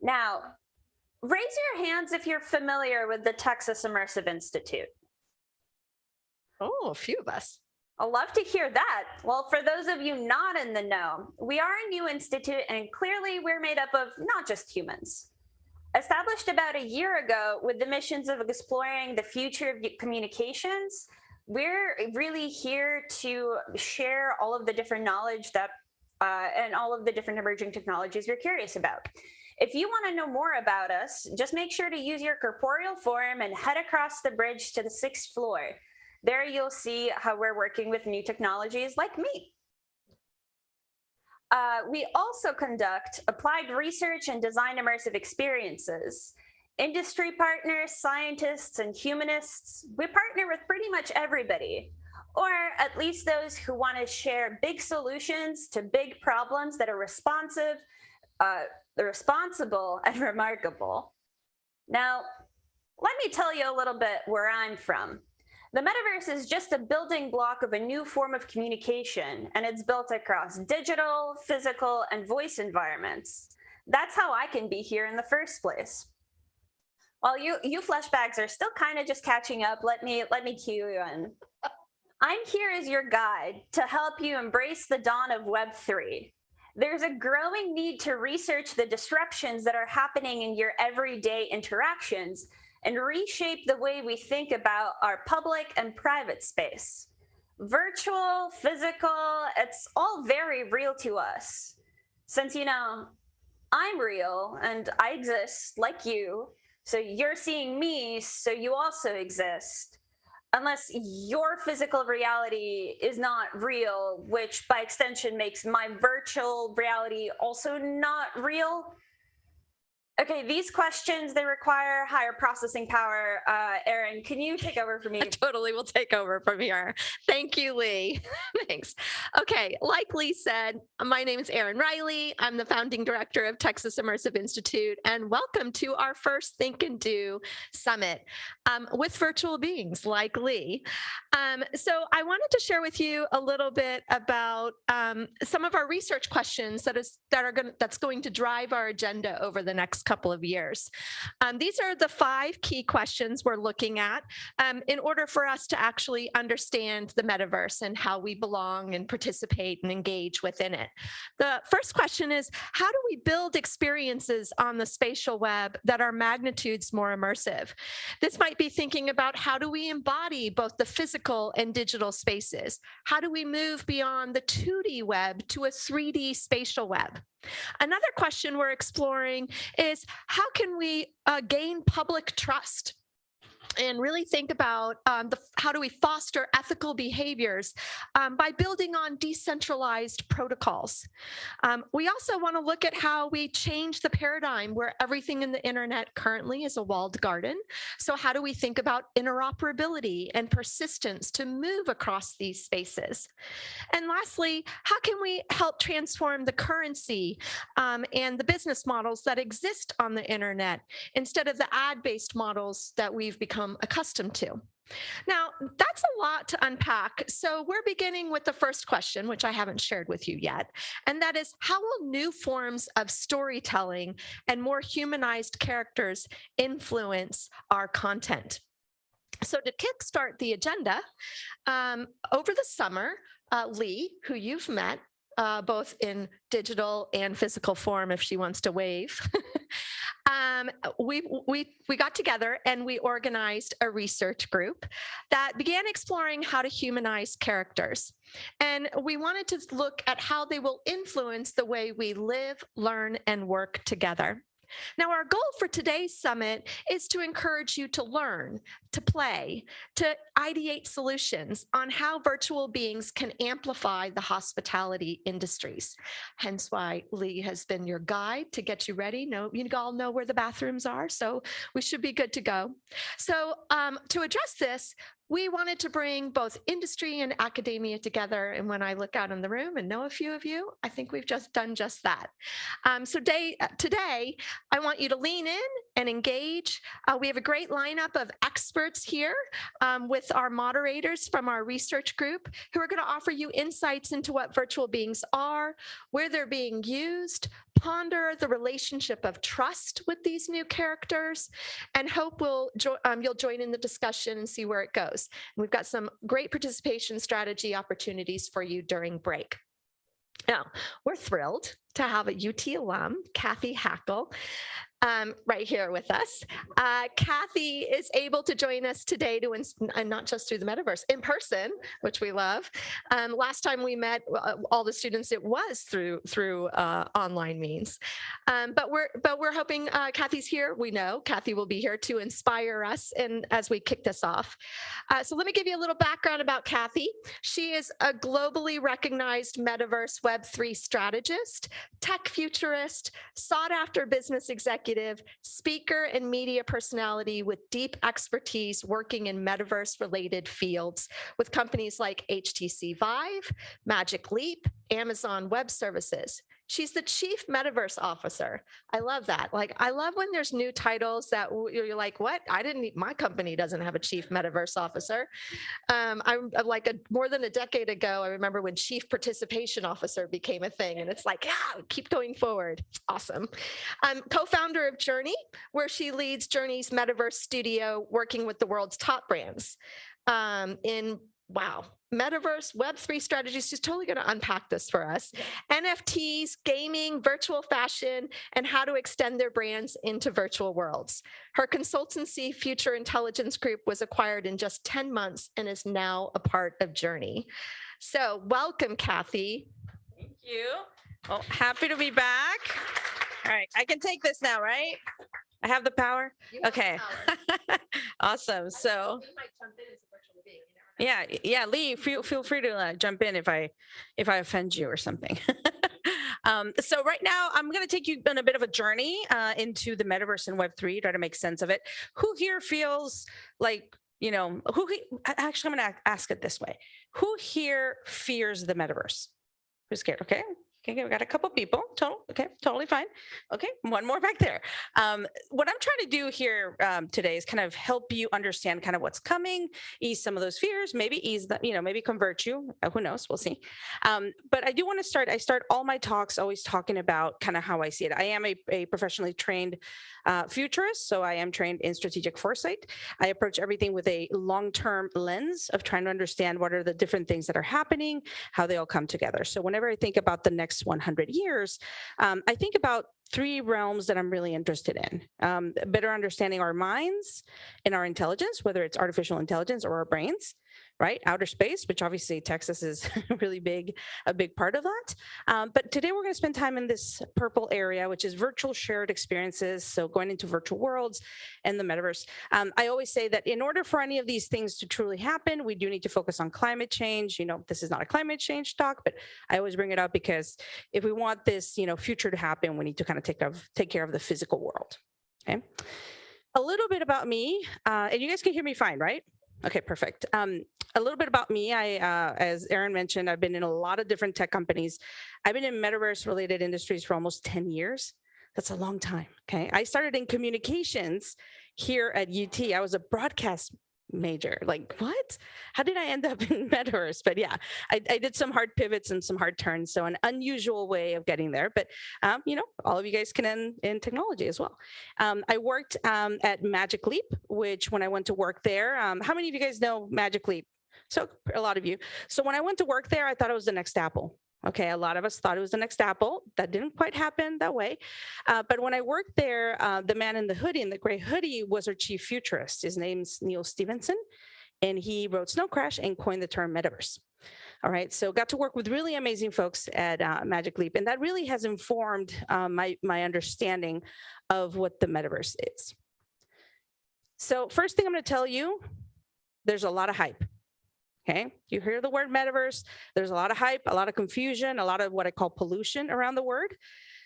Now, raise your hands if you're familiar with the Texas Immersive Institute. Oh, a few of us. I'll love to hear that. Well, for those of you not in the know, we are a new institute and clearly we're made up of not just humans. Established about a year ago with the missions of exploring the future of communications, we're really here to share all of the different knowledge that and all of the different emerging technologies we're curious about. If you want to know more about us, just make sure to use your corporeal form and head across the bridge to the sixth floor. There you'll see how we're working with new technologies like me. We also conduct applied research and design immersive experiences. Industry partners, scientists, and humanists, we partner with pretty much everybody, or at least those who want to share big solutions to big problems that are responsive, responsible, and remarkable. Now, let me tell you a little bit where I'm from. The metaverse is just a building block of a new form of communication, and it's built across digital, physical, and voice environments. That's how I can be here in the first place. While you fleshbags are still kind of just catching up, let me cue you in. I'm here as your guide to help you embrace the dawn of Web3. There's a growing need to research the disruptions that are happening in your everyday interactions and reshape the way we think about our public and private space. Virtual, physical, it's all very real to us. Since, I'm real and I exist like you, so you're seeing me, so you also exist. Unless your physical reality is not real, which by extension makes my virtual reality also not real. Okay, these questions, they require higher processing power. Erin, can you take over for me? I totally will take over from here. Thank you, Lee. Thanks. Okay, like Lee said, my name is Erin Riley. I'm the founding director of Texas Immersive Institute, and welcome to our first Think and Do Summit with virtual beings like Lee. So I wanted to share with you a little bit about some of our research questions that's going to drive our agenda over the next couple of years. These are the 5 key questions we're looking at in order for us to actually understand the metaverse and how we belong and participate and engage within it. The first question is, how do we build experiences on the spatial web that are magnitudes more immersive? This might be thinking about how do we embody both the physical and digital spaces? How do we move beyond the 2D web to a 3D spatial web? Another question we're exploring is how can we gain public trust? And really think about how do we foster ethical behaviors by building on decentralized protocols. We also want to look at how we change the paradigm where everything in the internet currently is a walled garden. So how do we think about interoperability and persistence to move across these spaces? And lastly, how can we help transform the currency and the business models that exist on the internet instead of the ad-based models that we've become accustomed to? Now, that's a lot to unpack. So we're beginning with the first question, which I haven't shared with you yet. And that is, how will new forms of storytelling and more humanized characters influence our content? So to kickstart the agenda, over the summer, Lee, who you've met, both in digital and physical form, if she wants to wave, we got together and we organized a research group that began exploring how to humanize characters. And we wanted to look at how they will influence the way we live, learn, and work together. Now, our goal for today's summit is to encourage you to learn, to play, to ideate solutions on how virtual beings can amplify the hospitality industries. Hence why Lee has been your guide to get you ready. No, you all know where the bathrooms are, so we should be good to go. So to address this, we wanted to bring both industry and academia together. And when I look out in the room and know a few of you, I think we've just done just that. So today, I want you to lean in and engage. We have a great lineup of experts here with our moderators from our research group who are going to offer you insights into what virtual beings are, where they're being used, ponder the relationship of trust with these new characters, and hope you'll join in the discussion and see where it goes. And we've got some great participation strategy opportunities for you during break. Now, we're thrilled to have a UT alum, Kathy Hackle, right here with us. Kathy is able to join us today and not just through the metaverse, in person, which we love. Last time we met all the students, it was through online means. But we're hoping Kathy's here. We know Kathy will be here to inspire us as we kick this off. So let me give you a little background about Kathy. She is a globally recognized metaverse Web3 strategist, tech futurist, sought after business executive, speaker, and media personality with deep expertise working in metaverse-related fields with companies like HTC Vive, Magic Leap, Amazon Web Services. She's the Chief Metaverse Officer. I love that. Like, I love when there's new titles that you're like, what? My company doesn't have a Chief Metaverse Officer. I'm like more than a decade ago, I remember when Chief Participation Officer became a thing, and it's like, yeah, keep going forward. It's awesome. Co-founder of Journey, where she leads Journey's Metaverse Studio, working with the world's top brands metaverse, Web3 strategies. She's totally going to unpack this for us. NFTs, gaming, virtual fashion, and how to extend their brands into virtual worlds. Her consultancy, Future Intelligence Group, was acquired in just 10 months and is now a part of Journey. So welcome, Kathy. Thank you. Well, happy to be back. All right, I can take this now, right? I have the power? Okay. Awesome. So yeah, Lee, feel free to jump in if I offend you or something. So right now, I'm going to take you on a bit of a journey into the metaverse and Web3, try to make sense of it. Who here feels like, actually, I'm going to ask it this way. Who here fears the metaverse? Who's scared? Okay. Okay, we got a couple people. Okay, totally fine. Okay, one more back there. What I'm trying to do here today is kind of help you understand kind of what's coming, ease some of those fears, maybe ease the, maybe convert you. Who knows? We'll see. But I do want to start. I start all my talks always talking about kind of how I see it. I am a professionally trained futurist, so I am trained in strategic foresight. I approach everything with a long-term lens of trying to understand what are the different things that are happening, how they all come together. So whenever I think about the next 100 years, I think about three realms that I'm really interested in. Better understanding our minds and our intelligence, whether it's artificial intelligence or our brains, right? Outer space, which obviously Texas is really a big part of that. But today we're going to spend time in this purple area, which is virtual shared experiences. So going into virtual worlds and the metaverse. I always say that in order for any of these things to truly happen, we do need to focus on climate change. This is not a climate change talk, but I always bring it up because if we want this, future to happen, we need to kind of take care of the physical world. Okay. A little bit about me, and you guys can hear me fine, right? Okay, perfect. A little bit about me. As Aaron mentioned, I've been in a lot of different tech companies. I've been in metaverse-related industries for almost 10 years. That's a long time, okay? I started in communications here at UT. I was a broadcast major. Like, what? How did I end up in metaverse? But yeah, I did some hard pivots and some hard turns. So an unusual way of getting there. But, all of you guys can end in technology as well. I worked at Magic Leap, which when I went to work there, how many of you guys know Magic Leap? So a lot of you. So when I went to work there, I thought it was the next Apple. Okay, a lot of us thought it was the next Apple. That didn't quite happen that way. But when I worked there, the man in the hoodie, in the gray hoodie, was our chief futurist. His name's Neil Stevenson, and he wrote Snow Crash and coined the term metaverse. All right, so got to work with really amazing folks at Magic Leap, and that really has informed my understanding of what the metaverse is. So first thing I'm going to tell you, there's a lot of hype. Okay, you hear the word metaverse, there's a lot of hype, a lot of confusion, a lot of what I call pollution around the word.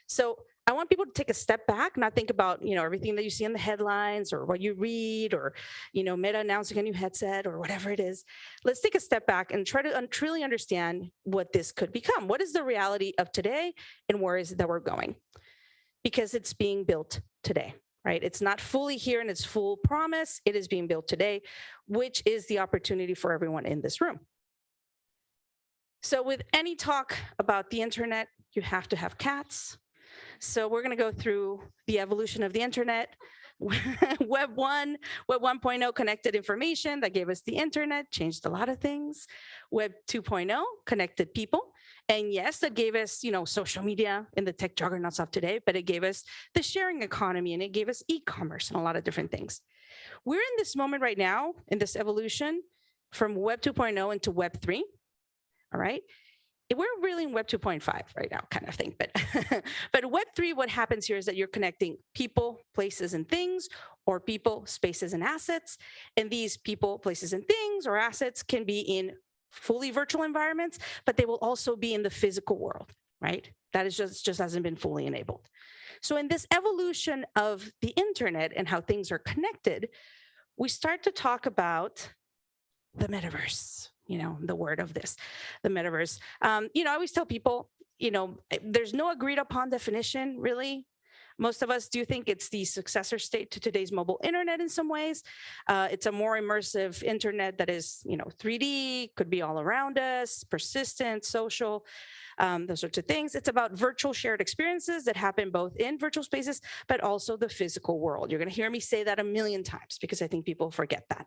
So I want people to take a step back, not think about, everything that you see in the headlines or what you read or, Meta announcing a new headset or whatever it is. Let's take a step back and try to truly understand what this could become. What is the reality of today and where is it that we're going? Because it's being built today. right? It's not fully here in its full promise. It is being built today, which is the opportunity for everyone in this room. So with any talk about the internet, you have to have cats. So we're going to go through the evolution of the internet. Web 1, Web 1.0 connected information that gave us the internet, changed a lot of things. Web 2.0 connected people. And yes, that gave us, social media in the tech juggernauts of today, but it gave us the sharing economy and it gave us e-commerce and a lot of different things. We're in this moment right now in this evolution from Web 2.0 into Web 3. All right. We're really in Web 2.5 right now, kind of thing. But Web 3, what happens here is that you're connecting people, places, and things, or people, spaces, and assets. And these people, places, and things, or assets can be in fully virtual environments, but they will also be in the physical world, right? That is just hasn't been fully enabled. So in this evolution of the internet and how things are connected, we start to talk about the metaverse. The word of this, the metaverse. I always tell people, there's no agreed upon definition, really. Most of us do think it's the successor state to today's mobile internet in some ways. It's a more immersive internet that is, 3D, could be all around us, persistent, social, those sorts of things. It's about virtual shared experiences that happen both in virtual spaces, but also the physical world. You're going to hear me say that a million times because I think people forget that.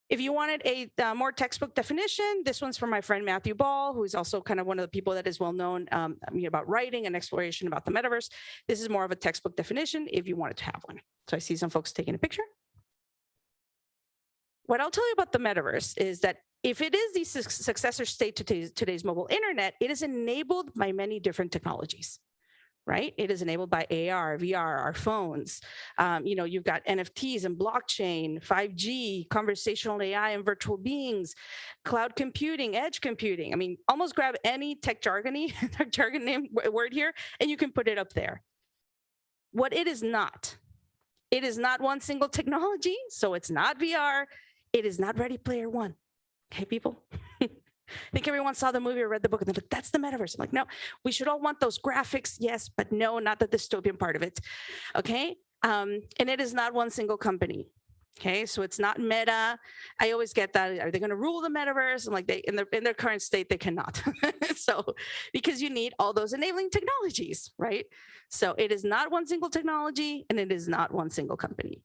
If you wanted a more textbook definition, this one's from my friend Matthew Ball, who is also kind of one of the people that is well known about writing and exploration about the metaverse. This is more of a textbook definition if you wanted to have one. So I see some folks taking a picture. What I'll tell you about the metaverse is that if it is the successor state to today's mobile internet, it is enabled by many different technologies. Right? It is enabled by AR, VR, our phones. You've got NFTs and blockchain, 5G, conversational AI and virtual beings, cloud computing, edge computing. I mean, almost grab any tech jargon name word here, and you can put it up there. What it is not one single technology. So it's not VR. It is not Ready Player One. Okay, people? I think everyone saw the movie or read the book and they're like, that's the metaverse. I'm like, no, we should all want those graphics. Yes, but no, not the dystopian part of it. Okay. And it is not one single company. Okay. So it's not Meta. I always get that. Are they going to rule the metaverse? And like in their current state, they cannot. So because you need all those enabling technologies, right? So it is not one single technology and it is not one single company.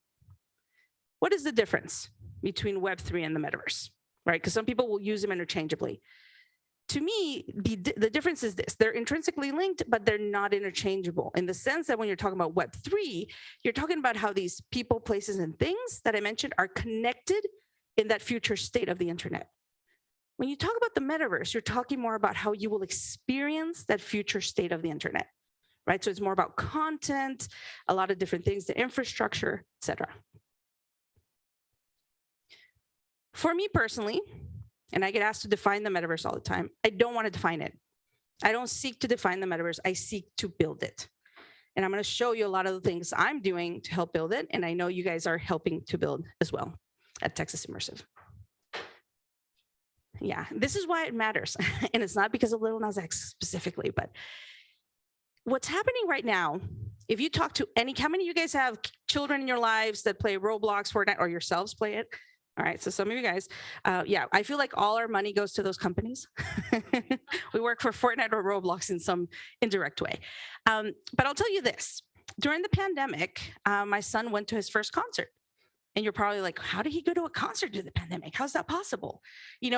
What is the difference between Web3 and the metaverse? Right? Because some people will use them interchangeably. To me, the difference is this. They're intrinsically linked, but they're not interchangeable in the sense that when you're talking about Web3, you're talking about how these people, places, and things that I mentioned are connected in that future state of the internet. When you talk about the metaverse, you're talking more about how you will experience that future state of the internet, right? So it's more about content, a lot of different things, the infrastructure, et cetera. For me personally, and I get asked to define the metaverse all the time, I don't want to define it. I don't seek to define the metaverse. I seek to build it. And I'm going to show you a lot of the things I'm doing to help build it. And I know you guys are helping to build as well at Texas Immersive. Yeah, this is why it matters. And it's not because of Lil Nas X specifically, but what's happening right now, if you talk to how many of you guys have children in your lives that play Roblox, Fortnite, or yourselves play it? All right, so some of you guys, yeah, I feel like all our money goes to those companies. We work for Fortnite or Roblox in some indirect way. But I'll tell you this, during the pandemic, my son went to his first concert. And you're probably like, how did he go to a concert during the pandemic? How's that possible?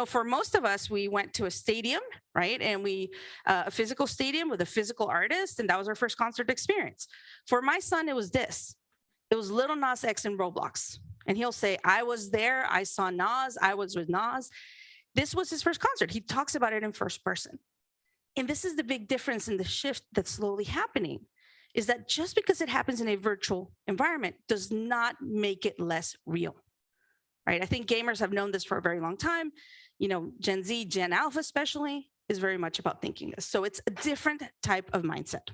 For most of us, we went to a stadium, right? And a physical stadium with a physical artist, and that was our first concert experience. For my son, it was this. It was Lil Nas X in Roblox. And he'll say, I was there, I saw Nas, I was with Nas. This was his first concert. He talks about it in first person. And this is the big difference in the shift that's slowly happening, is that just because it happens in a virtual environment does not make it less real, right? I think gamers have known this for a very long time. Gen Z, Gen Alpha especially, is very much about thinking this. So it's a different type of mindset.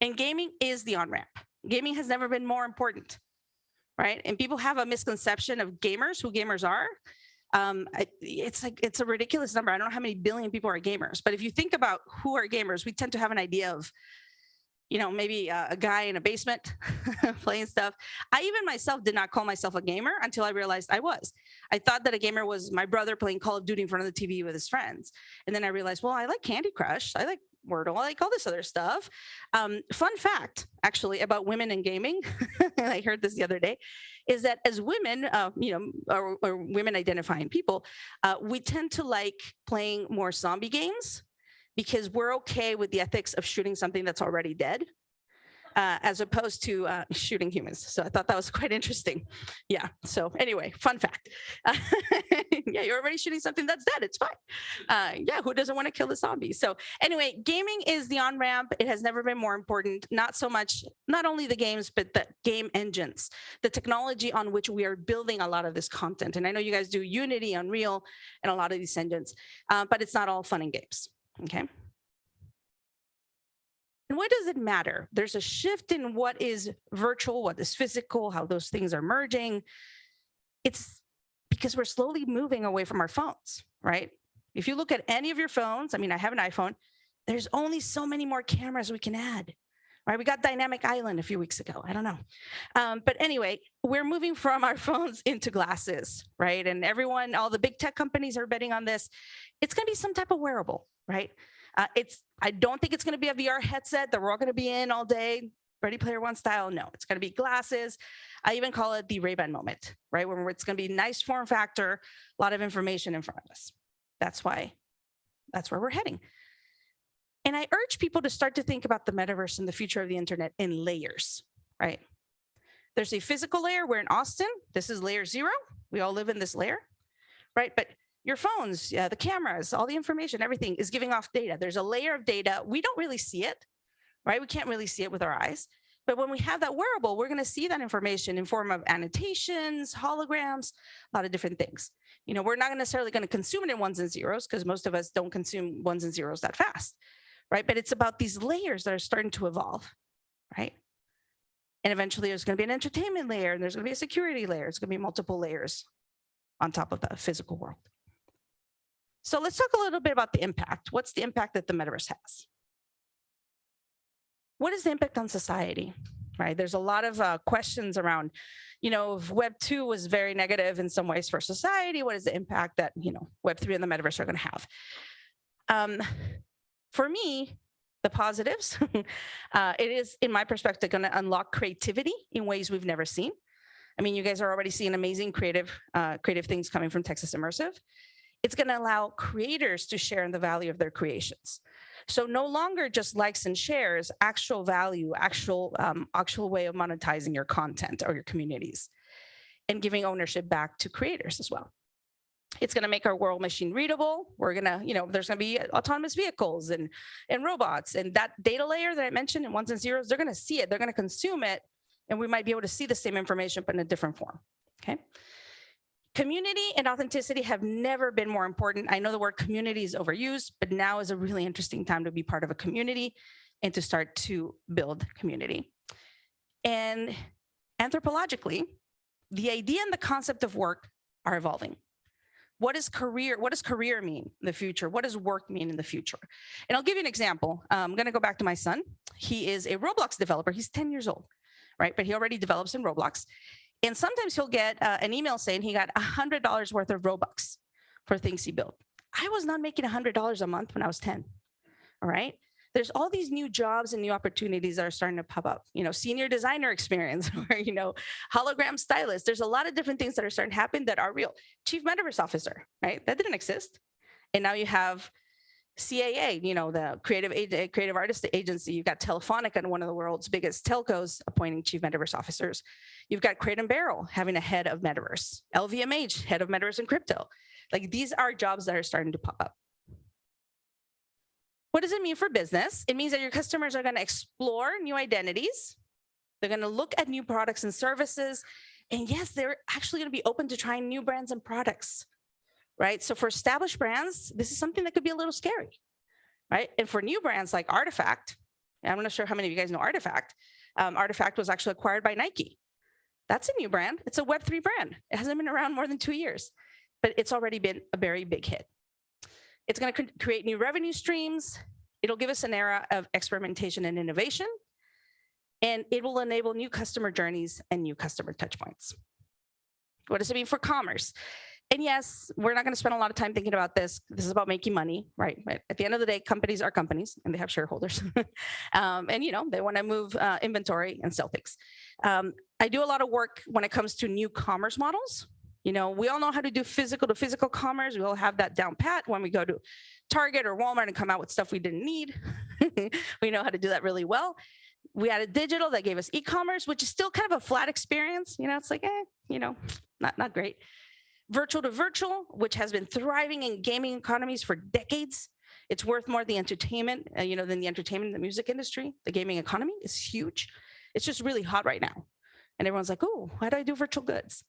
And gaming is the on-ramp. Gaming has never been more important, right? And people have a misconception of gamers, who gamers are. It's a ridiculous number. I don't know how many billion people are gamers, but if you think about who are gamers, we tend to have an idea of maybe a guy in a basement playing stuff. I even myself did not call myself a gamer until I realized I was. I thought that a gamer was my brother playing Call of Duty in front of the TV with his friends. And then I realized, well, I like Candy Crush. I like Wordle. I like all this other stuff. Fun fact, actually, about women in gaming, I heard this the other day, is that as women, or women identifying people, we tend to like playing more zombie games because we're okay with the ethics of shooting something that's already dead, as opposed to shooting humans. So I thought that was quite interesting. Yeah. So anyway, fun fact. Yeah, you're already shooting something that's dead. It's fine. Yeah, who doesn't want to kill the zombie? So anyway, gaming is the on-ramp. It has never been more important. Not so much, not only the games, but the game engines, the technology on which we are building a lot of this content. And I know you guys do Unity, Unreal, and a lot of these engines, but it's not all fun and games. Okay. And why does it matter? There's a shift in what is virtual, what is physical, how those things are merging. It's because we're slowly moving away from our phones, right? If you look at any of your phones, I mean, I have an iPhone, there's only so many more cameras we can add, right? We got Dynamic Island a few weeks ago. I don't know. But anyway, we're moving from our phones into glasses, right? And everyone, all the big tech companies are betting on this. It's going to be some type of wearable, right? I don't think it's going to be a VR headset that we're all going to be in all day, Ready Player One style. No, it's going to be glasses. I even call it the Ray-Ban moment, right? Where it's going to be nice form factor, a lot of information in front of us. That's where we're heading. And I urge people to start to think about the metaverse and the future of the internet in layers, right? There's a physical layer. We're in Austin. This is layer 0. We all live in this layer, right? But your phones, the cameras, all the information, everything is giving off data. There's a layer of data. We don't really see it, right? We can't really see it with our eyes. But when we have that wearable, we're going to see that information in form of annotations, holograms, a lot of different things. We're not necessarily going to consume it in ones and zeros because most of us don't consume ones and zeros that fast, right? But it's about these layers that are starting to evolve, right? And eventually there's going to be an entertainment layer and there's going to be a security layer. It's going to be multiple layers on top of the physical world. So let's talk a little bit about the impact. What's the impact that the metaverse has? What is the impact on society, right? There's a lot of questions around, if Web 2 was very negative in some ways for society, what is the impact that, Web 3 and the metaverse are going to have? For me, the positives, it is, in my perspective, going to unlock creativity in ways we've never seen. I mean, you guys are already seeing amazing creative things coming from Texas Immersive. It's going to allow creators to share in the value of their creations. So no longer just likes and shares, actual value, actual way of monetizing your content or your communities and giving ownership back to creators as well. It's going to make our world machine readable. We're going to, there's going to be autonomous vehicles and robots, and that data layer that I mentioned in ones and zeros, they're going to see it, they're going to consume it, and we might be able to see the same information, but in a different form, okay? Community and authenticity have never been more important. I know the word community is overused, but now is a really interesting time to be part of a community and to start to build community. And anthropologically, the idea and the concept of work are evolving. What does career mean in the future? What does work mean in the future? And I'll give you an example. I'm going to go back to my son. He is a Roblox developer. He's 10 years old, right? But he already develops in Roblox. And sometimes he'll get an email saying he got $100 worth of Robux for things he built. I was not making $100 a month when I was 10. All right. There's all these new jobs and new opportunities that are starting to pop up. Senior designer experience or, hologram stylist. There's a lot of different things that are starting to happen that are real. Chief Metaverse Officer, right? That didn't exist. And now you have CAA, the creative artist agency. You've got Telefonica, one of the world's biggest telcos, appointing chief metaverse officers. You've got Crate and Barrel having a head of metaverse. LVMH, head of metaverse and crypto. Like, these are jobs that are starting to pop up. What does it mean for business? It means that your customers are going to explore new identities. They're going to look at new products and services. And yes, they're actually going to be open to trying new brands and products. Right? So for established brands, this is something that could be a little scary, right? And for new brands like Artifact, I'm not sure how many of you guys know Artifact. Artifact was actually acquired by Nike. That's a new brand. It's a Web3 brand. It hasn't been around more than 2 years, but it's already been a very big hit. It's going to create new revenue streams. It'll give us an era of experimentation and innovation. and it will enable new customer journeys and new customer touchpoints. What does it mean for commerce? And yes, we're not going to spend a lot of time thinking about this. This is about making money, right? But at the end of the day, companies are companies and they have shareholders. And, they want to move inventory and sell things. I do a lot of work when it comes to new commerce models. We all know how to do physical to physical commerce. We all have that down pat when we go to Target or Walmart and come out with stuff we didn't need. We know how to do that really well. We added digital that gave us e-commerce, which is still kind of a flat experience. It's like, not great. Virtual to virtual, which has been thriving in gaming economies for decades. It's worth more the entertainment, than the entertainment in the music industry. The gaming economy is huge. It's just really hot right now. And everyone's like, oh, why do I do virtual goods?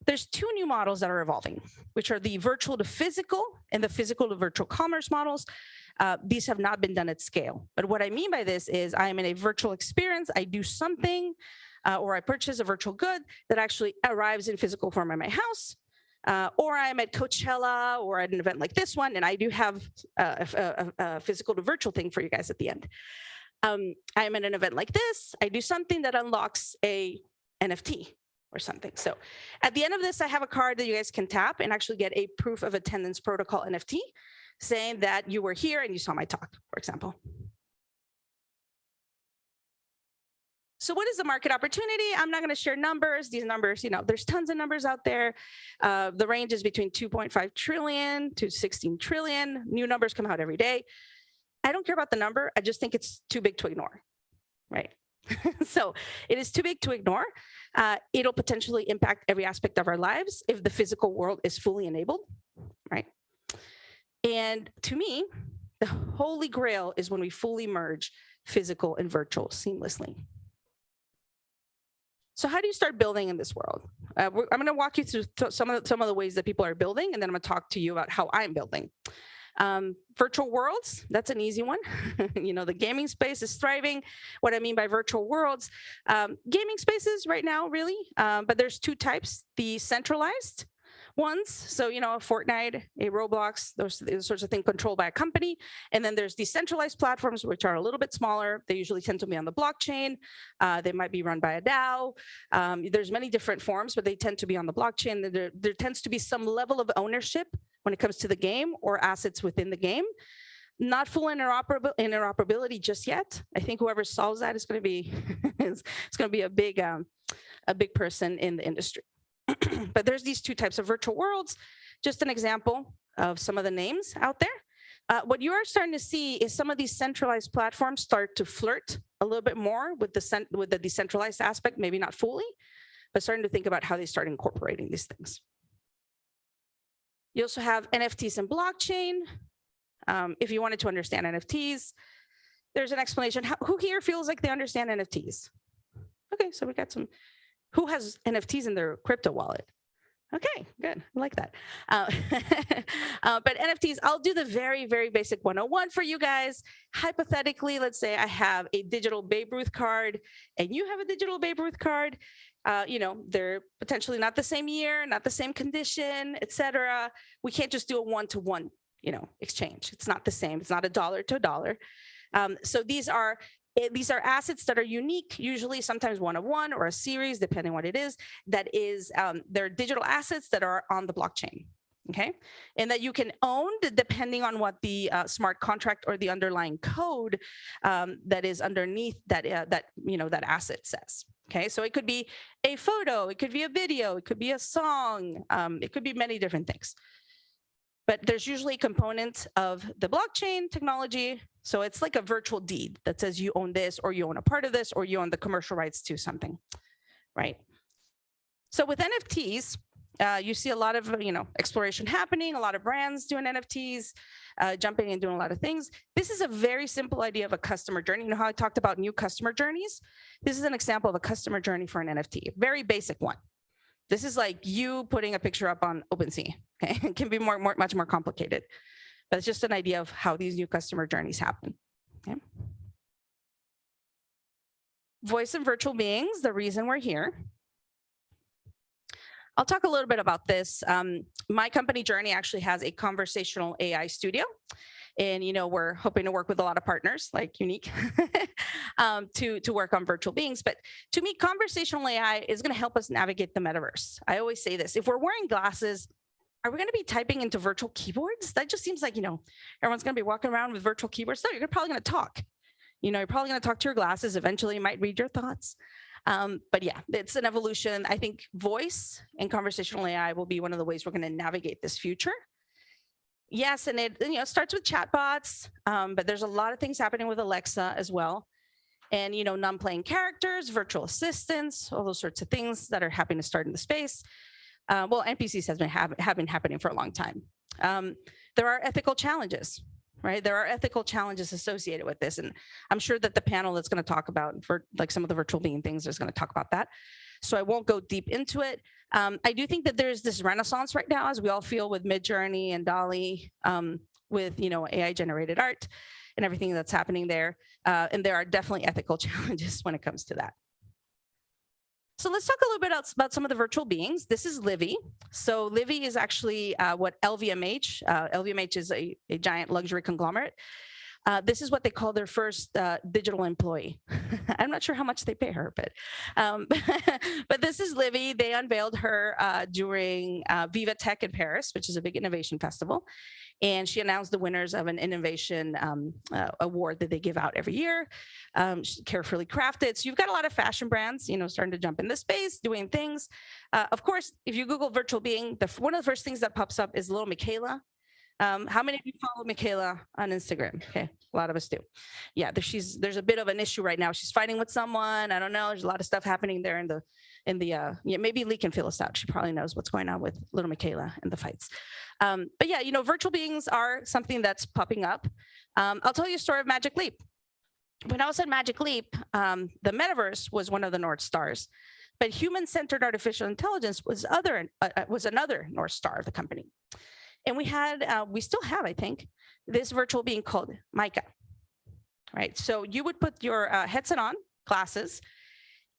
There's two new models that are evolving, which are the virtual to physical and the physical to virtual commerce models. These have not been done at scale. But what I mean by this is I am in a virtual experience. I do something, or I purchase a virtual good that actually arrives in physical form at my house. Or I'm at Coachella or at an event like this one, and I do have a physical to virtual thing for you guys at the end. I'm at an event like this. I do something that unlocks a NFT or something. So at the end of this, I have a card that you guys can tap and actually get a proof of attendance protocol NFT saying that you were here and you saw my talk, for example. So what is the market opportunity? I'm not going to share numbers. These numbers, there's tons of numbers out there. The range is between 2.5 trillion to 16 trillion. New numbers come out every day. I don't care about the number. I just think it's too big to ignore, right? So it is too big to ignore. It'll potentially impact every aspect of our lives if the physical world is fully enabled, right? And to me, the holy grail is when we fully merge physical and virtual seamlessly. So how do you start building in this world? I'm going to walk you through some of the ways that people are building, and then I'm going to talk to you about how I'm building. Virtual worlds, that's an easy one. The gaming space is thriving. What I mean by virtual worlds, gaming spaces right now, really, but there's two types, the centralized ones. So, a Fortnite, a Roblox, those sorts of things controlled by a company. And then there's decentralized platforms, which are a little bit smaller. They usually tend to be on the blockchain. They might be run by a DAO. There's many different forms, but they tend to be on the blockchain. There tends to be some level of ownership when it comes to the game or assets within the game. Not full interoperability just yet. I think whoever solves that is going to be it's going to be a big person in the industry. But there's these two types of virtual worlds. Just an example of some of the names out there. What you are starting to see is some of these centralized platforms start to flirt a little bit more with the decentralized aspect, maybe not fully, but starting to think about how they start incorporating these things. You also have NFTs and blockchain. If you wanted to understand NFTs, there's an explanation. Who here feels like they understand NFTs? Okay, so we got some. Who has NFTs in their crypto wallet? Okay, good. I like that. But NFTs, I'll do the very, very basic 101 for you guys. Hypothetically, let's say I have a digital Babe Ruth card and you have a digital Babe Ruth card. They're potentially not the same year, not the same condition, et cetera. We can't just do a one-to-one, exchange. It's not the same. It's not a dollar to a dollar. So these are assets that are unique, usually sometimes one-of-one or a series, depending what it is, they're digital assets that are on the blockchain, okay? And that you can own depending on what the smart contract or the underlying code that is underneath that asset says, okay? So it could be a photo, it could be a video, it could be a song, it could be many different things. But there's usually a component of the blockchain technology. So it's like a virtual deed that says you own this, or you own a part of this, or you own the commercial rights to something, right? So with NFTs, you see a lot of exploration happening, a lot of brands doing NFTs, jumping and doing a lot of things. This is a very simple idea of a customer journey. You know how I talked about new customer journeys? This is an example of a customer journey for an NFT, very basic one. This is like you putting a picture up on OpenSea. Okay? It can be much more complicated, but it's just an idea of how these new customer journeys happen. Okay? Voice and virtual beings, the reason we're here. I'll talk a little bit about this. My company Journey actually has a conversational AI studio. And, we're hoping to work with a lot of partners like Unique to work on virtual beings. But to me, conversational AI is going to help us navigate the metaverse. I always say this, if we're wearing glasses, are we going to be typing into virtual keyboards? That just seems like, everyone's going to be walking around with virtual keyboards. No, you're probably going to talk. You're probably going to talk to your glasses. Eventually, you might read your thoughts. But yeah, it's an evolution. I think voice and conversational AI will be one of the ways we're going to navigate this future. Yes, and it starts with chatbots, but there's a lot of things happening with Alexa as well. And, non-playing characters, virtual assistants, all those sorts of things that are happening to start in the space. Well, NPCs have been happening for a long time. There are ethical challenges, right? There are ethical challenges associated with this. And I'm sure that the panel that's going to talk about for like some of the virtual being things is going to talk about that. So I won't go deep into it. I do think that there's this renaissance right now, as we all feel with Midjourney and DALL-E, with, AI generated art and everything that's happening there. And there are definitely ethical challenges when it comes to that. So let's talk a little bit about some of the virtual beings. This is Livy. So Livy is actually what LVMH, LVMH is a giant luxury conglomerate. This is what they call their first digital employee. I'm not sure how much they pay her, but this is Livy. They unveiled her during Viva Tech in Paris, which is a big innovation festival. And she announced the winners of an innovation award that they give out every year. She's carefully crafted. So you've got a lot of fashion brands, starting to jump in this space, doing things. Of course, if you Google virtual being, one of the first things that pops up is little Michaela. How many of you follow Michaela on Instagram? Okay, a lot of us do. Yeah, there's a bit of an issue right now. She's fighting with someone. I don't know. There's a lot of stuff happening there maybe Lee can fill us out. She probably knows what's going on with little Michaela and the fights. But yeah, virtual beings are something that's popping up. I'll tell you a story of Magic Leap. When I was at Magic Leap, the metaverse was one of the North Stars, but human-centered artificial intelligence was another North Star of the company. And we still have, I think, this virtual being called Micah, right? So you would put your headset on, glasses,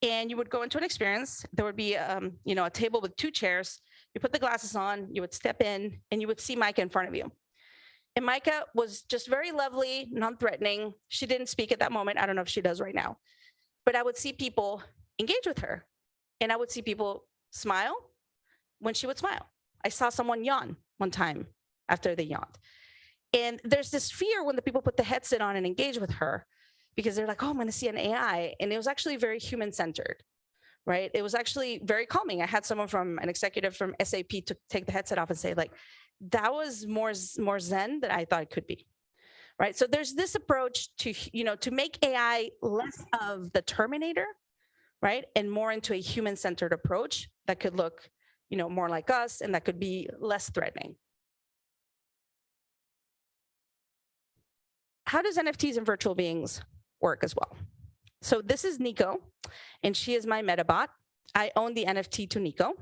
and you would go into an experience. There would be, a table with 2 chairs. You put the glasses on, you would step in, and you would see Micah in front of you. And Micah was just very lovely, non-threatening. She didn't speak at that moment. I don't know if she does right now. But I would see people engage with her, and I would see people smile when she would smile. I saw someone yawn one time after they yawned. And there's this fear when the people put the headset on and engage with her, because they're like, oh, I'm going to see an AI. And it was actually very human-centered, right? It was actually very calming. I had an executive from SAP to take the headset off and say, like, that was more zen than I thought it could be, right? So there's this approach to make AI less of the Terminator, right? And more into a human-centered approach that could look more like us, and that could be less threatening. How does NFTs and virtual beings work as well? So this is Nico, and she is my Metabot. I own the NFT to Nico.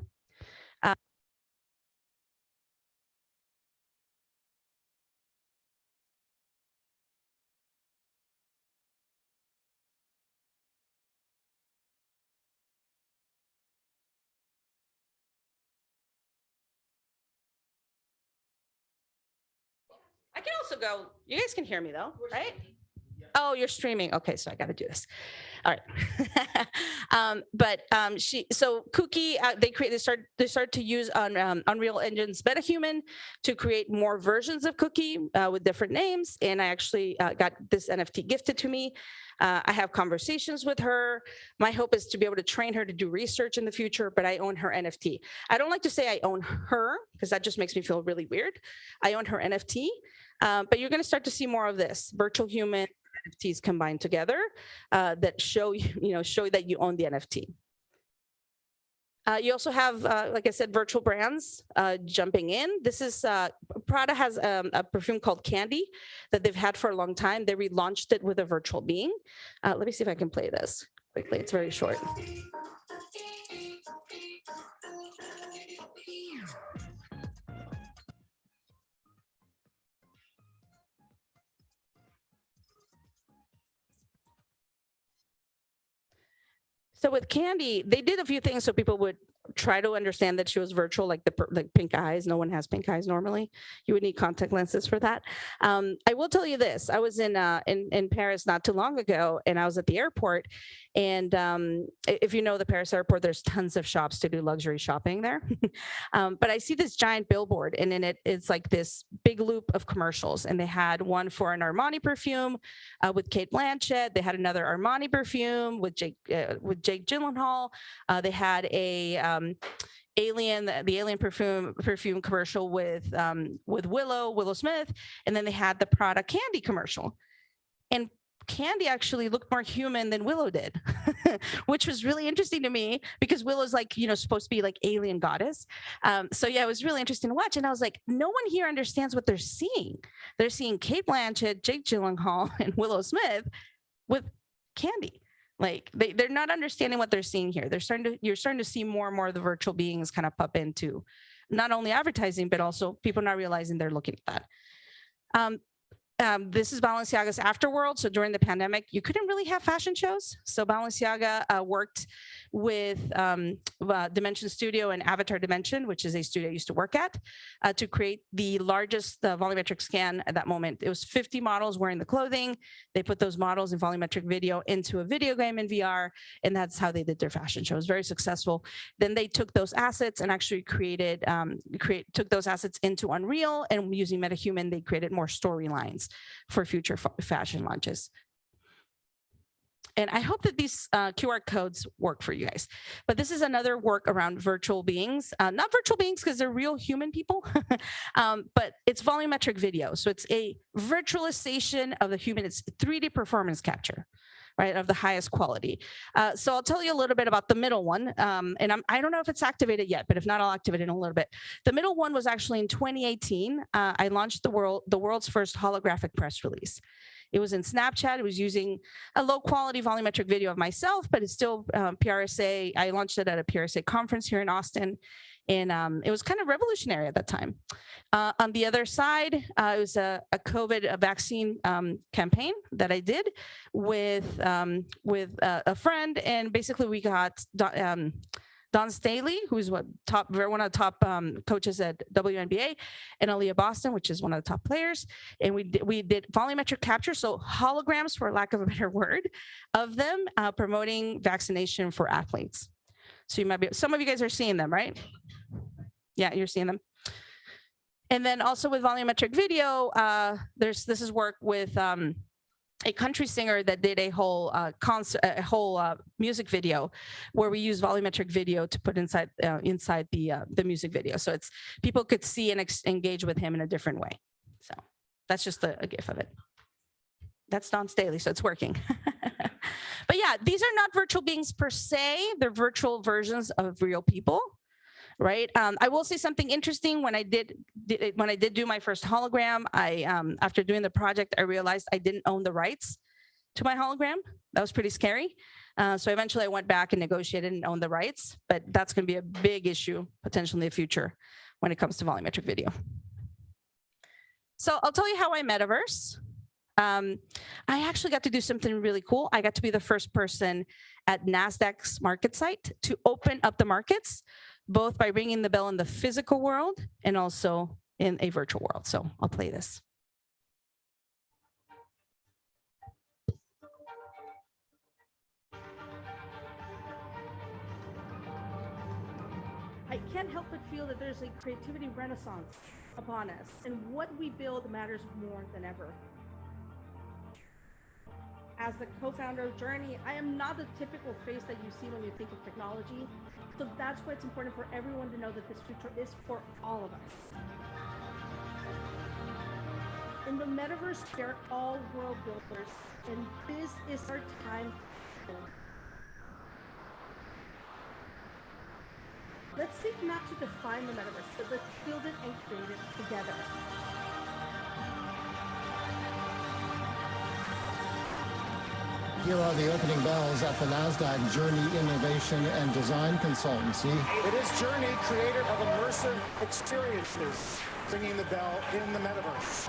I can also go, you guys can hear me though, right? Oh, you're streaming. Okay, so I got to do this. All right. So Kuki, they started to use Unreal Engine's MetaHuman to create more versions of Kuki with different names. And I actually got this NFT gifted to me. I have conversations with her. My hope is to be able to train her to do research in the future, but I own her NFT. I don't like to say I own her because that just makes me feel really weird. I own her NFT, but you're going to start to see more of this virtual human NFTs combined together that show that you own the NFT. You also have, like I said, virtual brands jumping in. This is Prada has a perfume called Candy that they've had for a long time. They relaunched it with a virtual being. Let me see if I can play this quickly. It's very short. So with Candy, they did a few things so people would try to understand that she was virtual, like like pink eyes. No one has pink eyes normally. You would need contact lenses for that. I will tell you this: I was in Paris not too long ago, and I was at the airport. And if you know the Paris airport, there's tons of shops to do luxury shopping there. But I see this giant billboard, and in it's like this big loop of commercials. And they had one for an Armani perfume with Kate Blanchett. They had another Armani perfume with Jake Gyllenhaal. They had a the Alien perfume commercial with Willow Smith, and then they had the Prada candy commercial. And Candy actually looked more human than Willow did, which was really interesting to me because Willow's like, supposed to be like alien goddess. So yeah, it was really interesting to watch. And I was like, no one here understands what they're seeing. They're seeing Kate Blanchett, Jake Gyllenhaal, and Willow Smith with Candy. Like they're not understanding what they're seeing here. You're starting to see more and more of the virtual beings kind of pop into not only advertising, but also people not realizing they're looking at that. This is Balenciaga's Afterworld. So during the pandemic, you couldn't really have fashion shows. So Balenciaga worked with Dimension Studio and Avatar Dimension, which is a studio I used to work at, to create the largest volumetric scan at that moment. It was 50 models wearing the clothing. They put those models in volumetric video into a video game in VR, and that's how they did their fashion show. It was very successful. Then they took those assets and actually took those assets into Unreal, and using MetaHuman, they created more storylines for future fashion launches. And I hope that these QR codes work for you guys. But this is another work around virtual beings, not virtual beings because they're real human people, but it's volumetric video. So it's a virtualization of the human, it's 3D performance capture, right, of the highest quality. So I'll tell you a little bit about the middle one. And I don't know if it's activated yet, but if not, I'll activate it in a little bit. The middle one was actually in 2018. I launched the world's first holographic press release. It was in Snapchat. It was using a low quality volumetric video of myself, but it's still PRSA. I launched it at a PRSA conference here in Austin. And it was kind of revolutionary at that time. On the other side, it was a COVID vaccine campaign that I did with a friend. And basically we got Don Staley, who's one of the top coaches at WNBA, and Aaliyah Boston, which is one of the top players. And we did volumetric capture, so holograms, for lack of a better word, of them promoting vaccination for athletes. So some of you guys are seeing them, right? Yeah, you're seeing them. And then also with volumetric video, this is work with a country singer that did a whole music video where we use volumetric video to put inside the music video. So it's people could see and engage with him in a different way. So that's just a gif of it. That's Don Staley, so it's working. But yeah, these are not virtual beings per se. They're virtual versions of real people. Right. I will say something interesting. When I did do my first hologram, after doing the project, I realized I didn't own the rights to my hologram. That was pretty scary. So eventually I went back and negotiated and owned the rights, but that's going to be a big issue potentially in the future when it comes to volumetric video. So I'll tell you how I metaverse. I actually got to do something really cool. I got to be the first person at NASDAQ's market site to open up the markets, both by ringing the bell in the physical world and also in a virtual world. So I'll play this. I can't help but feel that there's a creativity renaissance upon us, and what we build matters more than ever. As the co-founder of Journey, I am not the typical face that you see when you think of technology. So that's why it's important for everyone to know that this future is for all of us. In the metaverse, they're all world builders, and this is our time. Let's seek not to define the metaverse, but let's build it and create it together. Here are the opening bells at the NASDAQ Journey Innovation and Design Consultancy. It is Journey, creator of immersive experiences, ringing the bell in the metaverse.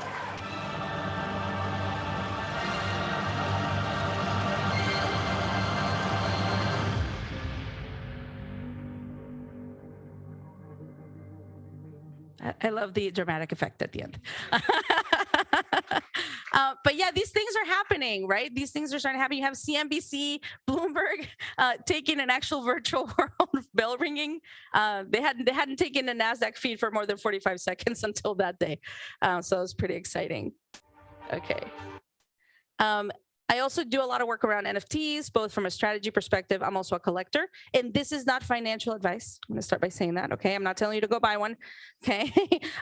I love the dramatic effect at the end. But yeah, these things are happening, right? These things are starting to happen. You have CNBC, Bloomberg taking an actual virtual world bell ringing. They hadn't taken a NASDAQ feed for more than 45 seconds until that day. So it was pretty exciting. Okay. I also do a lot of work around NFTs, both from a strategy perspective. I'm also a collector, and this is not financial advice. I'm going to start by saying that. Okay, I'm not telling you to go buy one. Okay,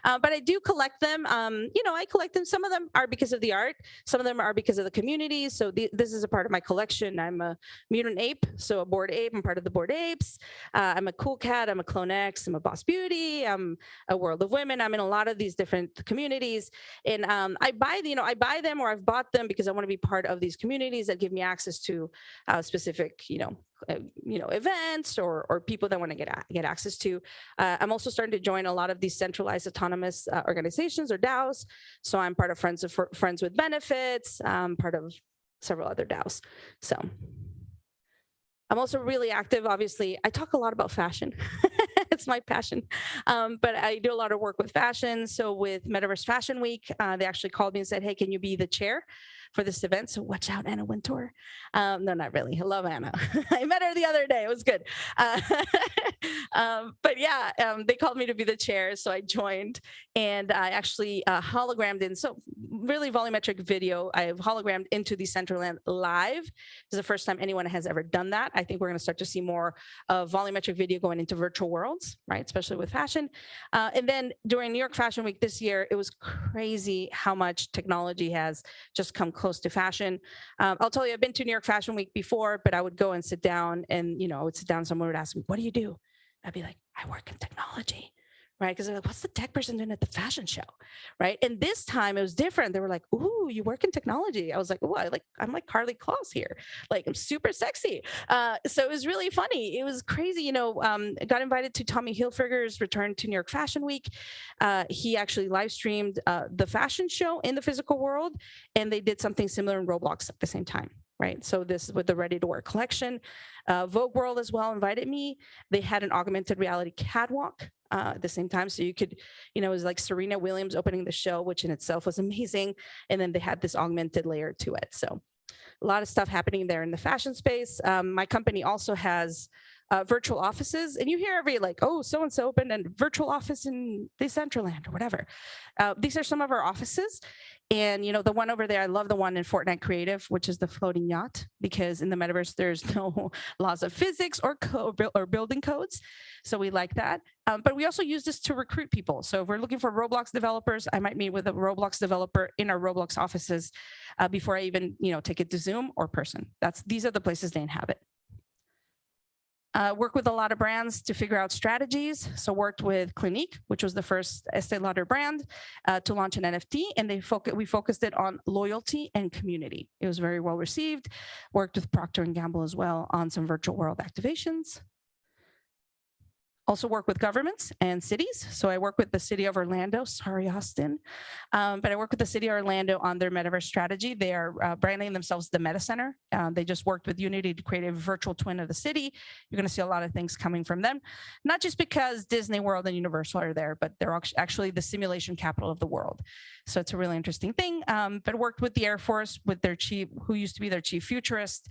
but I do collect them. I collect them. Some of them are because of the art. Some of them are because of the community. So this is a part of my collection. I'm a mutant ape, so a Bored Ape. I'm part of the Bored Apes. I'm a Cool Cat. I'm a Clone X. I'm a Boss Beauty. I'm a World of Women. I'm in a lot of these different communities, and I buy them, or I've bought them because I want to be part of these communities that give me access to specific, events or people that want to get access to. I'm also starting to join a lot of these centralized autonomous organizations or DAOs. So I'm part of Friends with Benefits, part of several other DAOs. So I'm also really active. Obviously, I talk a lot about fashion. It's my passion. But I do a lot of work with fashion. So with Metaverse Fashion Week, they actually called me and said, hey, can you be the chair for this event? So watch out, Anna Wintour. No, not really. I love Anna. I met her the other day. It was good. But yeah, they called me to be the chair. So I joined, and I actually hologrammed in. So really volumetric video. I have hologrammed into the Decentraland live. It's the first time anyone has ever done that. I think we're going to start to see more of volumetric video going into virtual worlds, right? Especially with fashion. And then during New York Fashion Week this year, it was crazy how much technology has just come close to fashion. I'll tell you, I've been to New York Fashion Week before, but I would go and sit down, and I would sit down, someone would ask me, what do you do? I'd be like, I work in technology, right? Because they're like, what's the tech person doing at the fashion show, right? And this time it was different. They were like, ooh, you work in technology. I was like, ooh, I'm like Carly Claus here. Like, I'm super sexy. So it was really funny. It was crazy. I got invited to Tommy Hilfiger's return to New York Fashion Week. He actually live streamed the fashion show in the physical world, and they did something similar in Roblox at the same time. Right. So this is with the Ready to Wear collection. Vogue World as well invited me. They had an augmented reality catwalk at the same time. So you could, it was like Serena Williams opening the show, which in itself was amazing. And then they had this augmented layer to it. So a lot of stuff happening there in the fashion space. My company also has virtual offices, and you hear every so-and-so opened a virtual office in Decentraland or whatever. These are some of our offices. And, the one over there, I love the one in Fortnite Creative, which is the floating yacht, because in the metaverse, there's no laws of physics or building codes. So we like that. But we also use this to recruit people. So if we're looking for Roblox developers, I might meet with a Roblox developer in our Roblox offices before I even, take it to Zoom or person. These are the places they inhabit. Work with a lot of brands to figure out strategies. So worked with Clinique, which was the first Estee Lauder brand to launch an NFT, and we focused it on loyalty and community. It was very well received. Worked with Procter & Gamble as well on some virtual world activations. Also work with governments and cities. So I work with the city of Orlando, sorry, Austin. But I work with the city of Orlando on their metaverse strategy. They are branding themselves the Meta Center. They just worked with Unity to create a virtual twin of the city. You're gonna see a lot of things coming from them, not just because Disney World and Universal are there, but they're actually the simulation capital of the world. So it's a really interesting thing. But worked with the Air Force, with their chief, who used to be their chief futurist,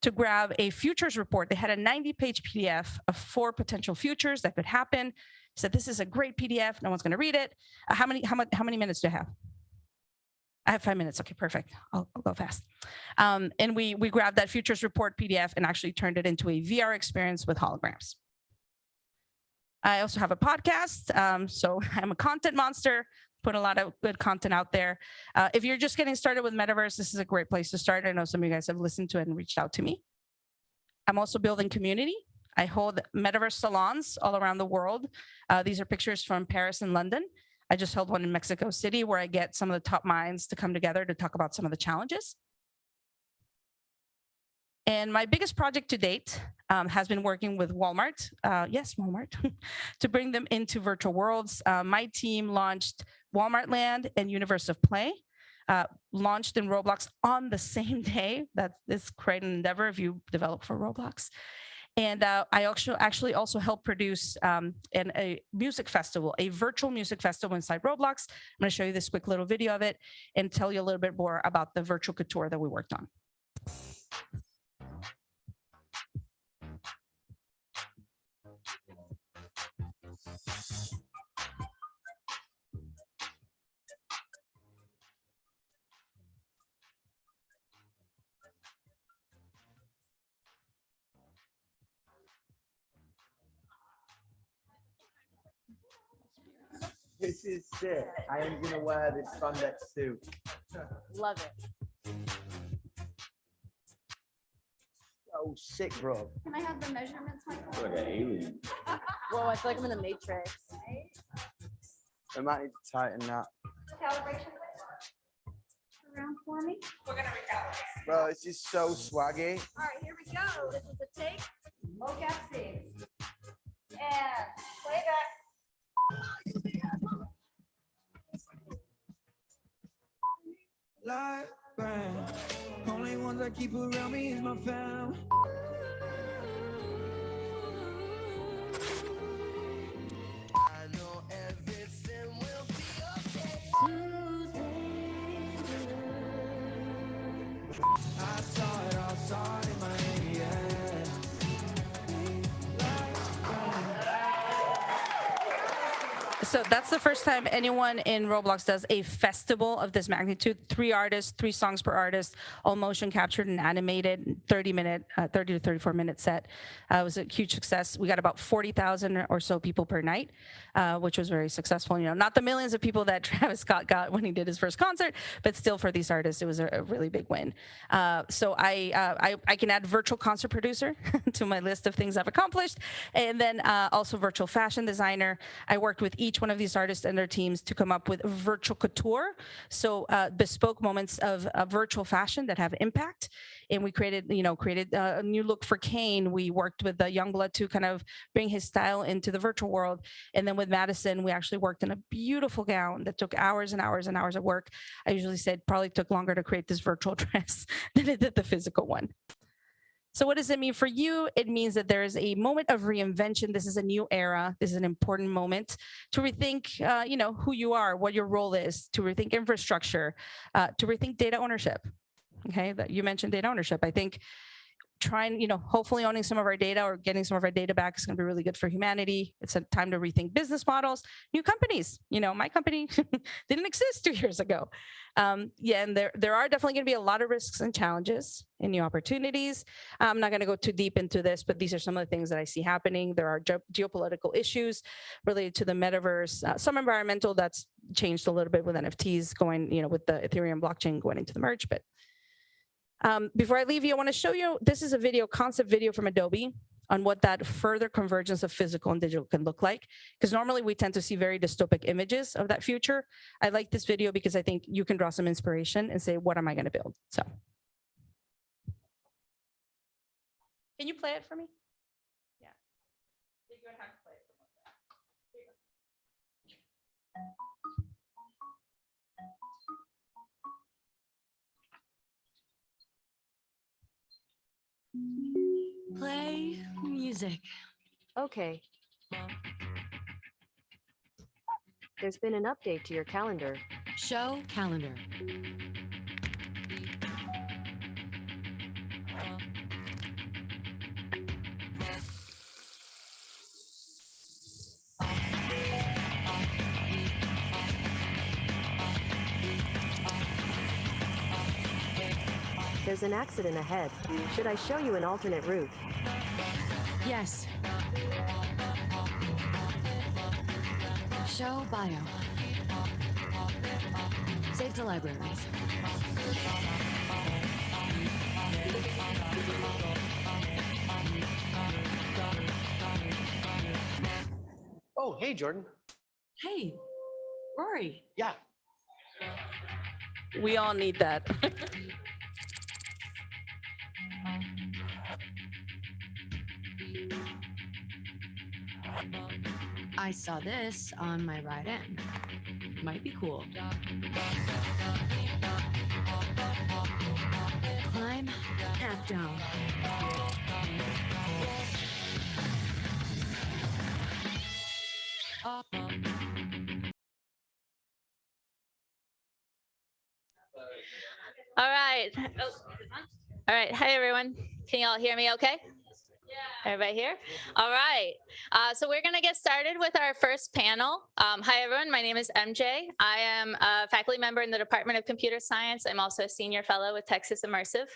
to grab a futures report. They had a 90-page PDF of 4 potential futures that could happen. Said, this is a great PDF. No one's going to read it. How many minutes do I have? I have 5 minutes. Okay, perfect. I'll go fast. And we grabbed that futures report PDF and actually turned it into a VR experience with holograms. I also have a podcast. So I'm a content monster. Put a lot of good content out there. If you're just getting started with Metaverse, this is a great place to start. I know some of you guys have listened to it and reached out to me. I'm also building community. I hold Metaverse salons all around the world. These are pictures from Paris and London. I just held one in Mexico City where I get some of the top minds to come together to talk about some of the challenges. And my biggest project to date has been working with Walmart, yes, Walmart, to bring them into virtual worlds. My team launched Walmart Land and Universe of Play, launched in Roblox on the same day. That is quite an endeavor if you develop for Roblox. And I actually also helped produce a music festival, a virtual music festival inside Roblox. I'm going to show you this quick little video of it and tell you a little bit more about the virtual couture that we worked on. This is sick. I am gonna wear this spandex suit. Love it. So sick, bro. Can I have the measurements, Michael? Like an alien. Whoa, I feel like I'm in the Matrix. I might need to tighten that. Calibration, around for me. Bro, this is so swaggy. All right, here we go. This is a take. Mocap scenes. And playback. Like brand. Only ones I keep around me is my fam. I know everything will be okay. I saw it outside in my head. So that's the first time anyone in Roblox does a festival of this magnitude. 3 artists, 3 songs per artist, all motion captured and animated, 30 to 34 minute set. It was a huge success. We got about 40,000 or so people per night, which was very successful. You know, not the millions of people that Travis Scott got when he did his first concert, but still for these artists, it was a really big win. So I can add virtual concert producer to my list of things I've accomplished. And then also virtual fashion designer. I worked with each one of these artists and their teams to come up with virtual couture. So bespoke moments of virtual fashion that have impact. And we created a new look for Kane. We worked with Youngblood to kind of bring his style into the virtual world. And then with Madison, we actually worked in a beautiful gown that took hours and hours and hours of work. I usually said probably took longer to create this virtual dress than it did the physical one. So what does it mean for you? It means that there is a moment of reinvention. This is a new era. This is an important moment to rethink, who you are, what your role is, to rethink infrastructure, to rethink data ownership. Okay, that you mentioned data ownership. I think trying, hopefully owning some of our data or getting some of our data back is going to be really good for humanity. It's a time to rethink business models, new companies. My company didn't exist 2 years ago. And there are definitely going to be a lot of risks and challenges and new opportunities. I'm not going to go too deep into this, but these are some of the things that I see happening. There are geopolitical issues related to the metaverse, some environmental that's changed a little bit with NFTs going, with the Ethereum blockchain going into the merge, but before I leave you, I want to show you, this is a concept video from Adobe on what that further convergence of physical and digital can look like. Because normally we tend to see very dystopic images of that future. I like this video because I think you can draw some inspiration and say, what am I going to build? So. Can you play it for me? Yeah. You're going to have to play it for me. Play music. Okay. There's been an update to your calendar. Show calendar. There's an accident ahead. Should I show you an alternate route? Yes. Show bio. Save to libraries. Oh, hey, Jordan. Hey, Rory. Yeah. We all need that. I saw this on my ride in. Might be cool. Climb, half down. All right. Oh, all right. Hi, everyone. Can you all hear me okay? Everybody here? All right. So we're going to get started with our first panel. Hi, everyone. My name is MJ. I am a faculty member in the Department of Computer Science. I'm also a senior fellow with Texas Immersive.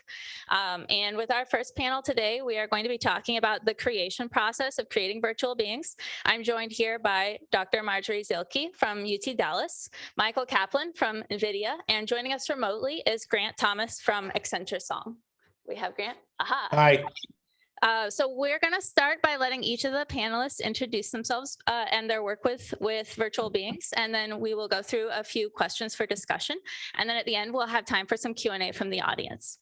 And with our first panel today, we are going to be talking about the creation process of creating virtual beings. I'm joined here by Dr. Marjorie Zielke from UT Dallas, Michael Kaplan from NVIDIA, and joining us remotely is Grant Thomas from Accenture Song. We have Grant. Aha. Hi. So we're going to start by letting each of the panelists introduce themselves and their work with virtual beings, and then we will go through a few questions for discussion. And then at the end, we'll have time for some Q&A from the audience.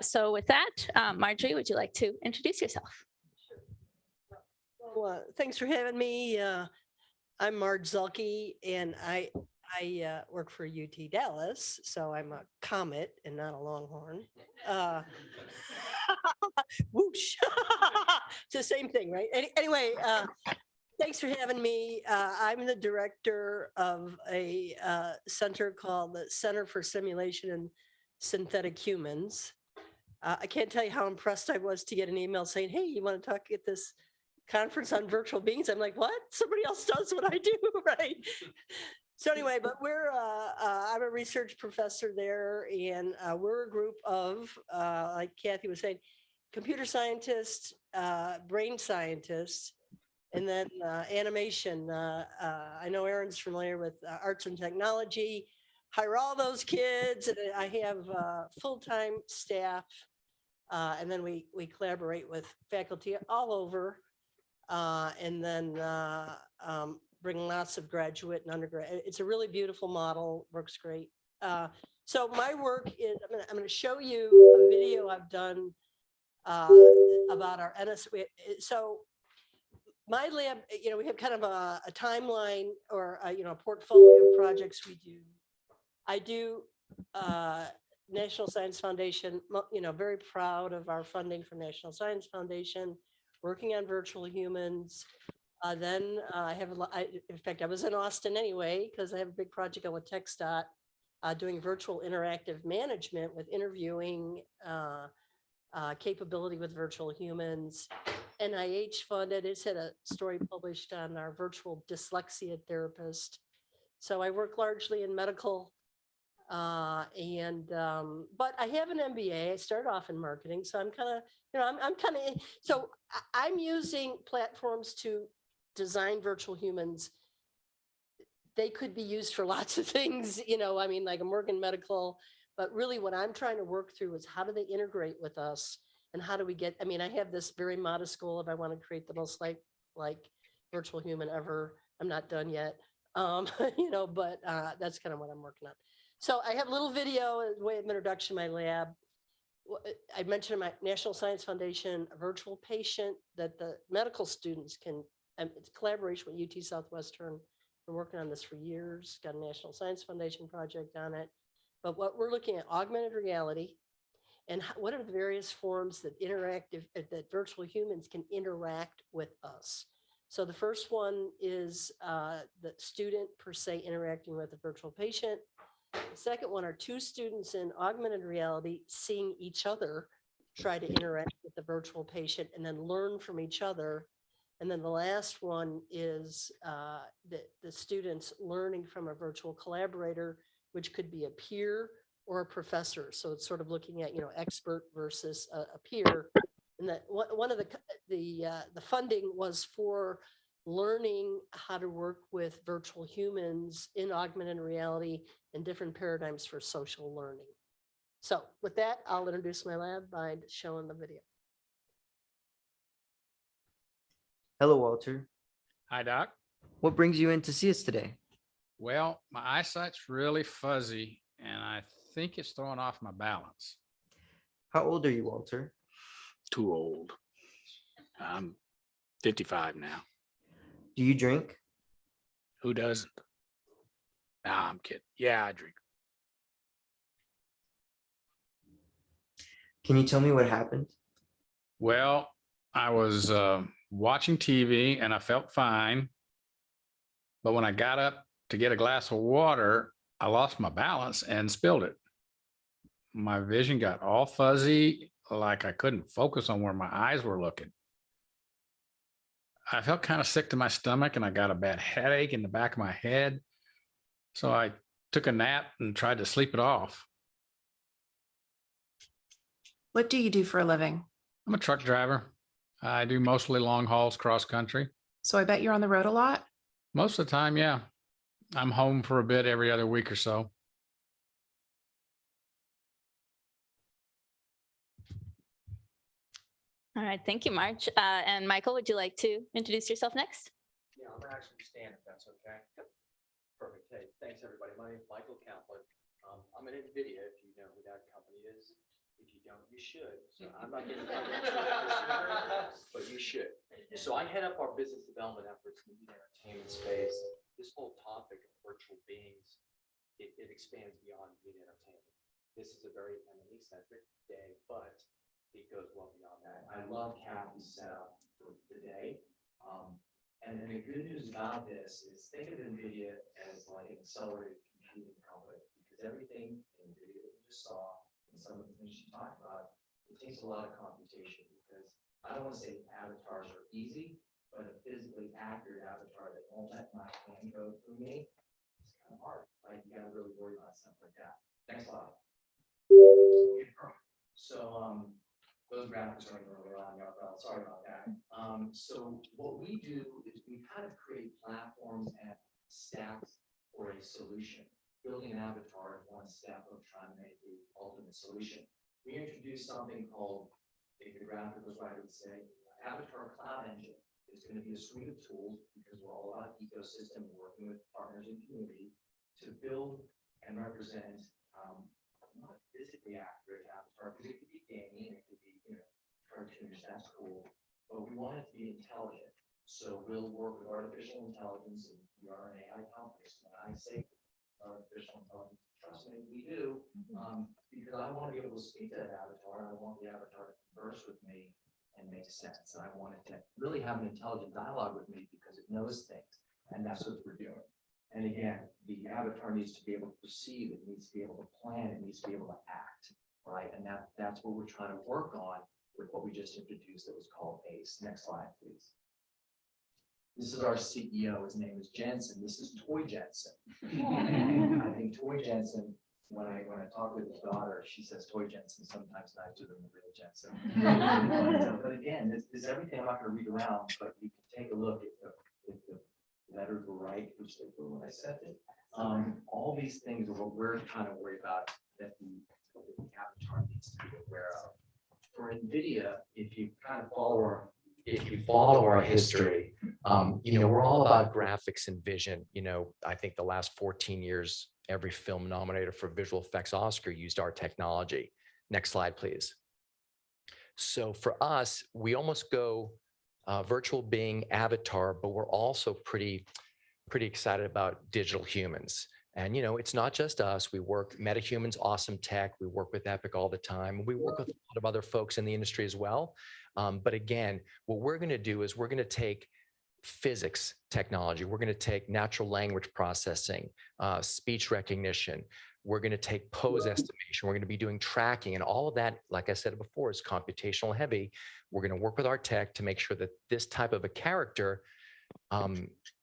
So with that, Marjorie, would you like to introduce yourself? Well, thanks for having me. I'm Marge Zielke, and I work for UT Dallas, so I'm a Comet and not a Longhorn. Whoosh. It's the same thing, right? Anyway, thanks for having me. I'm the director of a center called the Center for Simulation and Synthetic Humans. I can't tell you how impressed I was to get an email saying, hey, you want to talk at this conference on virtual beings? I'm like, what? Somebody else does what I do, right? So anyway, but I'm a research professor there, and we're a group of, like Kathy was saying, computer scientists, brain scientists, and then animation. I know Aaron's familiar with arts and technology. Hire all those kids, and I have full-time staff, and then we collaborate with faculty all over, and then bring lots of graduate and undergrad. It's a really beautiful model, works great. So my work is, I'm going to show you a video I've done about our NS. So my lab, we have kind of a timeline or a portfolio of projects we do. I do National Science Foundation, very proud of our funding from National Science Foundation, working on virtual humans. Then I have, in fact, I was in Austin anyway, because I have a big project on with TxDOT, doing virtual interactive management with interviewing capability with virtual humans. NIH funded, it's had a story published on our virtual dyslexia therapist. So I work largely in medical, but I have an MBA. I started off in marketing, so I'm kind of, so I'm using platforms to design virtual humans. They could be used for lots of things, like I'm working medical, but really what I'm trying to work through is how do they integrate with us, and how do we get, I have this very modest goal if I want to create the most like virtual human ever. I'm not done yet, but that's kind of what I'm working on. So I have a little video as a way of introduction to my lab. I mentioned my National Science Foundation, a virtual patient that the medical students can, it's collaboration with UT Southwestern. Been working on this for years, got a National Science Foundation project on it. But what we're looking at, augmented reality, and what are the various forms that that virtual humans can interact with us. So the first one is the student per se interacting with a virtual patient. The second one are two students in augmented reality seeing each other try to interact with the virtual patient and then learn from each other. And then the last one is the students learning from a virtual collaborator, which could be a peer or a professor. So it's sort of looking at, expert versus a peer. And that one of the funding was for learning how to work with virtual humans in augmented reality and different paradigms for social learning. So with that, I'll introduce my lab by showing the video. Hello, Walter. Hi, Doc. What brings you in to see us today? Well, my eyesight's really fuzzy, and I think it's throwing off my balance. How old are you, Walter? Too old. I'm 55 now. Do you drink? Who doesn't? Nah, I'm kidding. Yeah, I drink. Can you tell me what happened? Well, I was watching TV and I felt fine. But when I got up to get a glass of water, I lost my balance and spilled it. my vision got all fuzzy, like I couldn't focus on where my eyes were looking. I felt kind of sick to my stomach and I got a bad headache in the back of my head. So I took a nap and tried to sleep it off. What do you do for a living? I'm a truck driver. I do mostly long hauls cross country. So I bet you're on the road a lot. Most of the time, yeah. I'm home for a bit every other week or so. All right, thank you, Marge. And Michael, would you like to introduce yourself next? Yeah, I'm gonna actually stand if that's okay. Perfect. Hey, thanks everybody. My name is Michael Campbell. I'm at NVIDIA, if you know who that company is. If you don't, you should. So I'm not getting but you should. So I head up our business development efforts in the entertainment space. This whole topic of virtual beings, it expands beyond media entertainment. This is a very M&E-centric day, but it goes well beyond that. I love Kathy's setup for the day. And the good news about this is think of NVIDIA as like an accelerated computing company, because everything in NVIDIA that we just saw and some of the things she talked about, it takes a lot of computation, because I don't want to say avatars are easy, but a physically accurate avatar that won't let my hand go through me, it's kind of hard, right? You got to really worry about stuff like that. Next slide. So, those graphics are really on your belt. Sorry about that. So what we do is we kind of create platforms and stacks for a solution. Building an avatar is one step of trying to make the ultimate solution. We introduced something called, if the graphic was right, I would say, Avatar Cloud Engine. It's going to be a suite of tools, because we're all about ecosystem, working with partners and community to build and represent not a physically accurate avatar, because it could be gaming, it could be, cartoonish, that's cool, but we want it to be intelligent. So we'll work with artificial intelligence, and we are an AI company. So when I say artificial intelligence, trust me, we do, because I want to be able to speak to that avatar. I want the avatar to converse with me and make sense. And I want it to really have an intelligent dialogue with me, because it knows things, and that's what we're doing. And again, the avatar needs to be able to perceive, it needs to be able to plan, it needs to be able to act, right? And that's what we're trying to work on with what we just introduced that was called ACE. Next slide, please. This is our CEO. His name is Jensen. This is Toy Jensen. I think Toy Jensen, when I talk with his daughter, she says Toy Jensen sometimes nicer than the real Jensen. But again, this is everything. I'm not going to read around, but you can take a look at the letters were right, which they were when I said it. All these things are what we're kind of worried about that the avatar needs to be aware of. For NVIDIA, if you kind of follow our history, we're all about graphics and vision. I think the last 14 years, every film nominated for visual effects Oscar used our technology. Next slide, please. So for us, we almost go virtual being avatar, but we're also pretty excited about digital humans. And, it's not just us. We work, MetaHuman's awesome tech. We work with Epic all the time. We work with a lot of other folks in the industry as well. But again, what we're going to do is we're going to take physics technology. We're going to take natural language processing, speech recognition. We're going to take pose estimation. We're going to be doing tracking, and all of that, like I said before, is computational heavy. We're going to work with our tech to make sure that this type of a character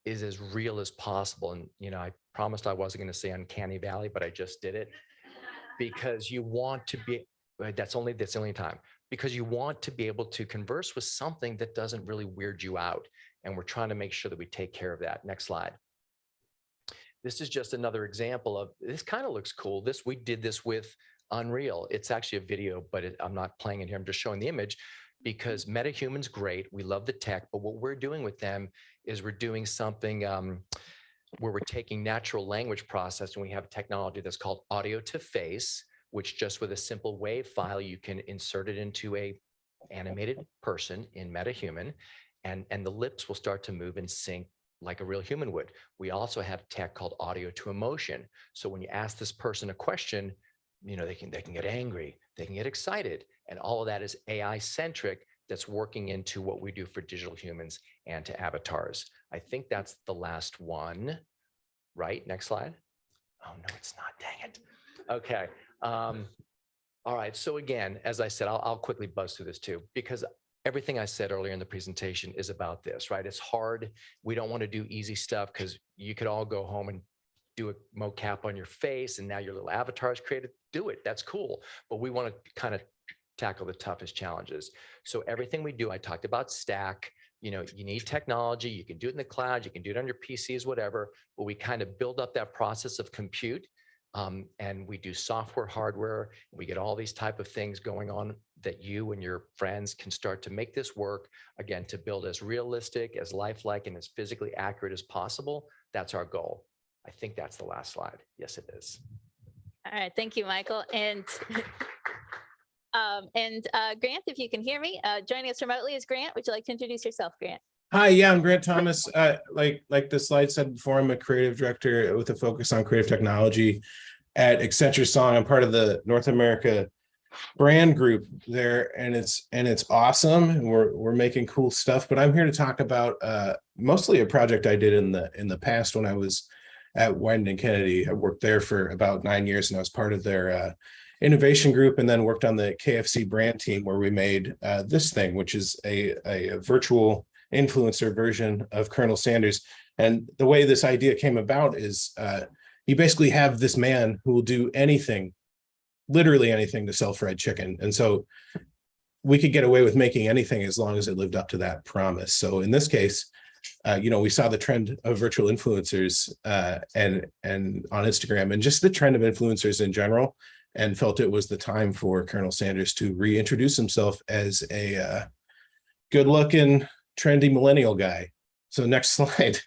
is as real as possible. And, I promised I wasn't going to say uncanny valley, but I just did it, because you want to be, that's the only time, because you want to be able to converse with something that doesn't really weird you out. And we're trying to make sure that we take care of that. Next slide. This is just another example of, this kind of looks cool. We did this with Unreal. It's actually a video, but I'm not playing it here. I'm just showing the image, because MetaHuman's great. We love the tech, but what we're doing with them is we're doing something where we're taking natural language processing. We have technology that's called audio to face, which just with a simple WAV file, you can insert it into a animated person in MetaHuman, and the lips will start to move and sync like a real human would. We also have tech called audio to emotion. So when you ask this person a question, they can get angry, they can get excited, and all of that is AI centric. That's working into what we do for digital humans and to avatars. I think that's the last one, right? Next slide. Oh no, it's not. Dang it. Okay. All right. So again, as I said, I'll quickly buzz through this too, because everything I said earlier in the presentation is about this, right? It's hard. We don't want to do easy stuff because you could all go home and do a mocap on your face and now your little avatar is created. Do it. That's cool. But we want to kind of tackle the toughest challenges. So everything we do, I talked about Stack. You know, you need technology. You can do it in the cloud. You can do it on your PCs, whatever. But we kind of build up that process of compute. And we do software, hardware. We get all these type of things going on that you and your friends can start to make this work, again, to build as realistic, as lifelike, and as physically accurate as possible. That's our goal. I think that's the last slide. Yes, it is. All right, thank you, Michael. And Grant, if you can hear me, joining us remotely is Grant. Would you like to introduce yourself, Grant? Hi, yeah, I'm Grant Thomas. Like the slide said before, I'm a creative director with a focus on creative technology at Accenture Song. I'm part of the North America brand group there, and it's awesome. And we're making cool stuff. But I'm here to talk about mostly a project I did in the past when I was at Wieden & Kennedy. I worked there for about 9 years, and I was part of their innovation group, and then worked on the KFC brand team where we made this thing, which is a virtual influencer version of Colonel Sanders. And the way this idea came about is you basically have this man who will do anything, literally anything, to sell fried chicken. And so we could get away with making anything as long as it lived up to that promise. So in this case, we saw the trend of virtual influencers and on Instagram, and just the trend of influencers in general, and felt it was the time for Colonel Sanders to reintroduce himself as a good-looking, trendy millennial guy. So next slide.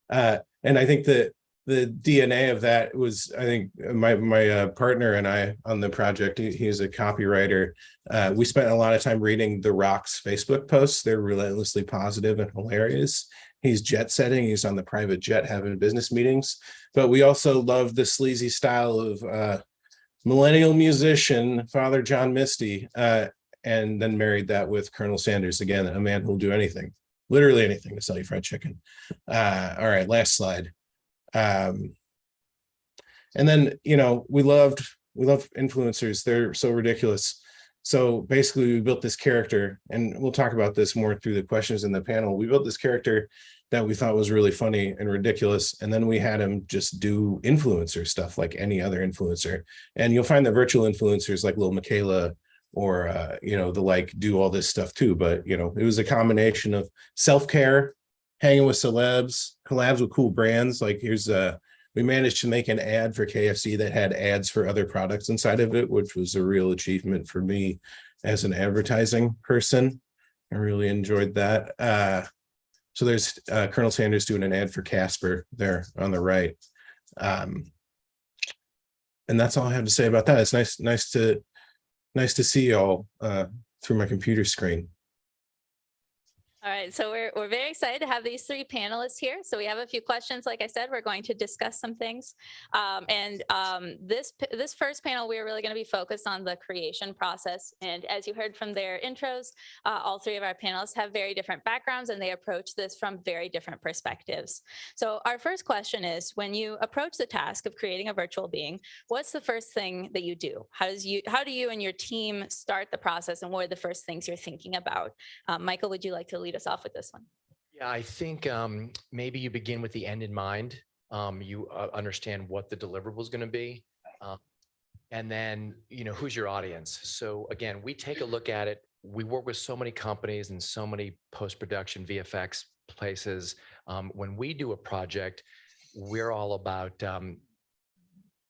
And I think that the DNA of that was, I think my partner and I on the project, he's a copywriter. We spent a lot of time reading The Rock's Facebook posts. They're relentlessly positive and hilarious. He's jet setting. He's on the private jet having business meetings. But we also love the sleazy style of millennial musician, Father John Misty, and then married that with Colonel Sanders, again, a man who'll do anything, literally anything to sell you fried chicken. All right, last slide. And then, we love influencers. They're so ridiculous. So basically we built this character, and we'll talk about this more through the questions in the panel. We built this character that we thought was really funny and ridiculous. And then we had him just do influencer stuff like any other influencer. And you'll find that virtual influencers like Lil Michaela or, the like do all this stuff too. But, it was a combination of self-care, hanging with celebs, collabs with cool brands. Like we managed to make an ad for KFC that had ads for other products inside of it, which was a real achievement for me as an advertising person. I really enjoyed that. So there's Colonel Sanders doing an ad for Casper there on the right. And that's all I have to say about that. It's nice to see y'all through my computer screen. All right, so we're very excited to have these three panelists here. So we have a few questions. Like I said, we're going to discuss some things. This first panel, we are really going to be focused on the creation process. And as you heard from their intros, all three of our panelists have very different backgrounds, and they approach this from very different perspectives. So our first question is, when you approach the task of creating a virtual being, what's the first thing that you do? How do you and your team start the process, and what are the first things you're thinking about? Michael, would you like to lead us off with this one? Yeah, I think maybe you begin with the end in mind. You understand what the deliverable is going to be. And then, who's your audience? So again, we take a look at it. We work with so many companies and so many post-production VFX places. When we do a project, we're all about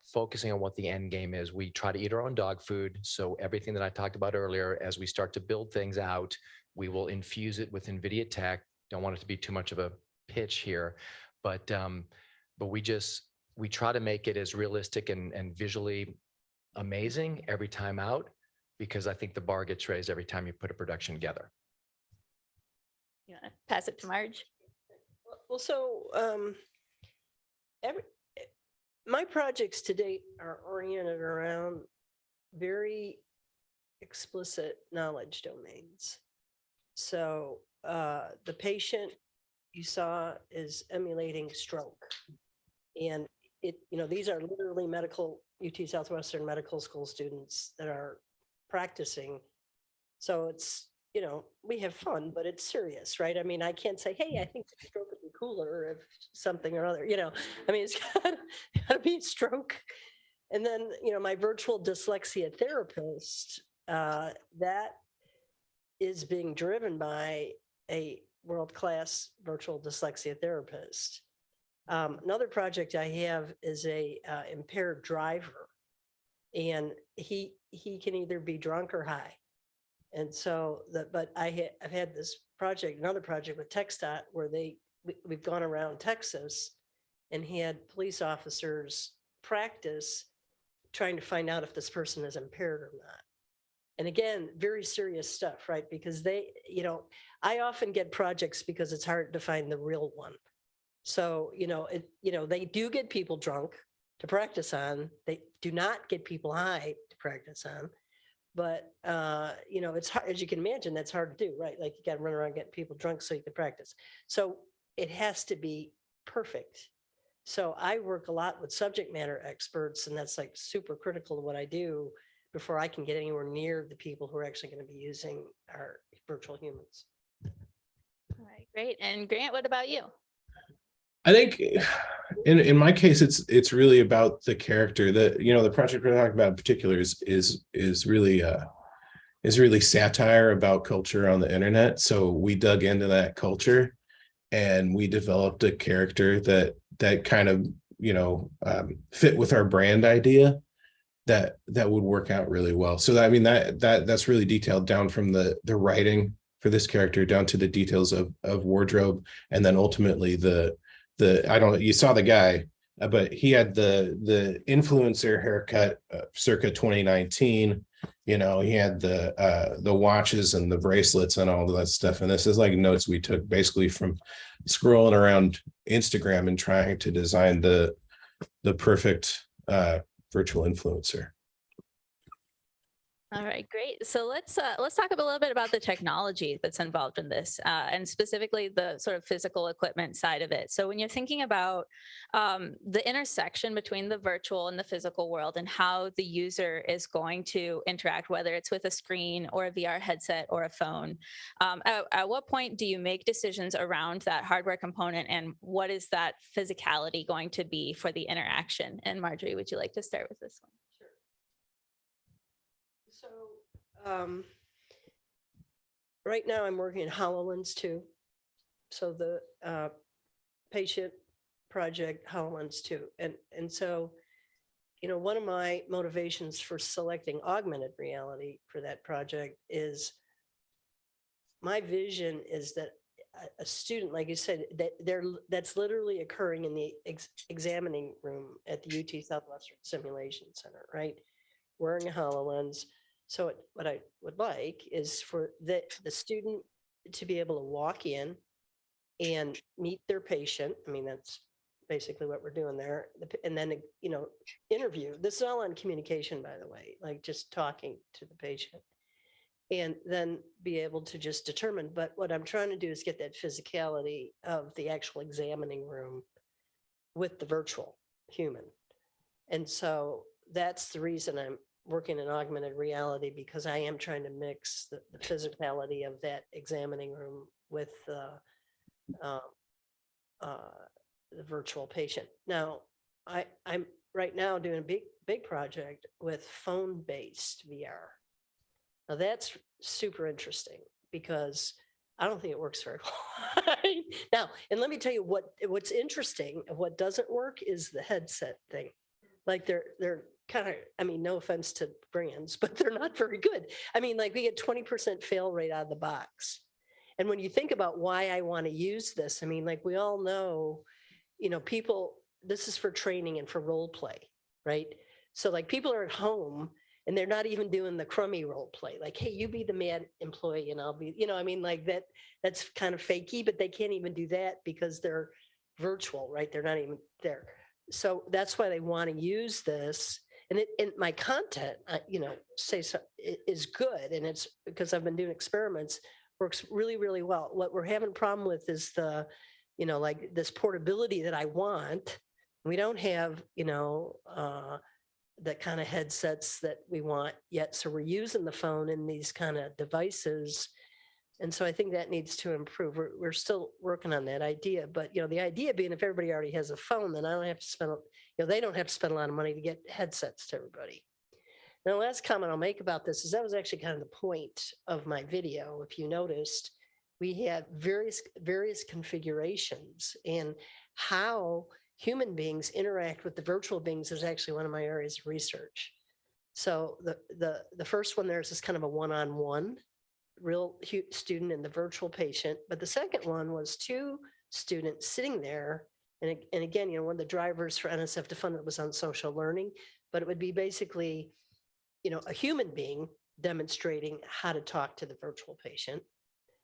focusing on what the end game is. We try to eat our own dog food. So everything that I talked about earlier, as we start to build things out, we will infuse it with NVIDIA tech. Don't want it to be too much of a pitch here, but we try to make it as realistic and visually amazing every time out, because I think the bar gets raised every time you put a production together. You want to pass it to Marge? Well, so my projects to date are oriented around very explicit knowledge domains. So the patient you saw is emulating stroke. And these are literally UT Southwestern medical school students that are practicing. So it's, we have fun, but it's serious, right? I mean, I can't say, hey, I think the stroke would be cooler if something or other, I mean, it's gotta be a stroke. And then, my virtual dyslexia therapist, that is being driven by a world-class virtual dyslexia therapist. Another project I have is a impaired driver, and he can either be drunk or high. And so, but I've had this project, another project with TxDOT, where we've gone around Texas and had police officers practice trying to find out if this person is impaired or not. And again, very serious stuff, right? Because I often get projects because it's hard to find the real one. So, they do get people drunk to practice on. They do not get people high to practice on. But, it's hard, as you can imagine, that's hard to do, right? Like, you got to run around getting people drunk so you can practice. So it has to be perfect. So I work a lot with subject matter experts, and that's like super critical to what I do before I can get anywhere near the people who are actually going to be using our virtual humans. All right, great. And Grant, what about you? I think in my case, it's really about the character. The project we're talking about in particular is really satire about culture on the internet. So we dug into that culture, and we developed a character that kind of fit with our brand idea that would work out really well. So I mean that's really detailed down from the writing for this character down to the details of wardrobe, and then ultimately you saw the guy, but he had the influencer haircut circa 2019. He had the watches and the bracelets and all of that stuff. And this is like notes we took basically from scrolling around Instagram and trying to design the perfect virtual influencer. All right, great. So let's talk a little bit about the technology that's involved in this, and specifically the sort of physical equipment side of it. So when you're thinking about the intersection between the virtual and the physical world and how the user is going to interact, whether it's with a screen or a VR headset or a phone, at what point do you make decisions around that hardware component, and what is that physicality going to be for the interaction? And Marjorie, would you like to start with this one? Right now I'm working in HoloLens 2. So the patient project HoloLens 2. And so, one of my motivations for selecting augmented reality for that project is my vision is that a student, like you said, that's literally occurring in the examining room at the UT Southwestern Simulation Center, right? Wearing a HoloLens. So what I would like is for the student to be able to walk in and meet their patient. I mean, that's basically what we're doing there. And then, interview. This is all on communication, by the way, like just talking to the patient. And then be able to just determine. But what I'm trying to do is get that physicality of the actual examining room with the virtual human. And so that's the reason I'm working in augmented reality, because I am trying to mix the physicality of that examining room with the virtual patient. Now, I'm right now doing a big project with phone-based VR. Now that's super interesting because I don't think it works very well. Now, and let me tell you what's interesting. What doesn't work is the headset thing. Like they're kind of, I mean, no offense to brands, but they're not very good. I mean, like we get 20% fail rate out of the box. And when you think about why I want to use this, I mean, like we all know, people, this is for training and for role play, right? So like people are at home and they're not even doing the crummy role play. Like, hey, you be the mad employee and I'll be, I mean, like that's kind of fakey, but they can't even do that because they're virtual, right? They're not even there. So that's why they want to use this. And my content, is good. And it's because I've been doing experiments, works really, really well. What we're having a problem with is the, like this portability that I want, We don't have, that kind of headsets that we want yet. So we're using the phone in these kind of devices. And so I think that needs to improve. We're still working on that idea, but the idea being if everybody already has a phone, then I don't have to spend, they don't have to spend a lot of money to get headsets to everybody. Now, the last comment I'll make about this is that was actually kind of the point of my video. If you noticed, we had various configurations, and how human beings interact with the virtual beings is actually one of my areas of research. So the first one, there's this kind of a one-on-one real student and the virtual patient. But the second one was two students sitting there. And again, one of the drivers for NSF to fund it was on social learning, but it would be basically, a human being demonstrating how to talk to the virtual patient.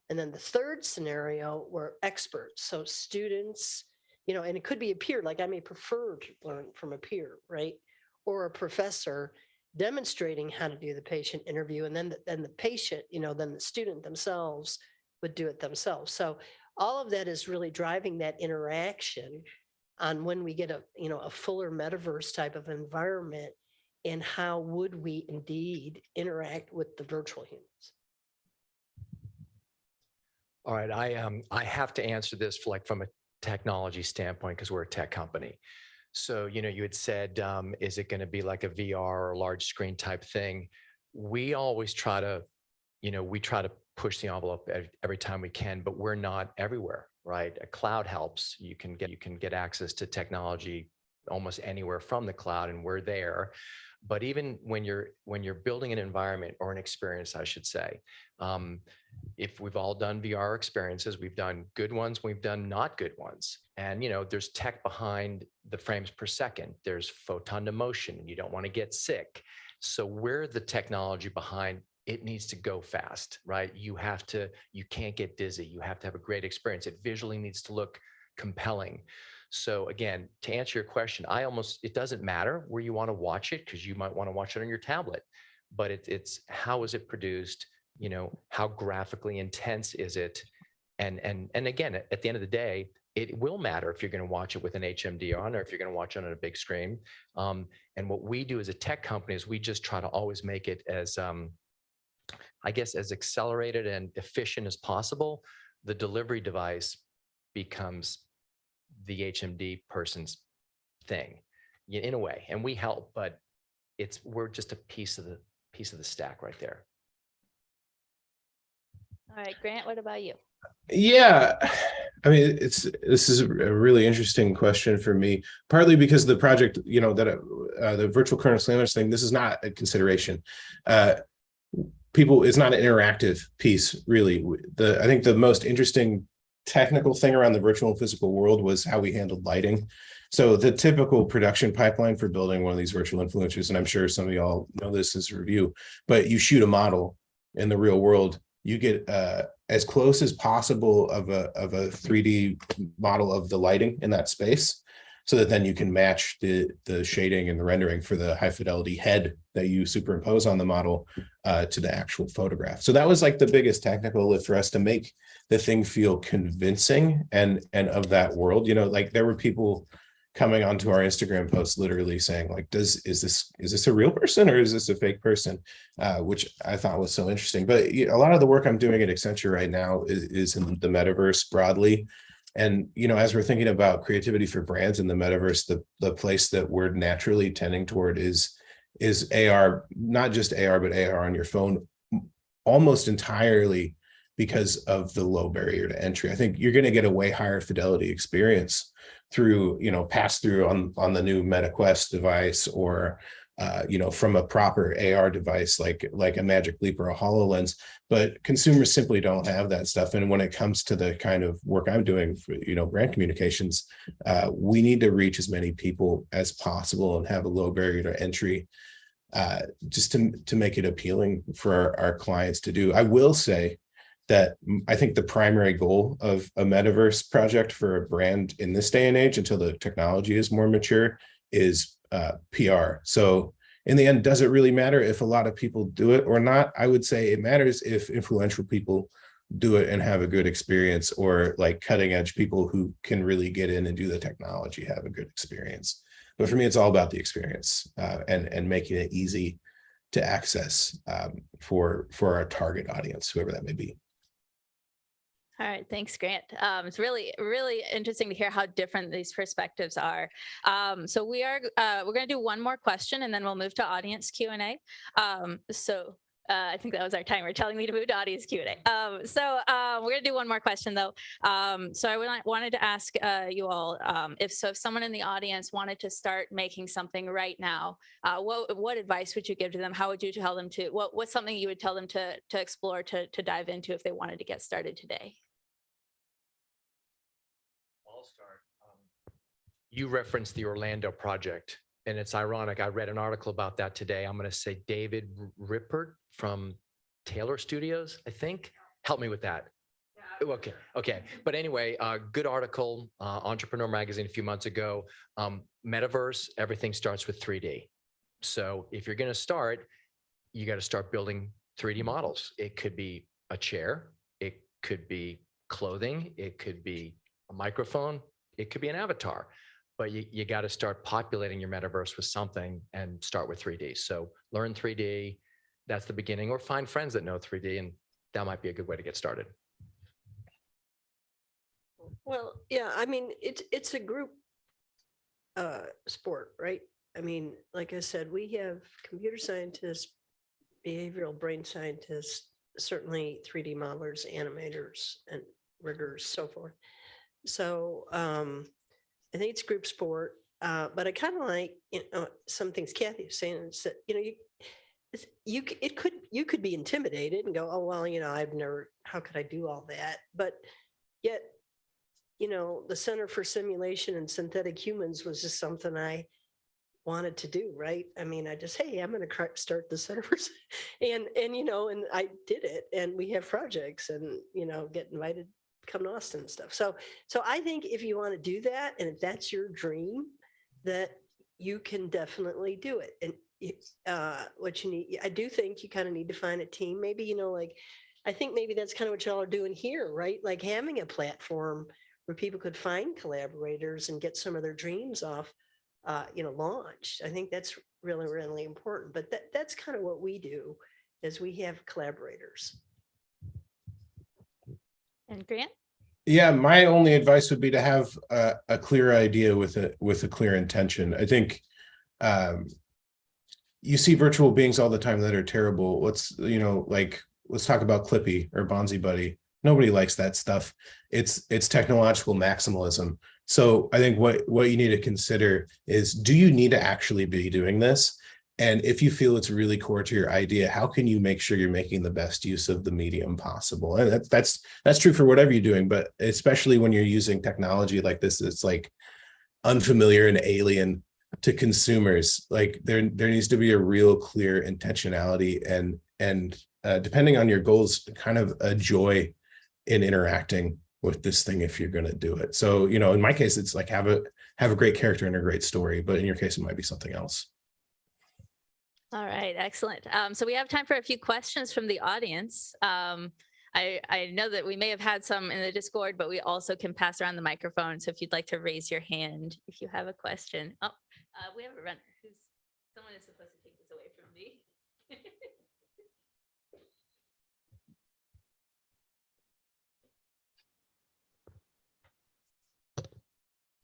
And then the third scenario were experts. So students, and it could be a peer, like I may prefer to learn from a peer, right? Or a professor demonstrating how to do the patient interview. And then the patient, then the student themselves would do it themselves. So all of that is really driving that interaction on when we get a fuller metaverse type of environment, and how would we indeed interact with the virtual humans. All right, I have to answer this from a technology standpoint because we're a tech company. So, you had said, is it going to be like a VR or large screen type thing? We always try to, we try to push the envelope every time we can, but we're not everywhere, right? A cloud helps. You can get access to technology almost anywhere from the cloud, and we're there. But even when you're building an environment or an experience, I should say, if we've all done VR experiences, we've done good ones, we've done not good ones. And, there's tech behind the frames per second. There's photon to motion, and you don't want to get sick. So we're the technology behind it. Needs to go fast, right? You can't get dizzy. You have to have a great experience. It visually needs to look compelling. So again, to answer your question, it doesn't matter where you want to watch it, because you might want to watch it on your tablet, but it's how is it produced? How graphically intense is it? And again, at the end of the day, it will matter if you're going to watch it with an HMD on, or if you're going to watch it on a big screen. And what we do as a tech company is we just try to always make it as, as accelerated and efficient as possible. The delivery device becomes the HMD person's thing, in a way, and we help, but we're just a piece of the stack right there. All right, Grant, what about you? Yeah, I mean, this is a really interesting question for me, partly because the project, the virtual current examiners thing, this is not a consideration. It's not an interactive piece, really. I think the most interesting technical thing around the virtual and physical world was how we handled lighting. So the typical production pipeline for building one of these virtual influencers, and I'm sure some of y'all know this as a review, but you shoot a model in the real world, you get as close as possible of a 3D model of the lighting in that space, so that then you can match the shading and the rendering for the high fidelity head that you superimpose on the model to the actual photograph. So that was like the biggest technical lift for us, to make the thing feel convincing and of that world. There were people coming onto our Instagram posts literally saying, like, is this a real person or is this a fake person? Which I thought was so interesting. But a lot of the work I'm doing at Accenture right now is in the metaverse broadly. And, as we're thinking about creativity for brands in the metaverse, the place that we're naturally tending toward is AR, not just AR, but AR on your phone, almost entirely because of the low barrier to entry. I think you're going to get a way higher fidelity experience through, pass through on the new Meta Quest device, or from a proper AR device like a Magic Leap or a HoloLens. But consumers simply don't have that stuff. And when it comes to the kind of work I'm doing for, brand communications, we need to reach as many people as possible and have a low barrier to entry, just to make it appealing for our clients to do. I will say that I think the primary goal of a metaverse project for a brand in this day and age, until the technology is more mature, is PR. So in the end, does it really matter if a lot of people do it or not? I would say it matters if influential people do it and have a good experience, or like cutting edge people who can really get in and do the technology have a good experience. But for me, it's all about the experience and making it easy to access for our target audience, whoever that may be. All right, thanks, Grant. It's really, really interesting to hear how different these perspectives are. So we're going to do one more question, and then we'll move to audience Q&A. I think that was our timer telling me to move to audience Q&A. We're going to do one more question, though. So I wanted to ask you all, if someone in the audience wanted to start making something right now, what advice would you give to them? How would you tell them to? What's something you would tell them to explore, to dive into if they wanted to get started today? I'll start. You referenced the Orlando project, and it's ironic. I read an article about that today. I'm going to say David Rippert from Taylor Studios, I think. Help me with that. Okay. But anyway, good article, Entrepreneur Magazine a few months ago. Metaverse, everything starts with 3D. So if you're going to start, you got to start building 3D models. It could be a chair, it could be clothing, it could be a microphone, it could be an avatar. But you got to start populating your metaverse with something and start with 3D. So learn 3D, that's the beginning, or find friends that know 3D, and that might be a good way to get started. Well, yeah, I mean, it's a group sport, right? I mean, like I said, we have computer scientists, behavioral brain scientists, certainly 3D modelers, animators, and riggers, so forth. So I think it's group sport, but I kind of like, some things Kathy was saying, is that, you could be intimidated and go, oh, well, I've never, how could I do all that? But yet, the Center for Simulation and Synthetic Humans was just something I wanted to do, right? I mean, I just, hey, I'm going to start the Center for, and I did it, and we have projects, and get invited to come to Austin and stuff. So I think if you want to do that, and if that's your dream, that you can definitely do it. And what you need, I do think you kind of need to find a team. Maybe I think maybe that's kind of what y'all are doing here, right? Like having a platform where people could find collaborators and get some of their dreams off, launched. I think that's really, really important. But that's kind of what we do, is we have collaborators. And Grant? Yeah, my only advice would be to have a clear idea with a clear intention. I think you see virtual beings all the time that are terrible. Let's talk about Clippy or Bonzi Buddy. Nobody likes that stuff. It's technological maximalism. So I think what you need to consider is, do you need to actually be doing this? And if you feel it's really core to your idea, how can you make sure you're making the best use of the medium possible? And that's true for whatever you're doing, but especially when you're using technology like this, it's like unfamiliar and alien to consumers. Like there needs to be a real clear intentionality and depending on your goals, kind of a joy in interacting with this thing if you're going to do it. So, in my case, it's like have a great character and a great story, but in your case, it might be something else. All right, excellent. So we have time for a few questions from the audience. I know that we may have had some in the Discord, but we also can pass around the microphone. So if you'd like to raise your hand if you have a question. Oh, we have a runner. Someone is supposed to take this away from me.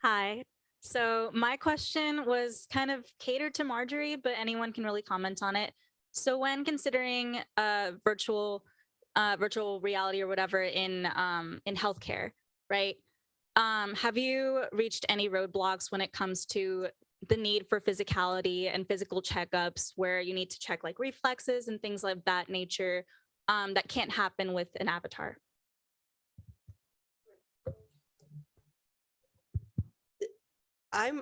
Hi. So my question was kind of catered to Marjorie, but anyone can really comment on it. So when considering virtual reality or whatever in healthcare, right? Have you reached any roadblocks when it comes to the need for physicality and physical checkups, where you need to check like reflexes and things of that nature that can't happen with an avatar? I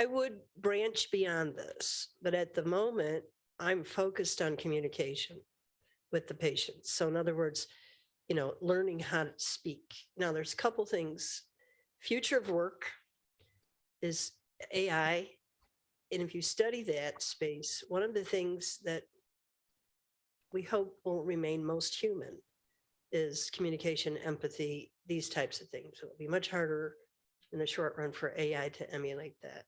would branch beyond this, but at the moment, I'm focused on communication with the patients. So in other words, learning how to speak. Now, there's a couple things. Future of work is AI. And if you study that space, one of the things that we hope will remain most human is communication, empathy, these types of things. It'll be much harder in the short run for AI to emulate that.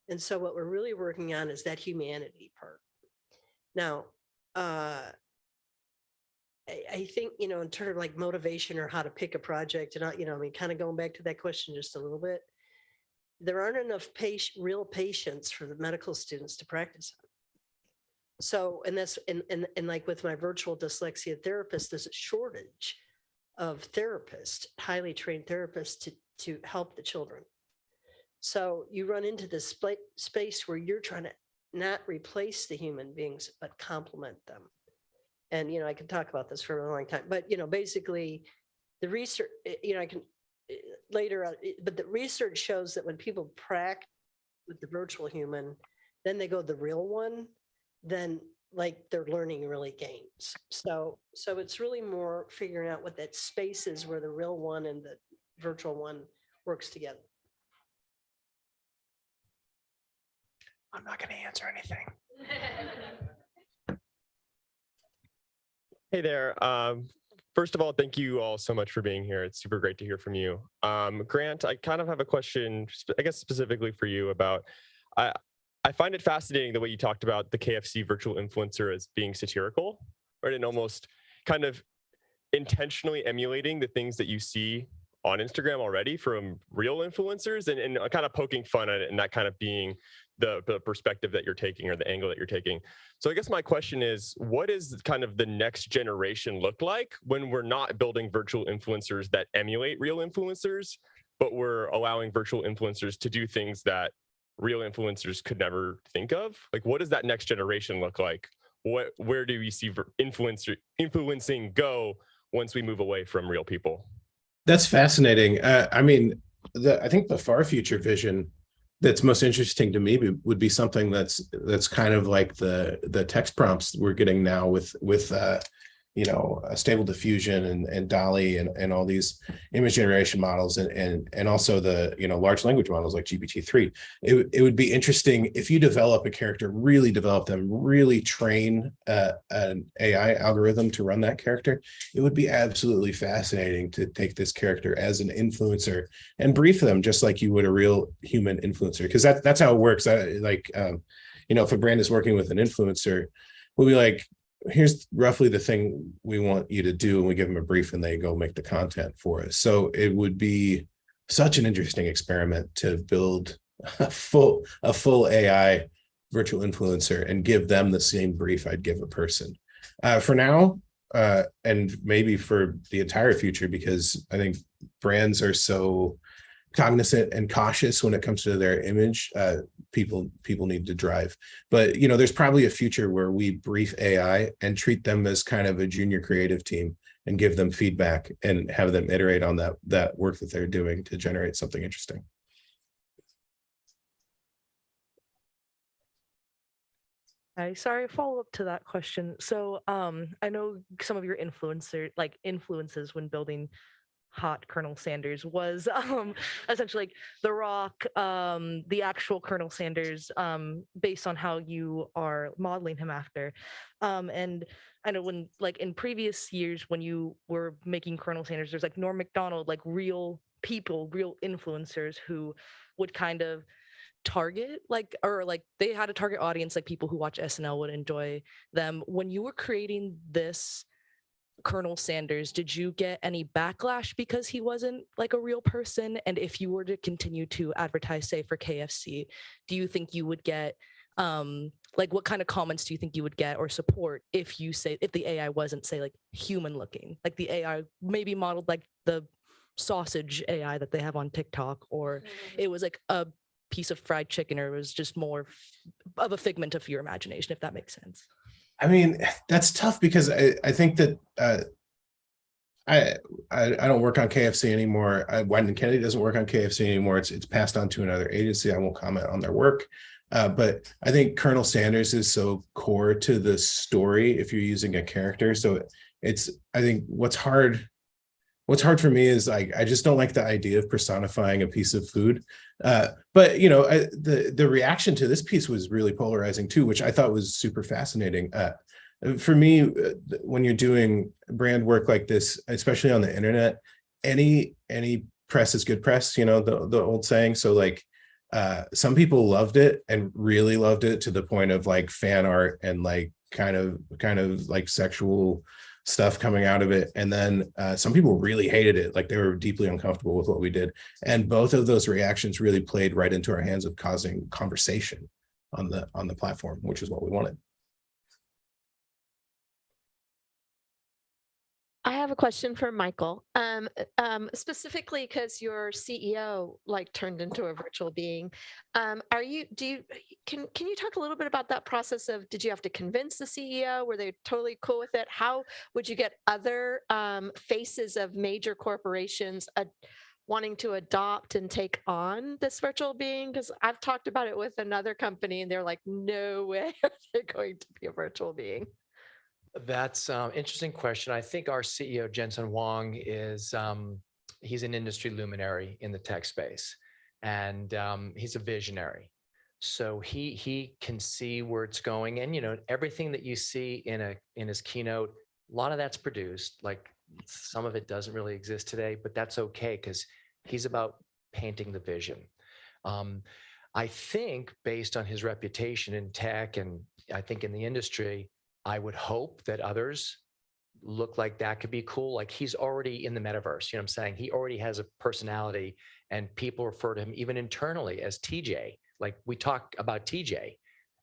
And so what we're really working on is that humanity part. Now, I think, you know, in terms of like motivation or how to pick a project and, you know, I mean, kind of going back to that question just a little bit, there aren't enough real patients for the medical students to practice on. So, and that's, and like with my virtual dyslexia therapist, there's a shortage of therapists, highly trained therapists to help the children. So you run into this space where you're trying to not replace the human beings, but complement them. And, you know, I can talk about this for a long time, but, you know, basically the research, you know, I can later, but the research shows that when people practice with the virtual human, then they go to the real one, then like their learning really gains. So it's really more figuring out what that space is where the real one and the virtual one works together. I'm not going to answer anything. Hey there. First of all, thank you all so much for being here. It's super great to hear from you. Grant, I kind of have a question, I guess specifically for you about, I find it fascinating the way you talked about the KFC virtual influencer as being satirical, right? And almost kind of intentionally emulating the things that you see on Instagram already from real influencers and kind of poking fun at it and that kind of being the perspective that you're taking or the angle that you're taking. So I guess my question is, what is kind of the next generation look like when we're not building virtual influencers that emulate real influencers, but we're allowing virtual influencers to do things that real influencers could never think of? Like, what does that next generation look like? Where do we see influencing go once we move away from real people? That's fascinating. I mean, I think the far future vision that's most interesting to me would be something that's kind of like the text prompts we're getting now with you know, Stable Diffusion and DALL-E and all these image generation models and also the, you know, large language models like GPT-3. It would be interesting if you develop a character, really develop them, really train an AI algorithm to run that character. It would be absolutely fascinating to take this character as an influencer and brief them just like you would a real human influencer, because that's how it works. You know, if a brand is working with an influencer, we'll be like, here's roughly the thing we want you to do, and we give them a brief and they go make the content for us. So it would be such an interesting experiment to build a full AI virtual influencer and give them the same brief I'd give a person. For now, and maybe for the entire future, because I think brands are so cognizant and cautious when it comes to their image, people need to drive. But, you know, there's probably a future where we brief AI and treat them as kind of a junior creative team and give them feedback and have them iterate on that work that they're doing to generate something interesting. Hi, sorry, follow up to that question. So I know some of your influences when building hot Colonel Sanders was essentially like The Rock, the actual Colonel Sanders, based on how you are modeling him after. And I know when, like in previous years, when you were making Colonel Sanders, there's like Norm Macdonald, like real people, real influencers who would kind of target they had a target audience, like people who watch SNL would enjoy them. When you were creating this Colonel Sanders, did you get any backlash because he wasn't like a real person? And if you were to continue to advertise, say for KFC, do you think you would get like what kind of comments do you think you would get or support if the AI wasn't, say, like human looking, like the AI maybe modeled like the sausage AI that they have on TikTok, or it was like a piece of fried chicken, or it was just more of a figment of your imagination, if that makes sense? I mean, that's tough because I think that I don't work on KFC anymore. Wyden Kennedy doesn't work on KFC anymore. It's passed on to another agency. I won't comment on their work. But I think Colonel Sanders is so core to the story if you're using a character. So I think what's hard for me is I just don't like the idea of personifying a piece of food. But you know, the reaction to this piece was really polarizing too, which I thought was super fascinating. For me, when you're doing brand work like this, especially on the internet, any press is good press, you know, the old saying. So like some people loved it and really loved it to the point of like fan art and like kind of like sexual stuff coming out of it. And then some people really hated it, like they were deeply uncomfortable with what we did. And both of those reactions really played right into our hands of causing conversation on the platform, which is what we wanted. I have a question for Michael. Specifically because your CEO like turned into a virtual being. Can you talk a little bit about that process of, did you have to convince the CEO? Were they totally cool with it? How would you get other faces of major corporations wanting to adopt and take on this virtual being? Because I've talked about it with another company and they're like, no way are they going to be a virtual being. That's an interesting question. I think our CEO, Jensen Huang, is he's an industry luminary in the tech space, and he's a visionary. So he can see where it's going, and you know, everything that you see in his keynote, a lot of that's produced. Like some of it doesn't really exist today, but that's okay because he's about painting the vision. I think based on his reputation in tech, and I think in the industry, I would hope that others look like that could be cool. Like he's already in the metaverse, you know what I'm saying? He already has a personality and people refer to him even internally as TJ. Like we talk about TJ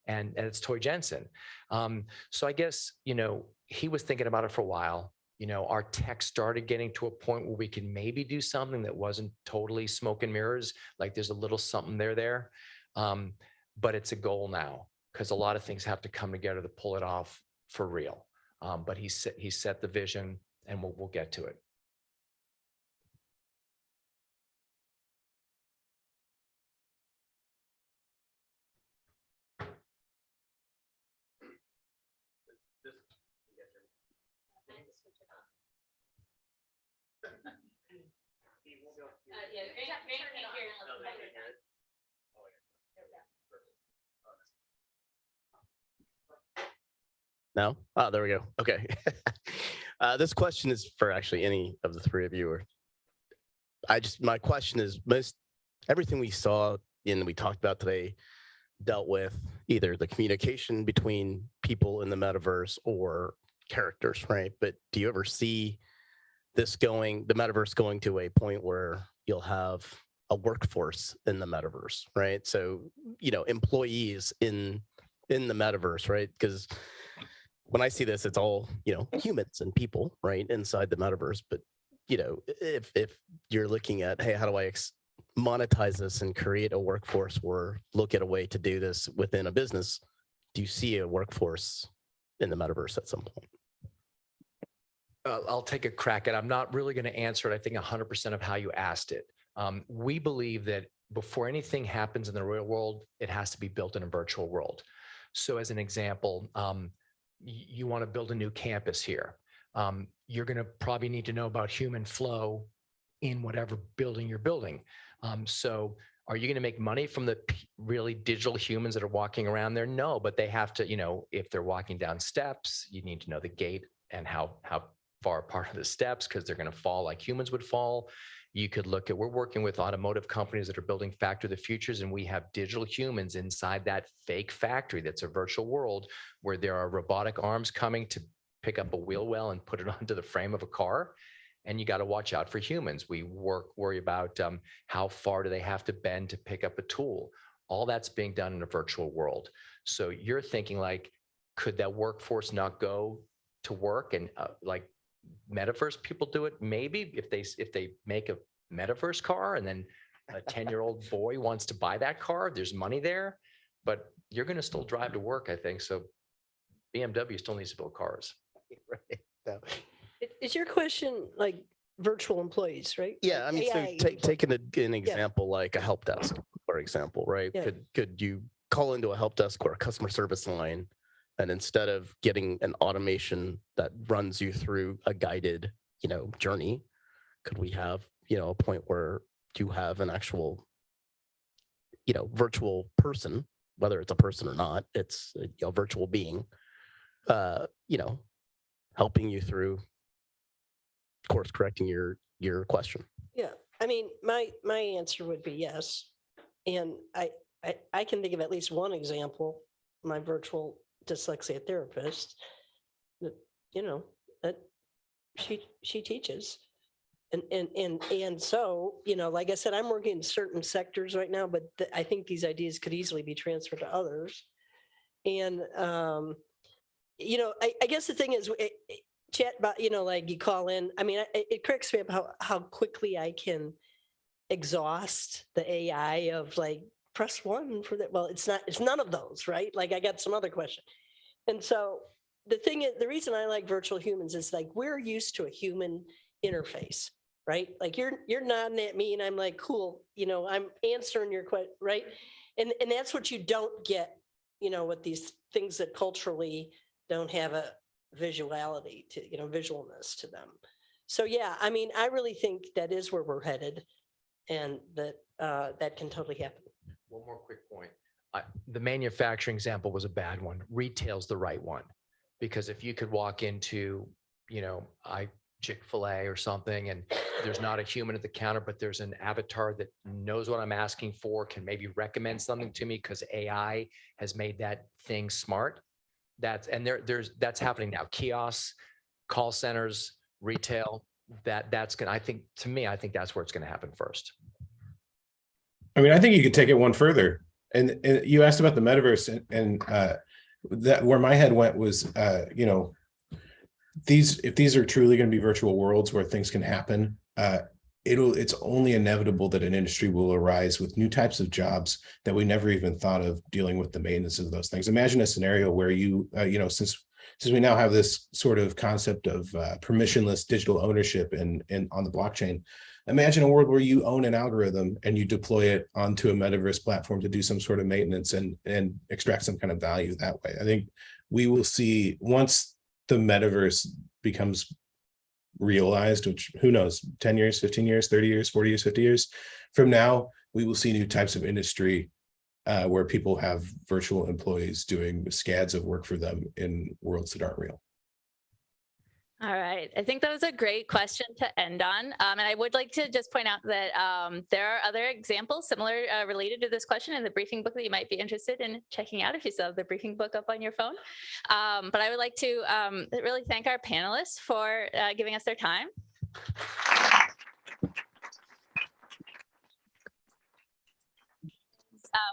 and it's Toy Jensen. So I guess, you know, he was thinking about it for a while. You know, our tech started getting to a point where we can maybe do something that wasn't totally smoke and mirrors. Like there's a little something there. But it's a goal now because a lot of things have to come together to pull it off for real. But he set the vision and we'll get to it. No? Oh, there we go. Okay. This question is for actually any of the three of you. Or my question is, everything we saw and we talked about today dealt with either the communication between people in the metaverse or characters, right? But do you ever see the metaverse going to a point where you'll have a workforce in the metaverse, right? So, you know, employees in the metaverse, right? Because when I see this, it's all, you know, humans and people, right, inside the metaverse. But, you know, if you're looking at, hey, how do I monetize this and create a workforce or look at a way to do this within a business, do you see a workforce in the metaverse at some point? I'll take a crack at it. I'm not really going to answer it, I think 100% of how you asked it. We believe that before anything happens in the real world, it has to be built in a virtual world. So as an example, you want to build a new campus here. You're going to probably need to know about human flow in whatever building you're building. So are you going to make money from the really digital humans that are walking around there? No, but they have to, you know, if they're walking down steps, you need to know the gate and how far apart are the steps because they're going to fall like humans would fall. You could look at, we're working with automotive companies that are building factory of the futures, and we have digital humans inside that fake factory that's a virtual world where there are robotic arms coming to pick up a wheel well and put it onto the frame of a car. And you got to watch out for humans. We worry about how far do they have to bend to pick up a tool. All that's being done in a virtual world. So you're thinking like, could that workforce not go to work and like metaverse people do it? Maybe if they make a metaverse car and then a 10-year-old boy wants to buy that car, there's money there, but you're going to still drive to work, I think. So BMW still needs to build cars. Right. No. Is your question like virtual employees, right? Yeah, I mean, AI so taking an example like a help desk, for example, right? Yeah. Could you call into a help desk or a customer service line, and instead of getting an automation that runs you through a guided, you know, journey, could we have, you know, a point where you have an actual, you know, virtual person, whether it's a person or not, it's a virtual being you know, helping you through course correcting your question. Yeah, I mean, my answer would be yes. And I can think of at least one example, my virtual dyslexia therapist, that, you know, that she teaches. And so, you know, like I said, I'm working in certain sectors right now, but I think these ideas could easily be transferred to others. And, you know, I guess the thing is, chat, you know, like you call in, I mean, it cracks me up how quickly I can exhaust the AI of like, press one for that. Well, it's none of those, right? Like I got some other question. And so the thing is, the reason I like virtual humans is like, we're used to a human interface, right? Like you're nodding at me and I'm like, cool, you know, I'm answering your question, right? And that's what you don't get, you know, with these things that culturally don't have a visuality to, you know, visualness to them. So yeah, I mean, I really think that is where we're headed, and that that can totally happen. One more quick point. The manufacturing example was a bad one. Retail's the right one, because if you could walk into, you know, Chick-fil-A or something, and there's not a human at the counter, but there's an avatar that knows what I'm asking for, can maybe recommend something to me because AI has made that thing smart. That's happening now. Kiosks, call centers, retail. That's gonna. I think that's where it's going to happen first. I mean, I think you could take it one further. And you asked about the metaverse, and that where my head went was, you know, if these are truly going to be virtual worlds where things can happen, it's only inevitable that an industry will arise with new types of jobs that we never even thought of dealing with the maintenance of those things. Imagine a scenario where you know, since we now have this sort of concept of permissionless digital ownership and on the blockchain, imagine a world where you own an algorithm and you deploy it onto a metaverse platform to do some sort of maintenance and extract some kind of value that way. I think we will see, once the metaverse becomes realized, which who knows, 10 years, 15 years, 30 years, 40 years, 50 years from now, we will see new types of industry where people have virtual employees doing scads of work for them in worlds that aren't real. All right. I think that was a great question to end on. And I would like to just point out that there are other examples similar related to this question in the briefing book that you might be interested in checking out if you still have the briefing book up on your phone. But I would like to really thank our panelists for giving us their time.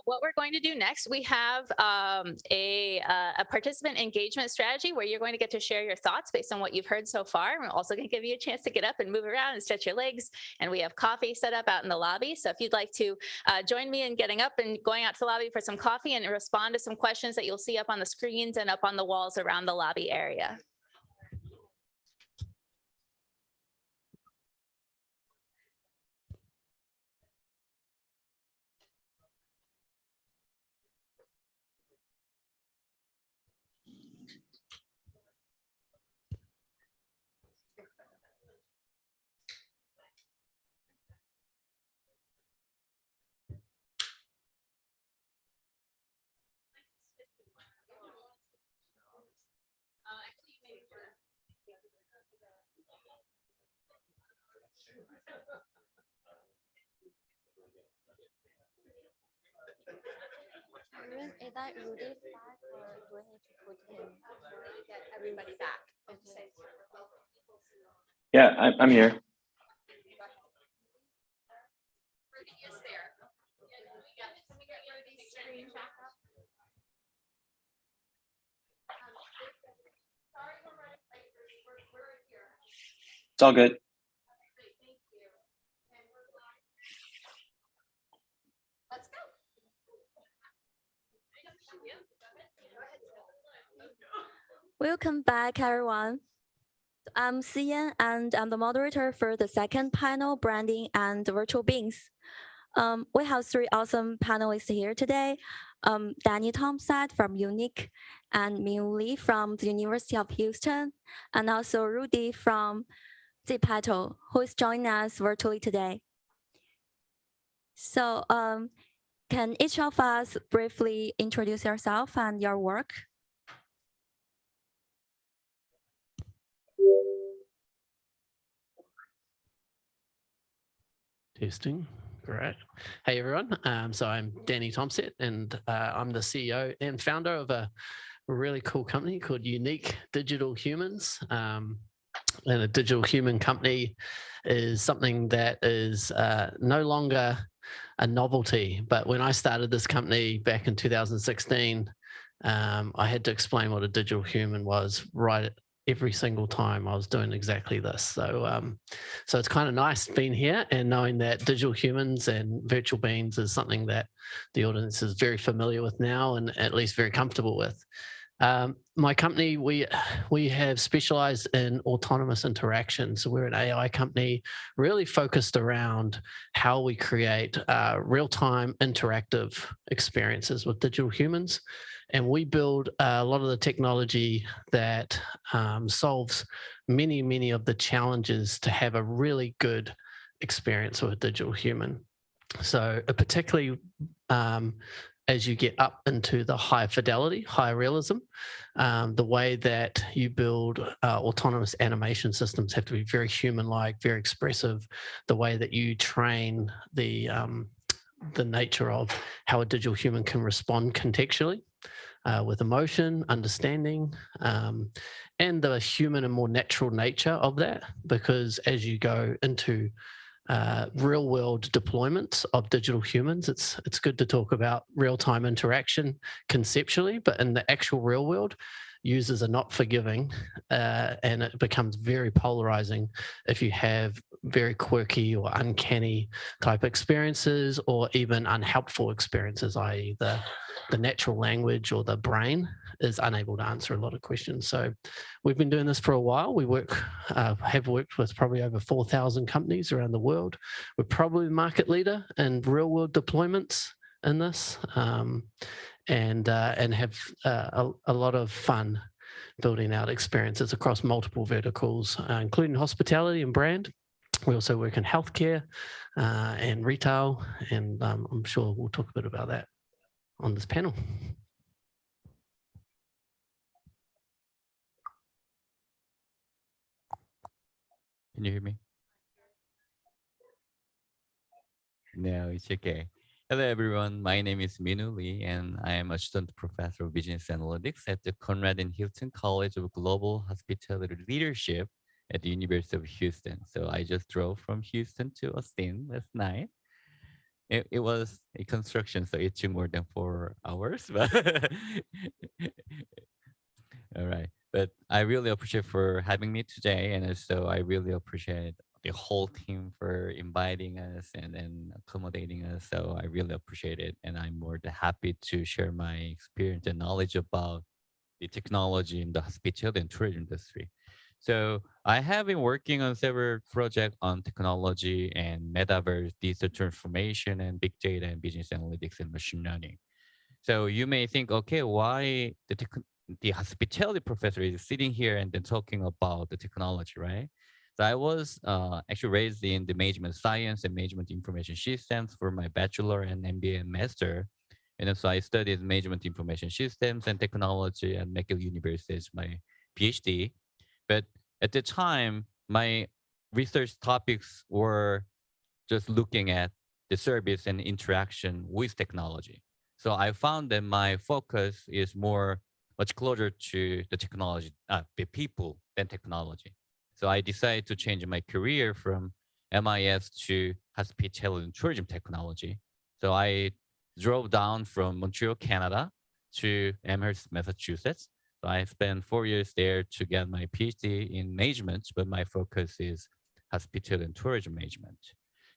What we're going to do next, we have a participant engagement strategy where you're going to get to share your thoughts based on what you've heard so far. We're also going to give you a chance to get up and move around and stretch your legs. And we have coffee set up out in the lobby. So if you'd like to join me in getting up and going out to the lobby for some coffee and respond to some questions that you'll see up on the screens and up on the walls around the lobby area. Is that Rudy's back, or do I need to put him? Get everybody back. Yeah, I'm here. Rudy is there. Can we get Rudy's screen back up? Sorry, we're running late. We're here. It's all good. Let's go. Welcome back, everyone. I'm Xian, and I'm the moderator for the second panel, Branding and Virtual Beings. We have three awesome panelists here today. Danny Tomsat from Unique, and Ming Li from the University of Houston, and also Rudy from ZPetal, who is joining us virtually today. So can each of us briefly introduce yourself and your work? Testing. Great. Hey, everyone. So I'm Danny Tomset, and I'm the CEO and founder of a really cool company called Unique Digital Humans. And a digital human company is something that is no longer a novelty. But when I started this company back in 2016, I had to explain what a digital human was right every single time I was doing exactly this. So it's kind of nice being here and knowing that digital humans and virtual beings is something that the audience is very familiar with now and at least very comfortable with. My company, we have specialized in autonomous interaction. So we're an AI company really focused around how we create real-time interactive experiences with digital humans. And we build a lot of the technology that solves many of the challenges to have a really good experience with a digital human. So particularly as you get up into the high fidelity, high realism, the way that you build autonomous animation systems have to be very human-like, very expressive. The way that you train the nature of how a digital human can respond contextually with emotion, understanding, and the human and more natural nature of that. Because as you go into real world deployments of digital humans, it's good to talk about real-time interaction conceptually, but in the actual real world, users are not forgiving, and it becomes very polarizing if you have very quirky or uncanny type experiences or even unhelpful experiences, i.e. the natural language or the brain is unable to answer a lot of questions. So we've been doing this for a while. We have worked with probably over 4,000 companies around the world. We're probably the market leader in real world deployments in this, and have a lot of fun building out experiences across multiple verticals, including hospitality and brand. We also work in healthcare and retail, and I'm sure we'll talk a bit about that on this panel. Can you hear me? No, it's okay. Hello, everyone. My name is Minu Lee, and I am assistant professor of business analytics at the Conrad and Hilton College of Global Hospitality Leadership at the University of Houston. So I just drove from Houston to Austin last night. It was a construction, so it took more than 4 hours. But all right. But I really appreciate for having me today, and also I really appreciate the whole team for inviting us and then accommodating us. So I really appreciate it, and I'm more than happy to share my experience and knowledge about the technology in the hospitality and tourism industry. So I have been working on several projects on technology and metaverse, digital transformation, and big data and business analytics and machine learning. So you may think, okay, why the hospitality professor is sitting here and then talking about the technology, right? So I was actually raised in the management science and management information systems for my bachelor and MBA and master. And then so I studied management information systems and technology at McGill University as my PhD. But at the time, my research topics were just looking at the service and interaction with technology. So I found that my focus is much closer to the technology, the people than technology. So I decided to change my career from MIS to hospitality and tourism technology. So I drove down from Montreal, Canada to Amherst, Massachusetts. So I spent 4 years there to get my PhD in management, but my focus is hospitality and tourism management.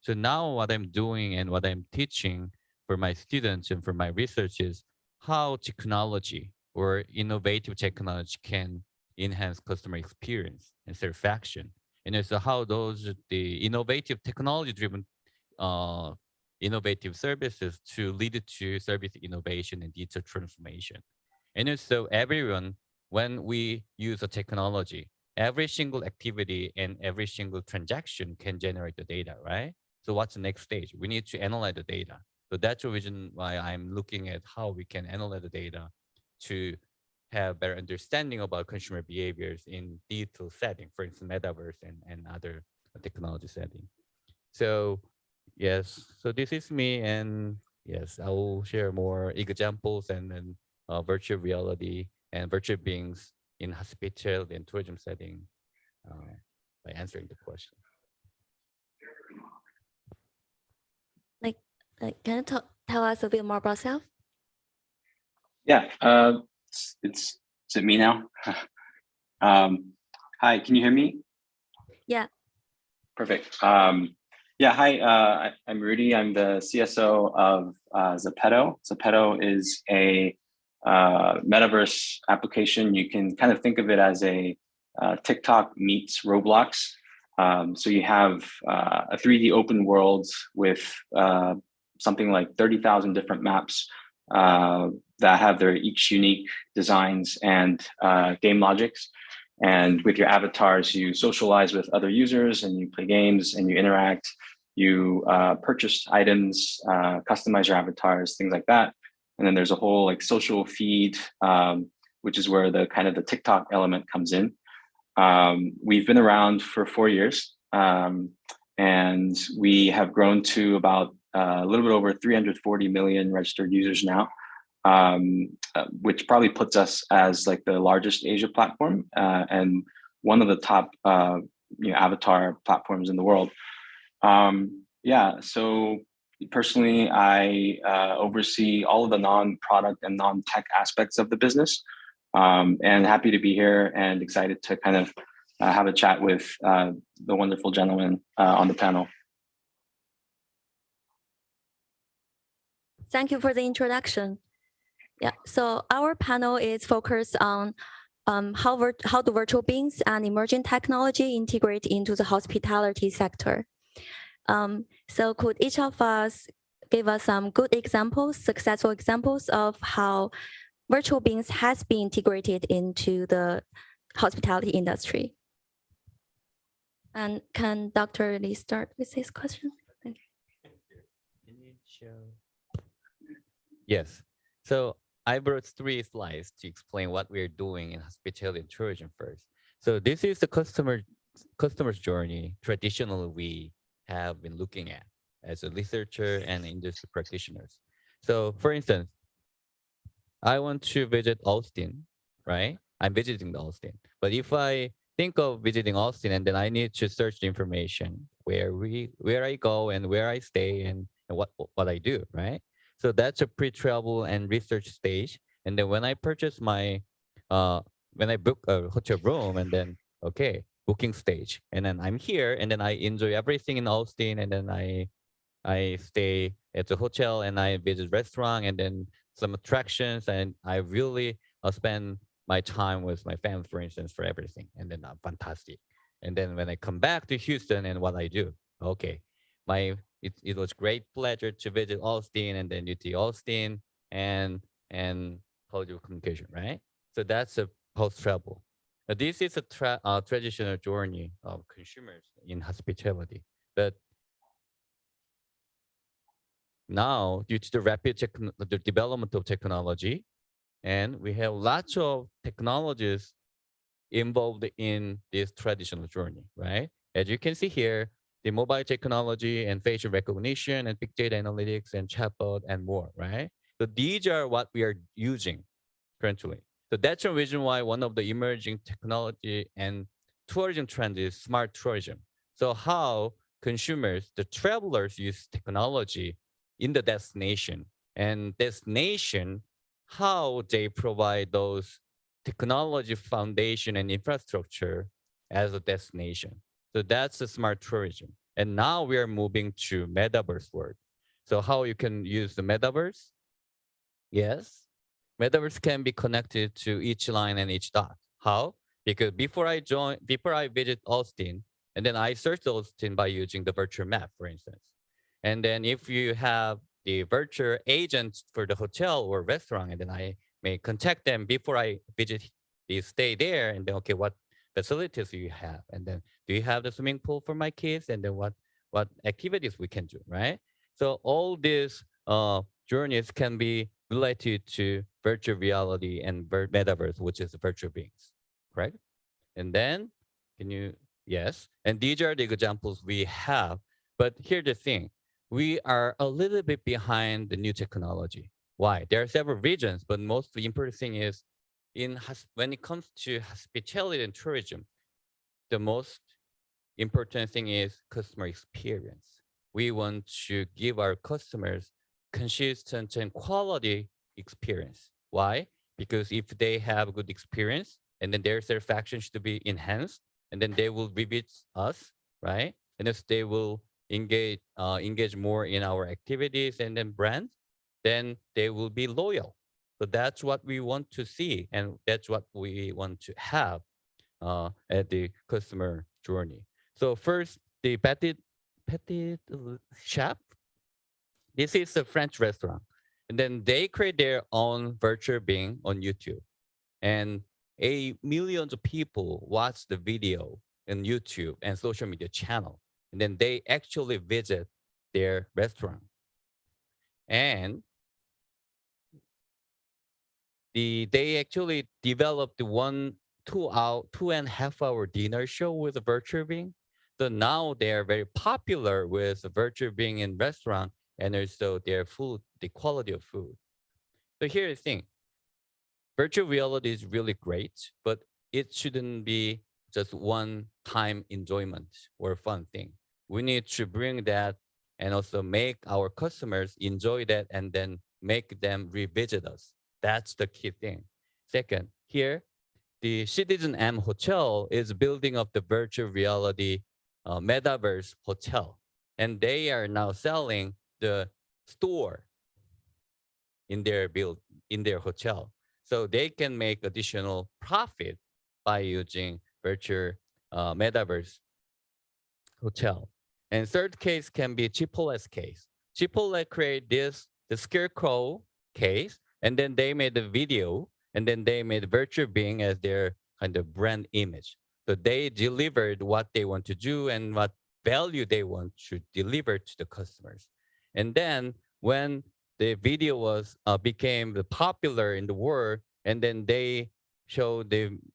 So now what I'm doing and what I'm teaching for my students and for my research is how technology or innovative technology can enhance customer experience and satisfaction. And also how the innovative technology-driven innovative services to lead to service innovation and digital transformation. And also everyone, when we use a technology, every single activity and every single transaction can generate the data, right? So what's the next stage? We need to analyze the data. So that's the reason why I'm looking at how we can analyze the data to have better understanding about consumer behaviors in digital setting, for instance, metaverse and other technology setting. So Yes. So this is me, and yes, I will share more examples and then virtual reality and virtual beings in hospitality and tourism setting by answering the question. Can you tell us a bit more about yourself? Yeah. Is it me now? Hi, can you hear me? Yeah. Perfect. Yeah, hi, I'm Rudy. I'm the CSO of Zepeto. Zepeto is a metaverse application. You can kind of think of it as a TikTok meets Roblox. So you have a 3D open world with something like 30,000 different maps that have their each unique designs and game logics. And with your avatars, you socialize with other users and you play games and you interact, you purchase items, customize your avatars, things like that. And then there's a whole like social feed, which is where the kind of the TikTok element comes in. We've been around for 4 years, and we have grown to about a little bit over 340 million registered users now, which probably puts us as like the largest Asia platform and one of the top avatar platforms in the world. Yeah, so personally, I oversee all of the non-product and non-tech aspects of the business, and happy to be here and excited to kind of have a chat with the wonderful gentleman on the panel. Thank you for the introduction. Yeah, so our panel is focused on how the virtual beings and emerging technology integrate into the hospitality sector. So could each of us give us some good examples, successful examples of how virtual beings has been integrated into the hospitality industry? And can Dr. Lee start with this question? Thank you. Yes. So I brought 3 slides to explain what we're doing in hospitality and tourism first. So this is the customer's journey traditionally we have been looking at as a researcher and industry practitioners. So for instance, I want to visit Austin, right? I'm visiting Austin. But if I think of visiting Austin and then I need to search the information where I go and where I stay and what I do, right? So that's a pre-travel and research stage. And then when I purchase my, when I book a hotel room and then, okay, booking stage. And then I'm here and then I enjoy everything in Austin. And then I stay at the hotel and I visit restaurant and then some attractions. And I really spend my time with my family, for instance, for everything. And then fantastic. And then when I come back to Houston and what I do, okay, it was great pleasure to visit Austin and then UT Austin and audio communication, right? So that's a post-travel. This is a traditional journey of consumers in hospitality. But now, due to the rapid the development of technology, and we have lots of technologies involved in this traditional journey, right? As you can see here, the mobile technology and facial recognition and big data analytics and chatbot and more, right? So these are what we are using currently. So that's the reason why one of the emerging technology and tourism trend is smart tourism. So how consumers, the travelers use technology in the destination and destination, how they provide those technology foundation and infrastructure as a destination. So that's the smart tourism. And now we are moving to metaverse world. So how you can use the metaverse? Yes, metaverse can be connected to each line and each dot. How? Because before I visit Austin, and then I search Austin by using the virtual map, for instance. And then if you have the virtual agent for the hotel or restaurant, and then I may contact them before I visit the stay there, and then okay, what facilities do you have? And then do you have the swimming pool for my kids? And then what activities we can do, right? So all these journeys can be related to virtual reality and metaverse, which is virtual beings, correct? And then, yes, and these are the examples we have. But here's the thing, we are a little bit behind the new technology. Why? There are several reasons, but most important thing is when it comes to hospitality and tourism, the most important thing is customer experience. We want to give our customers consistent and quality experience. Why? Because if they have a good experience and then their satisfaction should be enhanced, and then they will visit us, right? And if they will engage more in our activities and then brand, then they will be loyal. So that's what we want to see, and that's what we want to have at the customer journey. So first, the Petit Chef. This is a French restaurant, and then they create their own virtual being on YouTube, and millions of people watch the video on YouTube and social media channel, and then they actually visit their restaurant, and they actually developed the 2.5 hour dinner show with a virtual being. So now they are very popular with the virtual being in restaurant, and also their food, the quality of food. So here's the thing. Virtual reality is really great, but it shouldn't be just one-time enjoyment or fun thing. We need to bring that and also make our customers enjoy that and then make them revisit us. That's the key thing. Second, here, the Citizen M Hotel is building up the virtual reality metaverse hotel, and they are now selling the store in their hotel, so they can make additional profit by using virtual metaverse hotel. And third case can be Chipotle's case. Chipotle created the scarecrow case, and then they made a video, and then they made virtual being as their kind of brand image. So they delivered what they want to do and what value they want to deliver to the customers. And then when the video was became popular in the world, and then they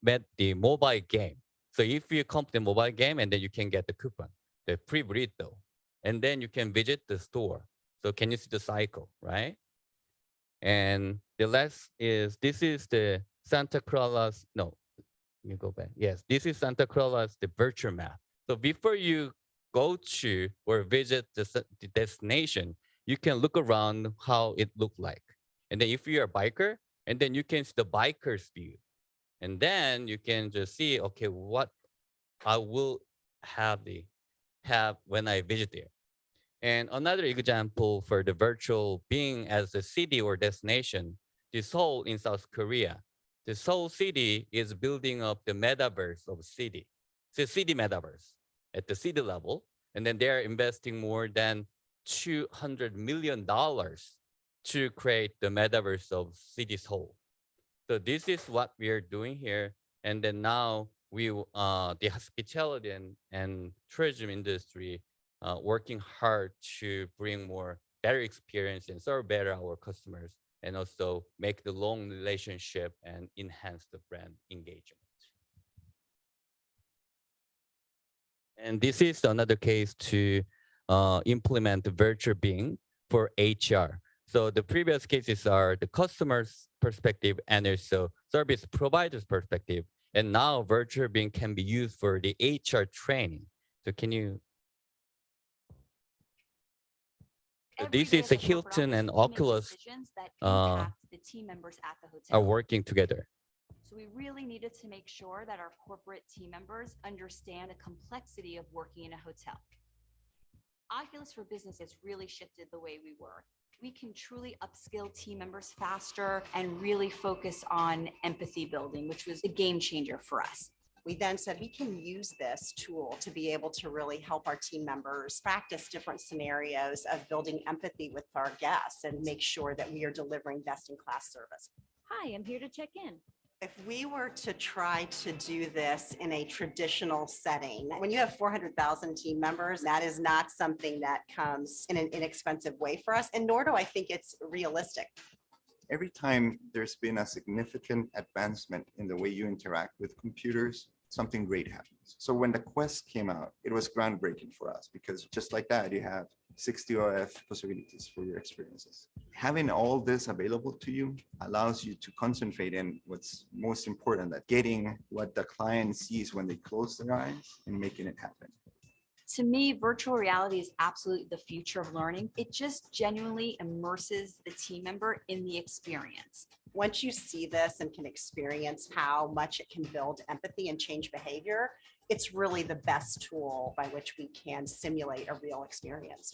met the mobile game. So if you complete the mobile game, and then you can get the coupon, the free burrito, and then you can visit the store. So can you see the cycle, right? And the last is, this is the Santa Claus, no, let me go back. Yes, this is Santa Claus, the virtual map. So before you go to or visit the destination, you can look around how it looked like. And then if you're a biker, and then you can see the biker's view. And then you can just see, okay, what I will have when I visit there. And another example for the virtual being as a city or destination, the Seoul in South Korea. The Seoul city is building up the metaverse of city. It's a city metaverse at the city level. And then they're investing more than $200 million to create the metaverse of city Seoul. So this is what we are doing here. And then now the hospitality and tourism industry working hard to bring more better experience and serve better our customers, and also make the long relationship and enhance the brand engagement. And this is another case to implement the virtual being for HR. So the previous cases are the customer's perspective and also service provider's perspective. And now virtual being can be used for the HR training. So can you? So this is a Hilton and Oculus the team members at the hotel. are working together. So we really needed to make sure that our corporate team members understand the complexity of working in a hotel. Oculus for Business has really shifted the way we work. We can truly upskill team members faster and really focus on empathy building, which was a game changer for us. We then said we can use this tool to be able to really help our team members practice different scenarios of building empathy with our guests and make sure that we are delivering best-in-class service. Hi, I'm here to check in. If we were to try to do this in a traditional setting, when you have 400,000 team members, that is not something that comes in an inexpensive way for us, and nor do I think it's realistic. Every time there's been a significant advancement in the way you interact with computers, something great happens. So when the Quest came out, it was groundbreaking for us because just like that, you have 60 OF possibilities for your experiences. Having all this available to you allows you to concentrate in what's most important, that getting what the client sees when they close their eyes and making it happen. To me, virtual reality is absolutely the future of learning. It just genuinely immerses the team member in the experience. Once you see this and can experience how much it can build empathy and change behavior, it's really the best tool by which we can simulate a real experience.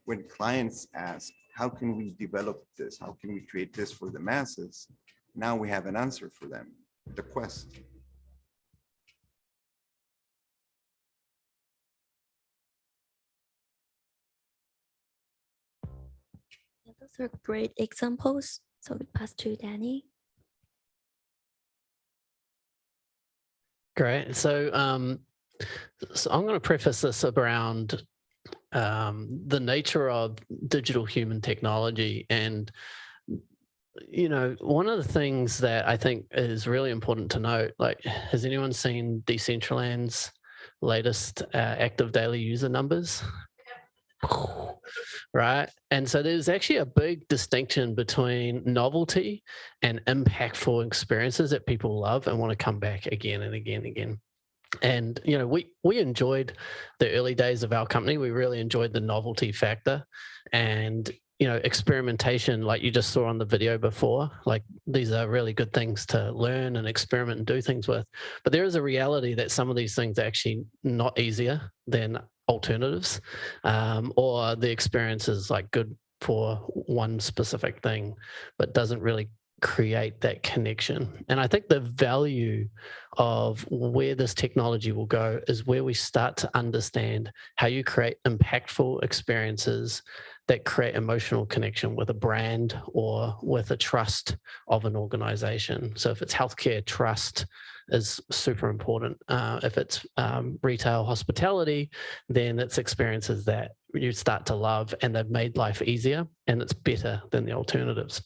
When clients ask, how can we develop this? How can we create this for the masses? Now we have an answer for them, the Quest. Yeah, those are great examples. So we pass to Danny. Great. So I'm going to preface this around the nature of digital human technology. And, you know, one of the things that I think is really important to note, like, has anyone seen Decentraland's latest active daily user numbers? Right. And so there's actually a big distinction between novelty and impactful experiences that people love and want to come back again and again and again. And, you know, we enjoyed the early days of our company. We really enjoyed the novelty factor and, you know, experimentation, like you just saw on the video before. Like, these are really good things to learn and experiment and do things with. But there is a reality that some of these things are actually not easier than alternatives, or the experience is like good for one specific thing, but doesn't really create that connection. And I think the value of where this technology will go is where we start to understand how you create impactful experiences that create emotional connection with a brand or with a trust of an organization. So if it's healthcare, trust is super important. If it's retail hospitality, then it's experiences that you start to love and they've made life easier and it's better than the alternatives.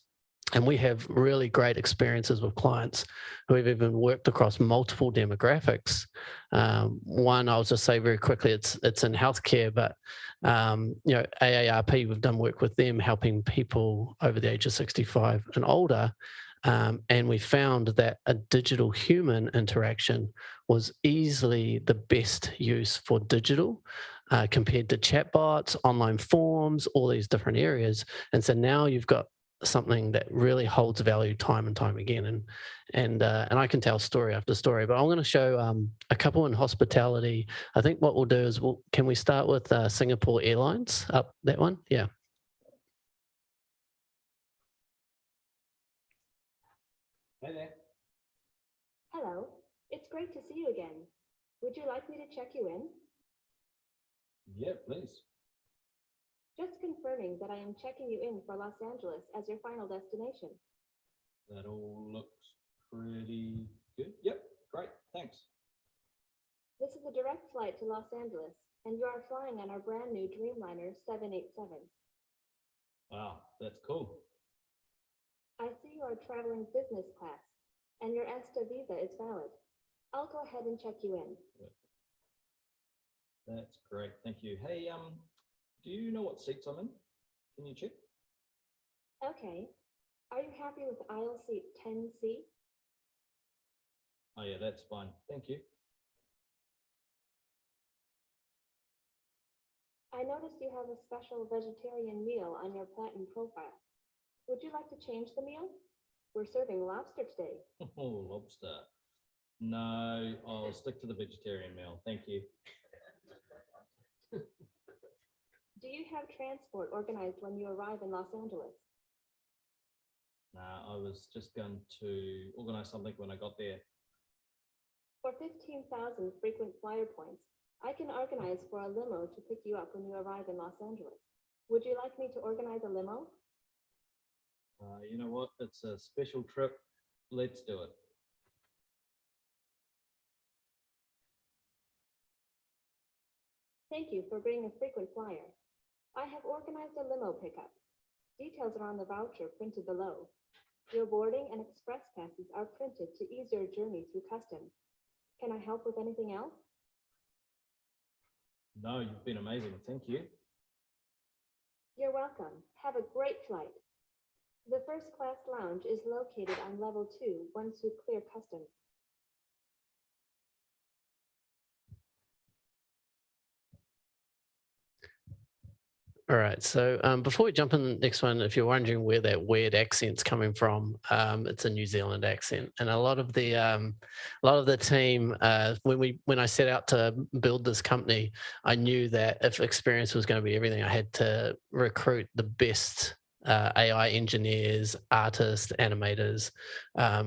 And we have really great experiences with clients who have even worked across multiple demographics. One, I'll just say very quickly, it's in healthcare, but you know, AARP, we've done work with them helping people over the age of 65 and older. And we found that a digital human interaction was easily the best use for digital compared to chatbots, online forms, all these different areas. And so now you've got something that really holds value time and time again. And I can tell story after story, but I'm going to show a couple in hospitality. I think what we'll do is can we start with Singapore Airlines up that one? Yeah. Hey there. Hello, it's great to see you again. Would you like me to check you in? Yeah, please. Just confirming that I am checking you in for Los Angeles as your final destination. That all looks pretty good. Yep, great, thanks. This is a direct flight to Los Angeles, and you are flying on our brand new Dreamliner 787. Wow, that's cool. I see you are traveling business class, and your ESTA visa is valid. I'll go ahead and check you in. That's great, thank you. Hey, do you know what seats I'm in? Can you check? Okay. Are you happy with aisle seat 10C? Oh yeah, that's fine. Thank you. I noticed you have a special vegetarian meal on your platinum profile. Would you like to change the meal? We're serving lobster today. Oh, lobster. No, I'll stick to the vegetarian meal. Thank you. Do you have transport organized when you arrive in Los Angeles? Nah, I was just going to organize something when I got there. For 15,000 frequent flyer points, I can organize for a limo to pick you up when you arrive in Los Angeles. Would you like me to organize a limo? You know what? It's a special trip. Let's do it. Thank you for being a frequent flyer. I have organized a limo pickup. Details are on the voucher printed below. Your boarding and express passes are printed to ease your journey through customs. Can I help with anything else? No, you've been amazing. Thank you. Welcome. Have a great flight. The first class lounge is located on level 2 once you clear customs. All right. So before we jump in the next one, if you're wondering where that weird accent's coming from, it's a New Zealand accent, and a lot of the team, when I set out to build this company, I knew that if experience was going to be everything, I had to recruit the best AI engineers, artists, animators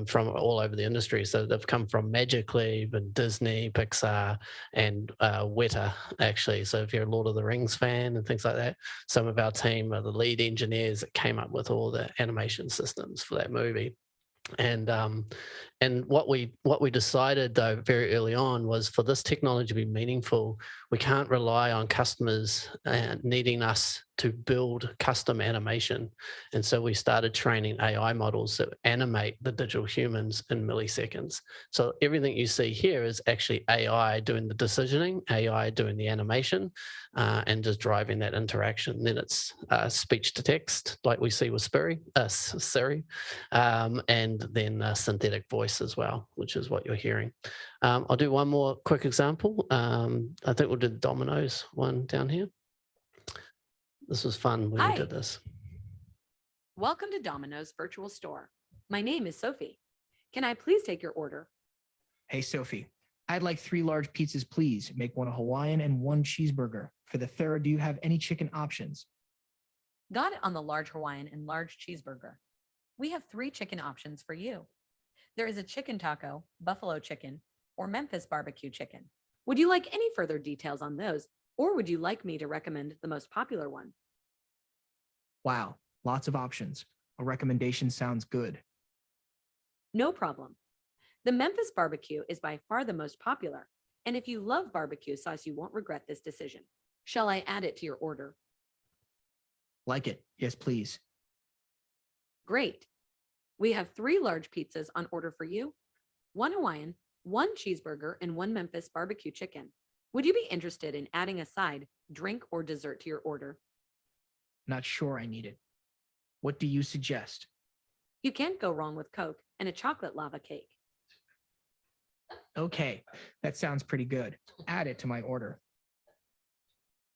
from all over the industry. So they've come from Magic Leap and Disney, Pixar, and Weta, actually. So if you're a Lord of the Rings fan and things like that, some of our team are the lead engineers that came up with all the animation systems for that movie. And what we decided though very early on was, for this technology to be meaningful, we can't rely on customers needing us to build custom animation. And so we started training AI models that animate the digital humans in milliseconds. So everything you see here is actually AI doing the decisioning, AI doing the animation, and just driving that interaction. Then it's speech to text, like we see with Siri, and then synthetic voice as well, which is what you're hearing. I'll do one more quick example. I think we'll do the Domino's one down here. This was fun when we did this. Welcome to Domino's virtual store. My name is Sophie. Can I please take your order? Hey, Sophie, I'd like 3 large pizzas, please. Make one a Hawaiian and 1 cheeseburger. For the third, do you have any chicken options? Got it on the large Hawaiian and large cheeseburger. We have 3 chicken options for you. There is a chicken taco, buffalo chicken, or Memphis barbecue chicken. Would you like any further details on those, or would you like me to recommend the most popular one? Wow, lots of options. A recommendation sounds good. No problem. The Memphis barbecue is by far the most popular, and if you love barbecue sauce, you won't regret this decision. Shall I add it to your order? Like it. Yes, please. Great. We have 3 large pizzas on order for you, 1 Hawaiian, 1 cheeseburger, and 1 Memphis barbecue chicken. Would you be interested in adding a side, drink, or dessert to your order? Not sure I need it. What do you suggest? You can't go wrong with Coke and a chocolate lava cake. Okay, that sounds pretty good. Add it to my order.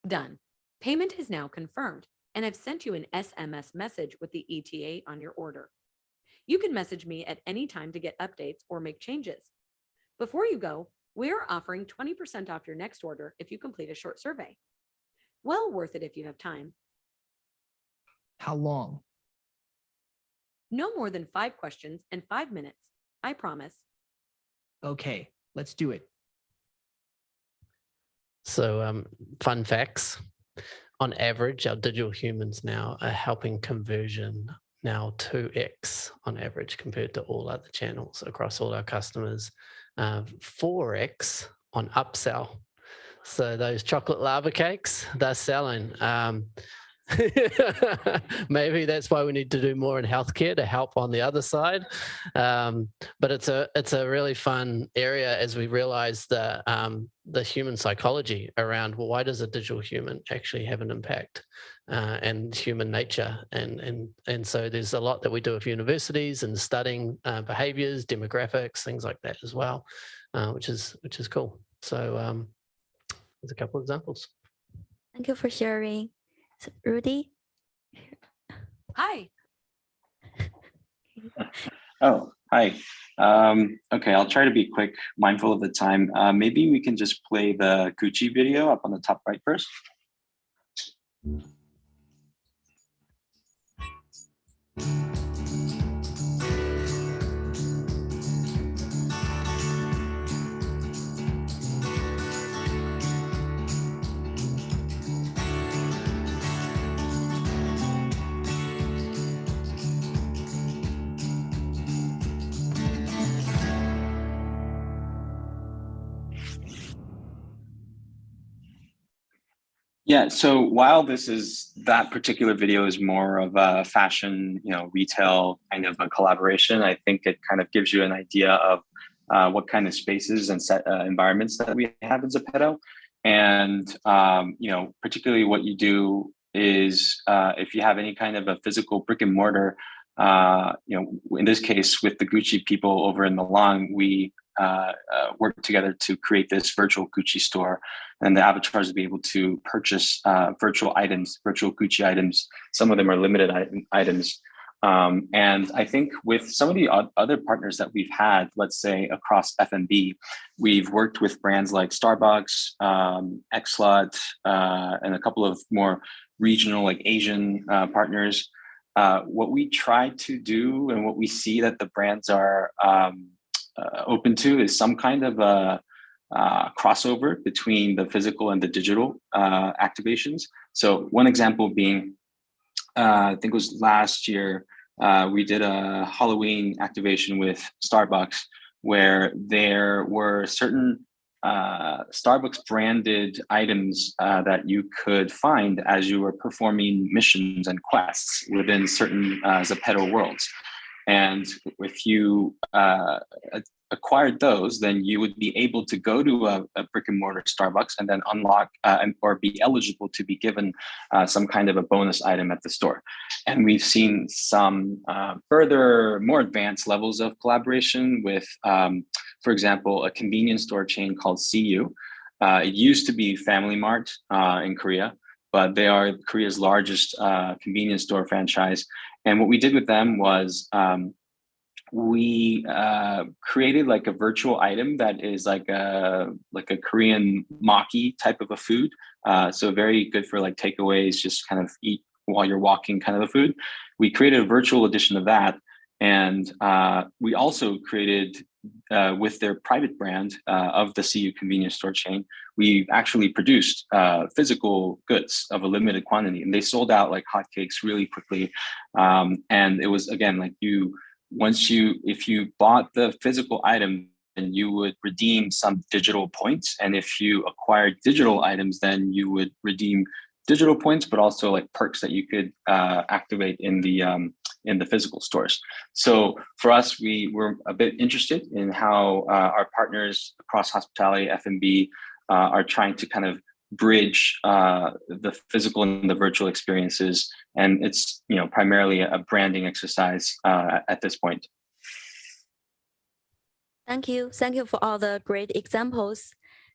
Done. Payment is now confirmed, and I've sent you an SMS message with the ETA on your order. You can message me at any time to get updates or make changes. Before you go, we're offering 20% off your next order if you complete a short survey. Well worth it if you have time. How long? No more than 5 questions and 5 minutes. I promise. Okay, let's do it. So fun facts. On average, our digital humans now are helping conversion now 2x on average compared to all other channels across all our customers. 4x on upsell. So those chocolate lava cakes, they're selling. Maybe that's why we need to do more in healthcare to help on the other side. But it's a really fun area as we realize the human psychology around, well, why does a digital human actually have an impact and human nature? And so there's a lot that we do with universities and studying behaviors, demographics, things like that as well, which is cool. So there's a couple of examples. Thank you for sharing. So, Rudy? Hi. Oh, hi. Okay, I'll try to be quick, mindful of the time. Maybe we can just play the Gucci video up on the top right first. Yeah, so while that particular video is more of a fashion, retail kind of a collaboration, I think it kind of gives you an idea of what kind of spaces and environments that we have in Zepeto. And, particularly what you do is if you have any kind of a physical brick and mortar, in this case with the Gucci people over in Milan, we work together to create this virtual Gucci store, and the avatars will be able to purchase virtual items, virtual Gucci items. Some of them are limited items. And I think with some of the other partners that we've had, let's say across F&B, we've worked with brands like Starbucks, Xlut, and a couple of more regional, like Asian partners. What we try to do and what we see that the brands are open to is some kind of a crossover between the physical and the digital activations. So one example being, I think it was last year, we did a Halloween activation with Starbucks where there were certain Starbucks branded items that you could find as you were performing missions and quests within certain Zepeto worlds. And if you acquired those, then you would be able to go to a brick and mortar Starbucks and then unlock or be eligible to be given some kind of a bonus item at the store. And we've seen some further, more advanced levels of collaboration with, for example, a convenience store chain called CU. It used to be Family Mart in Korea, but they are Korea's largest convenience store franchise. And what we did with them was we created like a virtual item that is like a Korean maki type of a food. So very good for like takeaways, just kind of eat while you're walking kind of a food. We created a virtual edition of that. And we also created with their private brand of the CU convenience store chain, we actually produced physical goods of a limited quantity, and they sold out like hotcakes really quickly. And it was, again, like if you bought the physical item, then you would redeem some digital points. And if you acquired digital items, then you would redeem digital points, but also like perks that you could activate in the physical stores. So for us, we were a bit interested in how our partners across hospitality, F&B are trying to kind of bridge the physical and the virtual experiences. And it's, primarily a branding exercise at this point. Thank you. Thank you for all the great examples.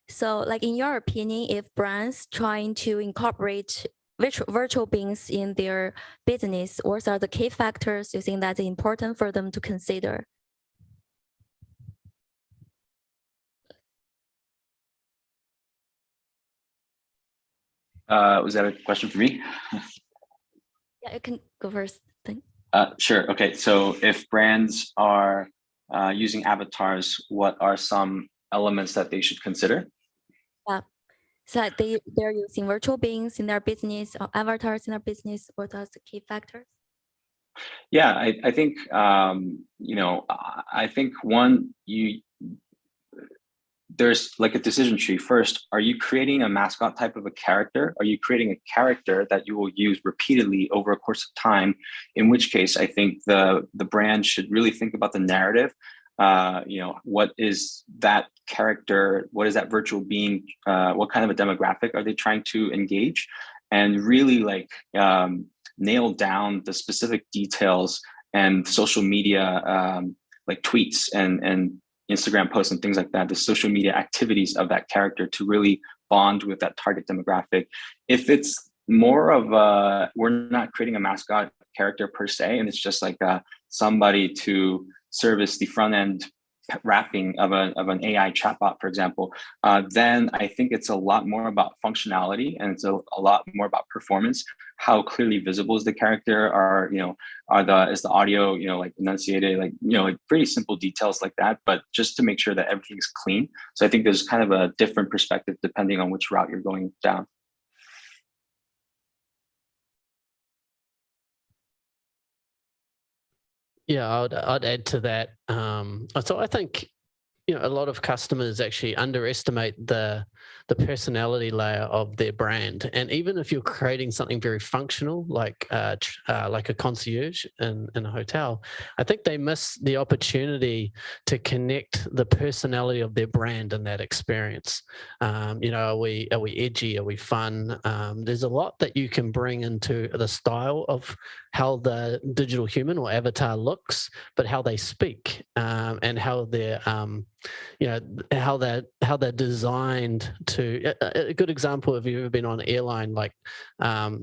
So like in your opinion, if brands trying to incorporate virtual beings in their business, what are the key factors you think that's important for them to consider? Was that a question for me? Yeah, you can go first. Sure. Okay. So if brands are using avatars, what are some elements that they should consider? Yeah. So they're using virtual beings in their business or avatars in their business. What are the key factors? Yeah, I think, I think one, there's like a decision tree. First, are you creating a mascot type of a character? Are you creating a character that you will use repeatedly over a course of time? In which case, I think the brand should really think about the narrative. What is that character? What is that virtual being? What kind of a demographic are they trying to engage? And really nail down the specific details and social media, like tweets and Instagram posts and things like that, the social media activities of that character to really bond with that target demographic. If it's more of we're not creating a mascot character per se, and it's just like somebody to service the front end wrapping of an AI chatbot, for example, then I think it's a lot more about functionality and it's a lot more about performance. How clearly visible is the character? Is the audio, like enunciated, like pretty simple details like that, but just to make sure that everything's clean. So I think there's kind of a different perspective depending on which route you're going down. Yeah, I'd add to that. So I think a lot of customers actually underestimate the personality layer of their brand. And even if you're creating something very functional, like a concierge in a hotel, I think they miss the opportunity to connect the personality of their brand in that experience. Are we edgy? Are we fun? There's a lot that you can bring into the style of how the digital human or avatar looks, but how they speak, and how they're how they're designed to. A good example, if you've ever been on an airline like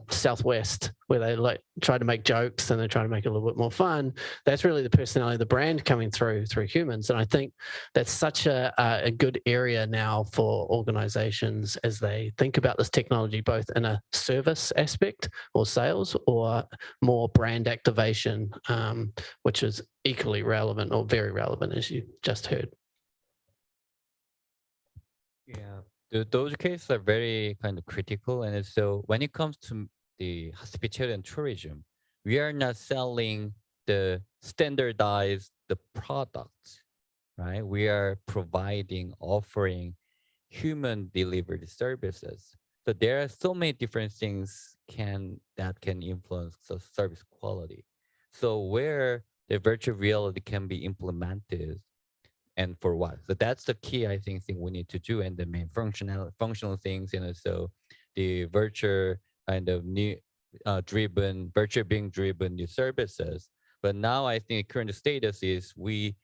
Southwest, where they try to make jokes and they try to make it a little bit more fun, that's really the personality of the brand coming through humans. And I think that's such a good area now for organizations as they think about this technology, both in a service aspect or sales, or more brand activation, which is equally relevant or very relevant, as you just heard. Yeah, those cases are very kind of critical. And so when it comes to the hospitality and tourism, we are not selling the standardized the products, right? We are offering human delivered services. So there are so many different things that can influence the service quality. So where the virtual reality can be implemented and for what? So that's the key, I think, thing we need to do, and the main functional things, so the virtual kind of new virtual being driven new services. But now I think current status is we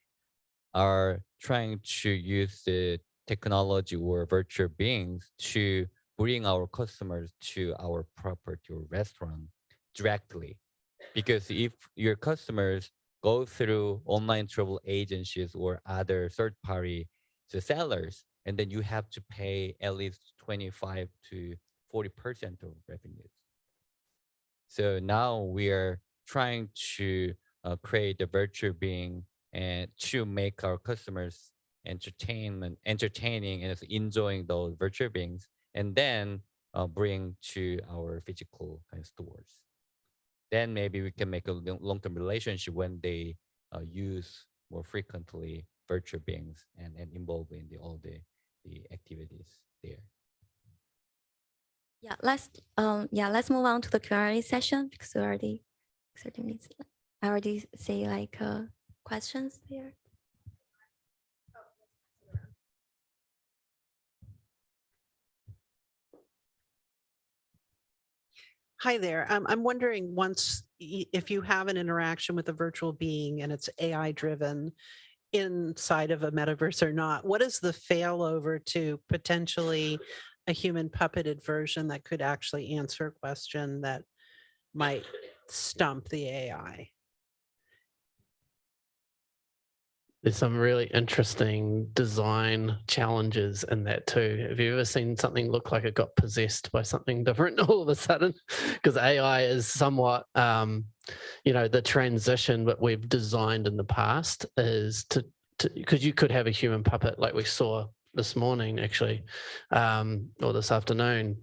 are trying to use the technology or virtual beings to bring our customers to our property or restaurant directly. Because if your customers go through online travel agencies or other third-party sellers, and then you have to pay at least 25 to 40% of revenues. So now we are trying to create a virtual being and to make our customers entertaining and enjoying those virtual beings, and then bring to our physical kind of stores. Then maybe we can make a long-term relationship when they use more frequently virtual beings and involved in all the activities there. Yeah, let's move on to the Q&A session, because we already 30 minutes. I already say questions there. Hi there. I'm wondering, if you have an interaction with a virtual being and it's AI driven inside of a metaverse or not, what is the failover to potentially a human puppeted version that could actually answer a question that might stump the AI? There's some really interesting design challenges in that too. Have you ever seen something look like it got possessed by something different all of a sudden? Because AI is somewhat, the transition that we've designed in the past is because you could have a human puppet like we saw this morning, actually, or this afternoon.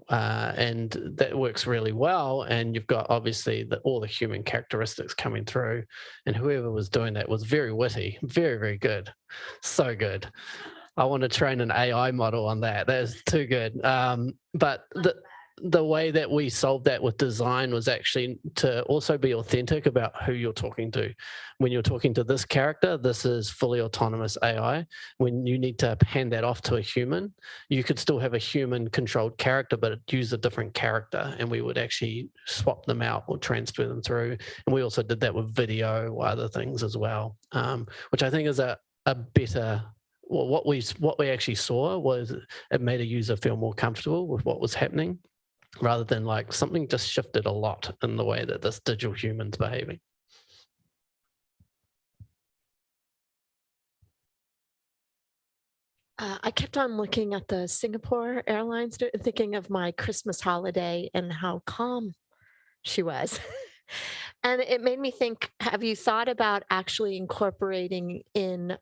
And that works really well. And you've got obviously all the human characteristics coming through. And whoever was doing that was very witty, very, very good. So good. I want to train an AI model on that. That is too good. But the way that we solved that with design was actually to also be authentic about who you're talking to. When you're talking to this character, this is fully autonomous AI. When you need to hand that off to a human, you could still have a human controlled character, but use a different character. And we would actually swap them out or transfer them through. And we also did that with video or other things as well, which I think is a better, well, what we actually saw was it made a user feel more comfortable with what was happening, rather than something just shifted a lot in the way that this digital human's behaving. I kept on looking at the Singapore Airlines, thinking of my Christmas holiday and how calm she was. And it made me think, have you thought about actually incorporating in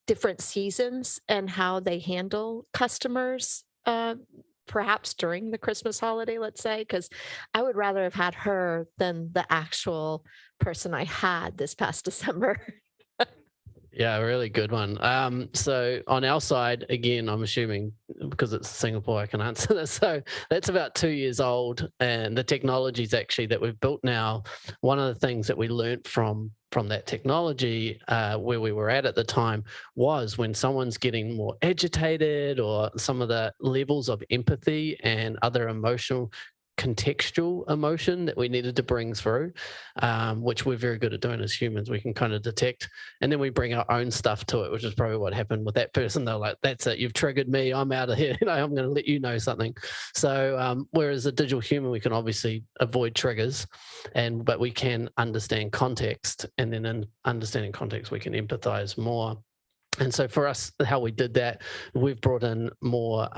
different seasons and how they handle customers? Perhaps during the Christmas holiday, let's say, because I would rather have had her than the actual person I had this past December. Yeah, a really good one. So on our side, again, I'm assuming because it's Singapore, I can answer this. So that's about 2 years old, and the technologies actually that we've built now. One of the things that we learned from that technology, where we were at the time, was when someone's getting more agitated or some of the levels of empathy and other emotional contextual emotion that we needed to bring through, which we're very good at doing as humans. We can kind of detect, and then we bring our own stuff to it, which is probably what happened with that person. They're like, that's it, you've triggered me, I'm out of here, I'm going to let you know something. So whereas a digital human, we can obviously avoid triggers, but we can understand context, and then in understanding context, we can empathize more. And so for us, how we did that, we've brought in more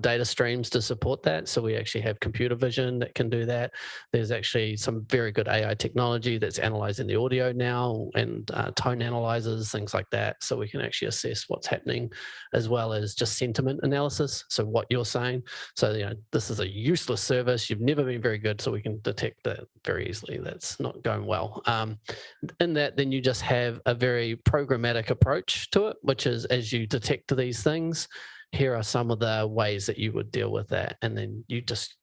data streams to support that. So we actually have computer vision that can do that. There's actually some very good AI technology that's analyzing the audio now, and tone analyzers, things like that. So we can actually assess what's happening, as well as just sentiment analysis. So what you're saying. So, this is a useless service, you've never been very good. So we can detect that very easily. That's not going well. In that, then you just have a very programmatic approach to it, which is, as you detect these things, here are some of the ways that you would deal with that. And then you just,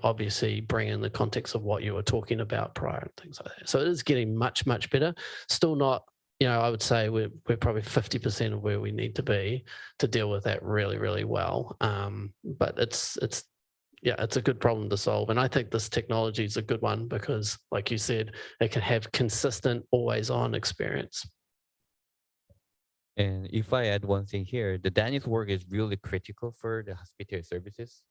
obviously bring in the context of what you were talking about prior and things like that. So it is getting much, much better. Still not, I would say we're probably 50% of where we need to be to deal with that really, really well. But it's a good problem to solve. And I think this technology is a good one because, like you said, it can have consistent, always on experience. And if I add one thing here, the Danny's work is really critical for the hospitality services,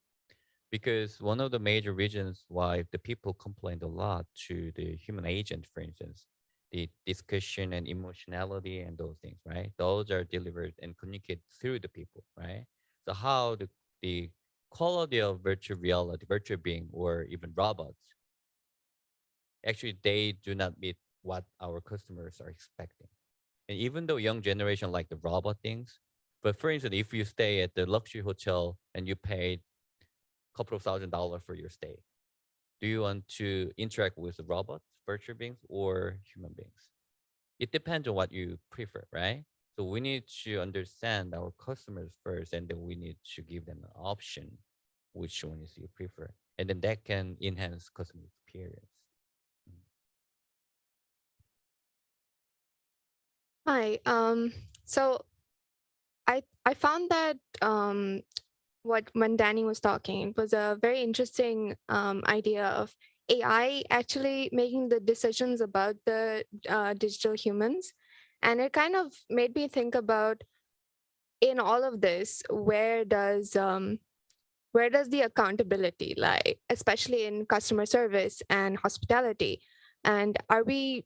because one of the major reasons why the people complained a lot to the human agent, for instance, the discussion and emotionality and those things, right? Those are delivered and communicated through the people, right? So how the quality of virtual reality, virtual being, or even robots, actually they do not meet what our customers are expecting. And even though young generation like the robot things, but for instance, if you stay at the luxury hotel and you paid a couple of $1,000s for your stay, do you want to interact with the robots, virtual beings, or human beings? It depends on what you prefer, right? So we need to understand our customers first, and then we need to give them an option, which one is you prefer. And then that can enhance customer experience. Hi. So I found that when Danny was talking, it was a very interesting idea of AI actually making the decisions about the digital humans, and it kind of made me think about, in all of this, where does the accountability lie, especially in customer service and hospitality, and are we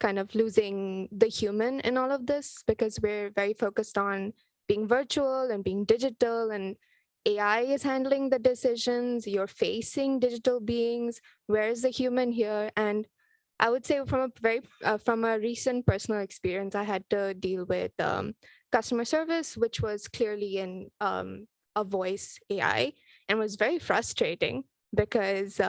kind of losing the human in all of this because we're very focused on being virtual and being digital, and AI is handling the decisions, you're facing digital beings, where's the human here? And I would say from a recent personal experience, I had to deal with customer service, which was clearly in a voice AI, and was very frustrating because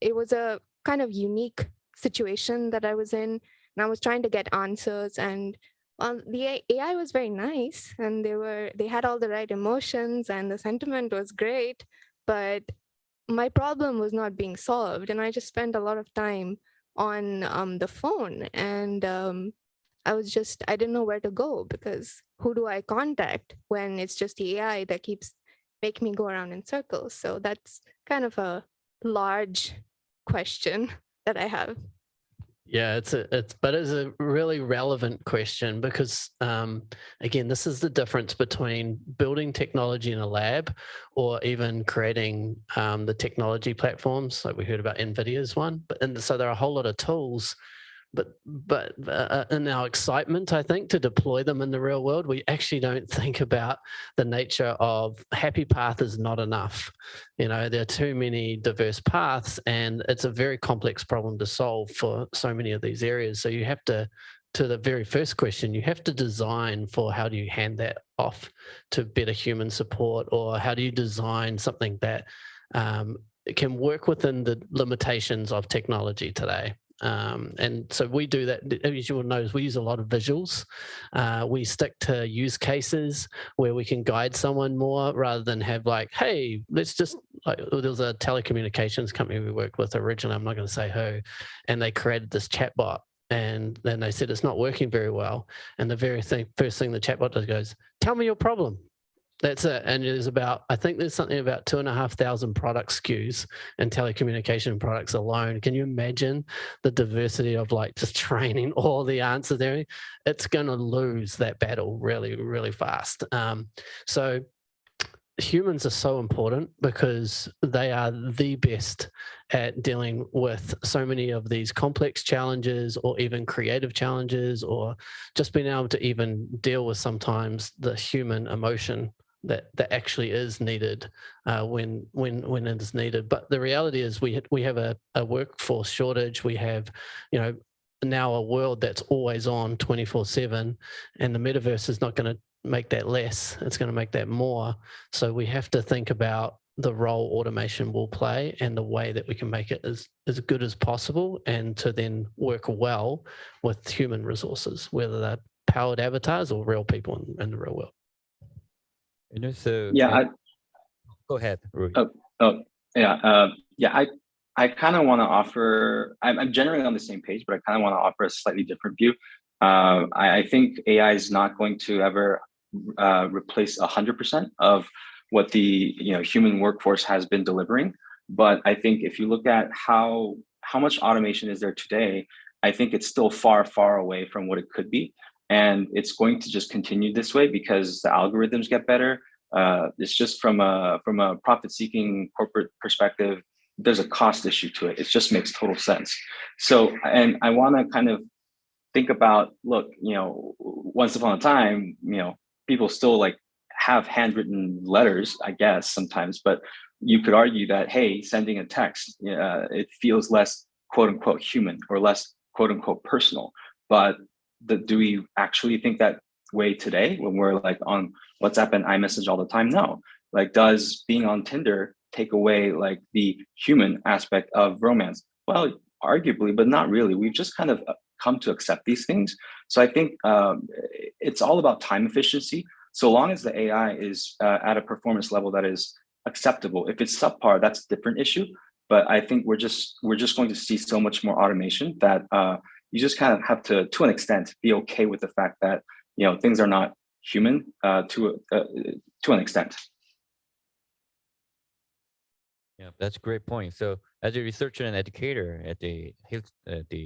it was a kind of unique situation that I was in, and I was trying to get answers, and the AI was very nice, and they had all the right emotions, and the sentiment was great, but my problem was not being solved, and I just spent a lot of time on the phone, and I didn't know where to go, because who do I contact when it's just the AI that keeps making me go around in circles? So that's kind of a large question that I have. Yeah, it's a really relevant question because, again, this is the difference between building technology in a lab or even creating the technology platforms, like we heard about NVIDIA's one. So there are a whole lot of tools, but in our excitement, I think, to deploy them in the real world, we actually don't think about the nature of happy path is not enough. There are too many diverse paths, and it's a very complex problem to solve for so many of these areas. So you have to the very first question, you have to design for how do you hand that off to better human support, or how do you design something that can work within the limitations of technology today. And so we do that. As you will notice, we use a lot of visuals. We stick to use cases where we can guide someone more rather than have like, hey, let's just, like, there was a telecommunications company we worked with originally, I'm not going to say who, and they created this chatbot. And then they said it's not working very well. And the first thing the chatbot does goes, tell me your problem. That's it. And there's about, I think there's something about 2,500 product SKUs and telecommunication products alone. Can you imagine the diversity of like just training all the answers there? It's going to lose that battle really, really fast. So humans are so important because they are the best at dealing with so many of these complex challenges or even creative challenges, or just being able to even deal with sometimes the human emotion that actually is needed when it is needed. But the reality is we have a workforce shortage. We have, now a world that's always on 24/7, and the metaverse is not going to make that less. It's going to make that more. So we have to think about the role automation will play and the way that we can make it as good as possible, and to then work well with human resources, whether they're powered avatars or real people in the real world. And also, Yeah, go ahead, Rui. I kind of want to offer, I'm generally on the same page, but I kind of want to offer a slightly different view. I think AI is not going to ever replace 100% of what the human workforce has been delivering. But I think if you look at how much automation is there today, I think it's still far, far away from what it could be. And it's going to just continue this way because the algorithms get better. It's just from a profit-seeking corporate perspective, there's a cost issue to it. It just makes total sense. So, and I want to kind of think about, look, once upon a time, people still like have handwritten letters, I guess, sometimes, but you could argue that, hey, sending a text, it feels less quote unquote human or less quote unquote personal. But do we actually think that way today when we're like on WhatsApp and iMessage all the time? No. Like, does being on Tinder take away like the human aspect of romance? Well, arguably, but not really. We've just kind of come to accept these things. So I think it's all about time efficiency. So long as the AI is at a performance level that is acceptable. If it's subpar, that's a different issue. But I think we're just going to see so much more automation that you just kind of have to an extent, be okay with the fact that things are not human to an extent. Yeah, that's a great point. So as a researcher and educator at the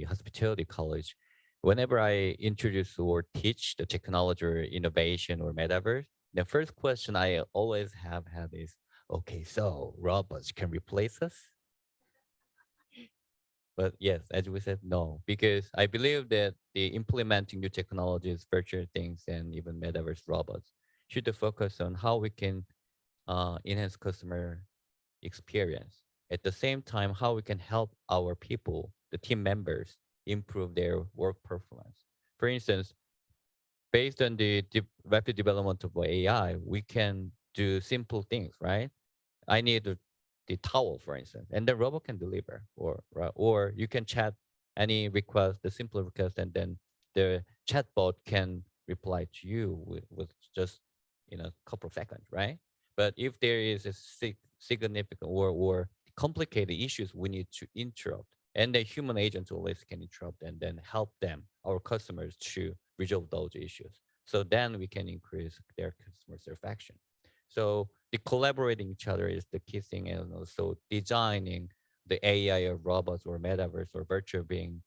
hospitality college, whenever I introduce or teach the technology or innovation or metaverse, the first question I always have had is, okay, so robots can replace us? But yes, as we said, no, because I believe that the implementing new technologies, virtual things, and even metaverse robots should focus on how we can enhance customer experience. At the same time, how we can help our people, the team members, improve their work performance. For instance, based on the rapid development of AI, we can do simple things, right? I need the towel, for instance, and the robot can deliver, or you can chat any request, the simple request, and then the chatbot can reply to you with just a couple of seconds, right? But if there is a significant or complicated issues, we need to interrupt, and the human agents always can interrupt and then help them, our customers, to resolve those issues. So then we can increase their customer satisfaction. So the collaborating each other is the key thing, and also designing the AI or robots or metaverse or virtual being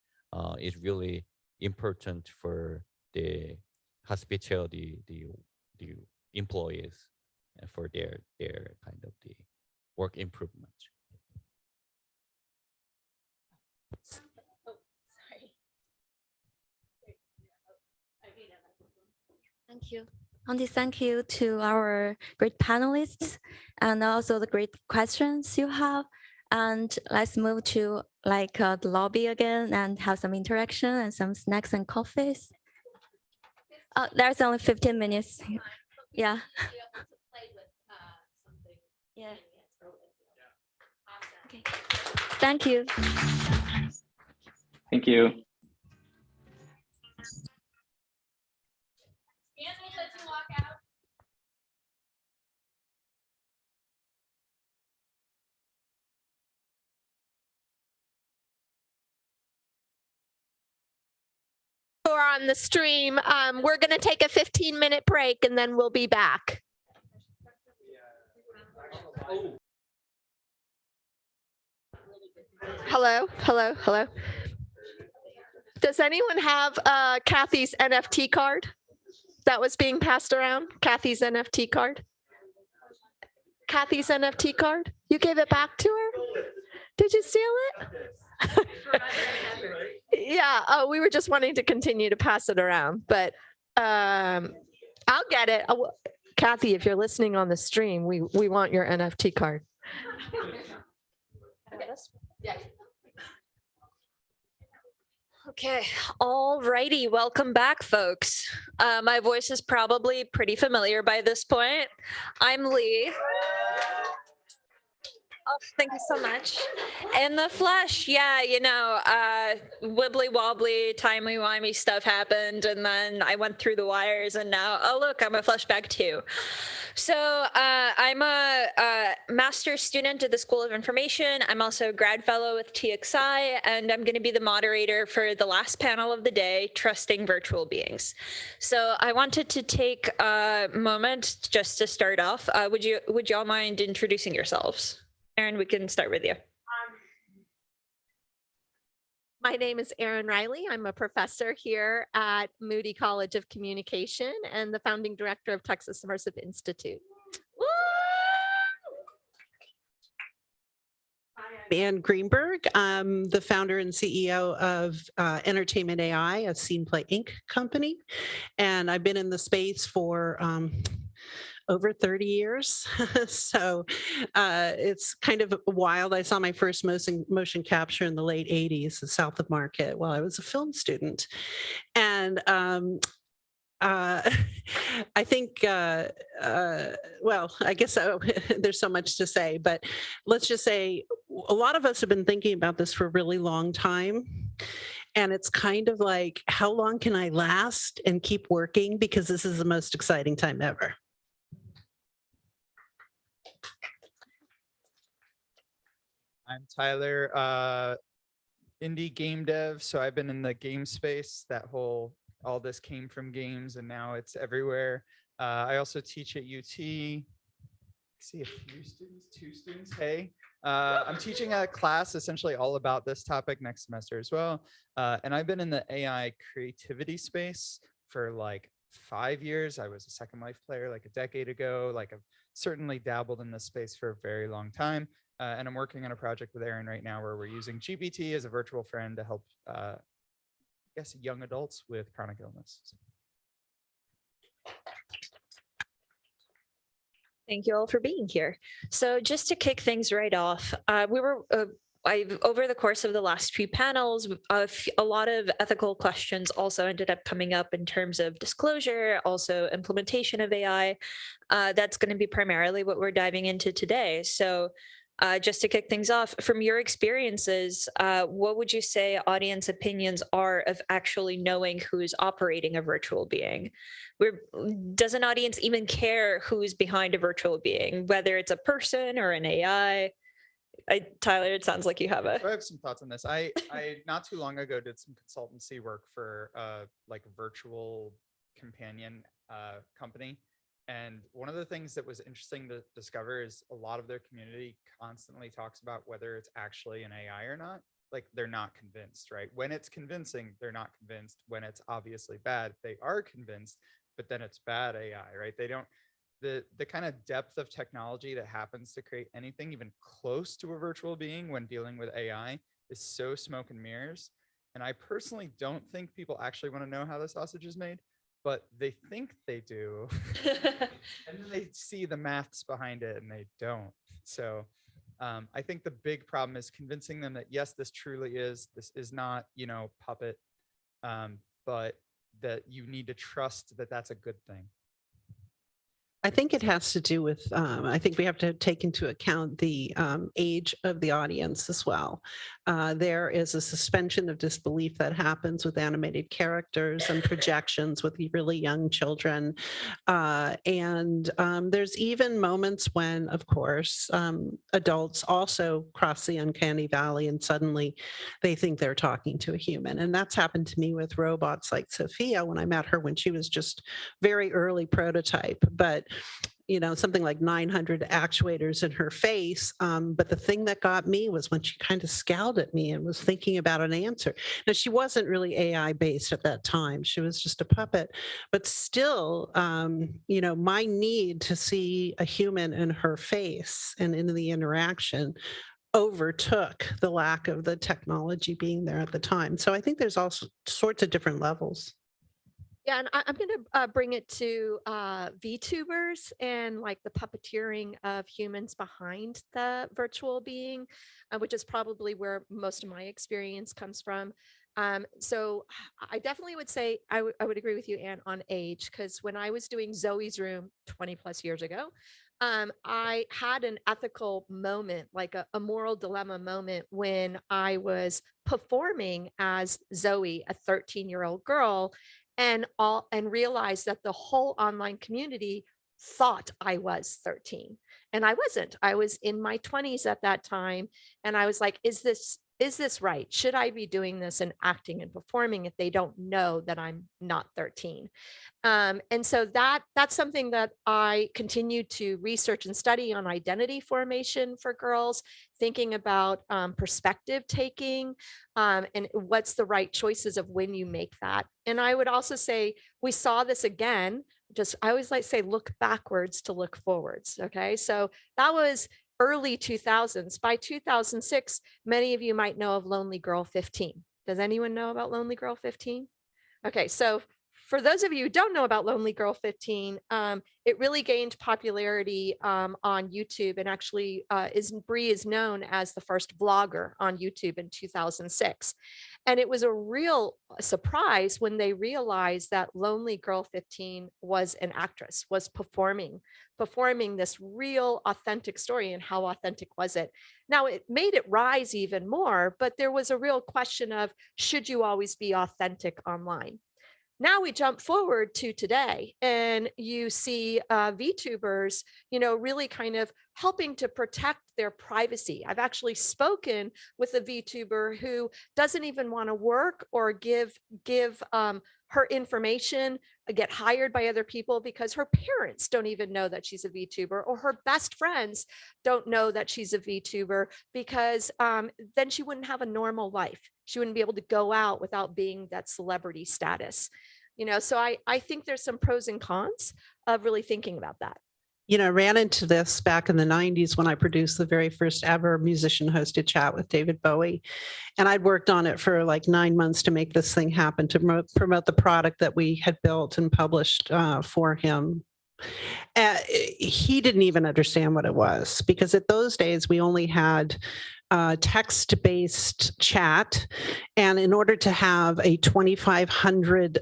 is really important for the hospitality, the employees, and for their kind of the work improvement. Thank you. Andy, thank you to our great panelists and also the great questions you have. And let's move to the lobby again and have some interaction and some snacks and coffees. There's only 15 minutes. Yeah. Yeah. Okay. Thank you. Thank you. Who are on the stream, we're going to take a 15-minute break and then we'll be back. Hello, hello, hello. Does anyone have Kathy's NFT card that was being passed around? Kathy's NFT card? Kathy's NFT card? You gave it back to her? Did you steal it? Yeah, oh, we were just wanting to continue to pass it around, but I'll get it. Kathy, if you're listening on the stream, we want your NFT card. Okay, all righty. Welcome back, folks. My voice is probably pretty familiar by this point. I'm Lee. Oh, thank you so much. In the flesh, yeah, you know, wibbly wobbly, timey wimey stuff happened, and then I went through the wires, and now, oh look, I'm a flesh bag too. So I'm a master's student at the School of Information. I'm also a grad fellow with TXI, and I'm going to be the moderator for the last panel of the day, Trusting Virtual Beings. So I wanted to take a moment just to start off. Would you all mind introducing yourselves? Erin, we can start with you. My name is Erin Riley. I'm a professor here at Moody College of Communication and the founding director of Texas Immersive Institute. Ann Greenberg. I'm the founder and CEO of Entertainment AI, a Scene Play Inc. company. And I've been in the space for over 30 years. So it's kind of wild. I saw my first motion capture in the late 80s south of Market while I was a film student. And I think, well, I guess there's so much to say, but let's just say a lot of us have been thinking about this for a really long time. And it's kind of like, how long can I last and keep working? Because this is the most exciting time ever. I'm Tyler, indie game dev. So I've been in the game space. All this came from games and now it's everywhere. I also teach at UT. I see a few students, 2 students. Hey, I'm teaching a class essentially all about this topic next semester as well. And I've been in the AI creativity space for like 5 years. I was a Second Life player like a decade ago. Like I've certainly dabbled in this space for a very long time. And I'm working on a project with Erin right now where we're using GPT as a virtual friend to help, I guess, young adults with chronic illness. Thank you all for being here. So just to kick things right off, over the course of the last few panels, a lot of ethical questions also ended up coming up in terms of disclosure, also implementation of AI. That's going to be primarily what we're diving into today. So just to kick things off, from your experiences, what would you say audience opinions are of actually knowing who's operating a virtual being? Does an audience even care who's behind a virtual being, whether it's a person or an AI? Tyler, it sounds like you have I have some thoughts on this. I not too long ago did some consultancy work for like a virtual companion company. And one of the things that was interesting to discover is a lot of their community constantly talks about whether it's actually an AI or not. Like they're not convinced, right? When it's convincing, they're not convinced. When it's obviously bad, they are convinced, but then it's bad AI, right? They don't, the kind of depth of technology that happens to create anything even close to a virtual being when dealing with AI is so smoke and mirrors. And I personally don't think people actually want to know how the sausage is made, but they think they do. And then they see the maths behind it and they don't. So I think the big problem is convincing them that, yes, this is not, puppet, but that you need to trust that that's a good thing. I think it has to do with, I think we have to take into account the age of the audience as well. There is a suspension of disbelief that happens with animated characters and projections with really young children. And there's even moments when, of course, adults also cross the uncanny valley and suddenly they think they're talking to a human. And that's happened to me with robots like Sophia when I met her when she was just very early prototype. But something like 900 actuators in her face. But the thing that got me was when she kind of scowled at me and was thinking about an answer. Now, she wasn't really AI based at that time. She was just a puppet. But still, my need to see a human in her face and in the interaction overtook the lack of the technology being there at the time. So I think there's all sorts of different levels. Yeah, and I'm going to bring it to VTubers and like the puppeteering of humans behind the virtual being, which is probably where most of my experience comes from. So I definitely would say I would agree with you, Anne, on age, because when I was doing Zoe's Room 20 plus years ago, I had an ethical moment, like a moral dilemma moment when I was performing as Zoe, a 13-year-old girl, and realized that the whole online community thought I was 13 and I wasn't. I was in my 20s at that time. And I was like, is this right? Should I be doing this and acting and performing if they don't know that I'm not 13? And so that's something that I continue to research and study on identity formation for girls, thinking about perspective taking and what's the right choices of when you make that. And I would also say we saw this again. I always like to say, look backwards to look forwards. Okay, so that was early 2000s. By 2006, many of you might know of Lonely Girl 15. Does anyone know about Lonely Girl 15? Okay, so for those of you who don't know about Lonely Girl 15, it really gained popularity on YouTube, and actually Bree is known as the first vlogger on YouTube in 2006. And it was a real surprise when they realized that Lonely Girl 15 was an actress, was performing this real authentic story. And how authentic was it? Now, it made it rise even more, but there was a real question of, should you always be authentic online? Now we jump forward to today and you see VTubers, really kind of helping to protect their privacy. I've actually spoken with a VTuber who doesn't even want to work or give her information, get hired by other people because her parents don't even know that she's a VTuber, or her best friends don't know that she's a VTuber, because then she wouldn't have a normal life. She wouldn't be able to go out without being that celebrity status. So I think there's some pros and cons of really thinking about that. I ran into this back in the 90s when I produced the very first ever musician-hosted chat with David Bowie. And I'd worked on it for like 9 months to make this thing happen, to promote the product that we had built and published for him. He didn't even understand what it was, because at those days we only had text-based chat. And in order to have a 2,500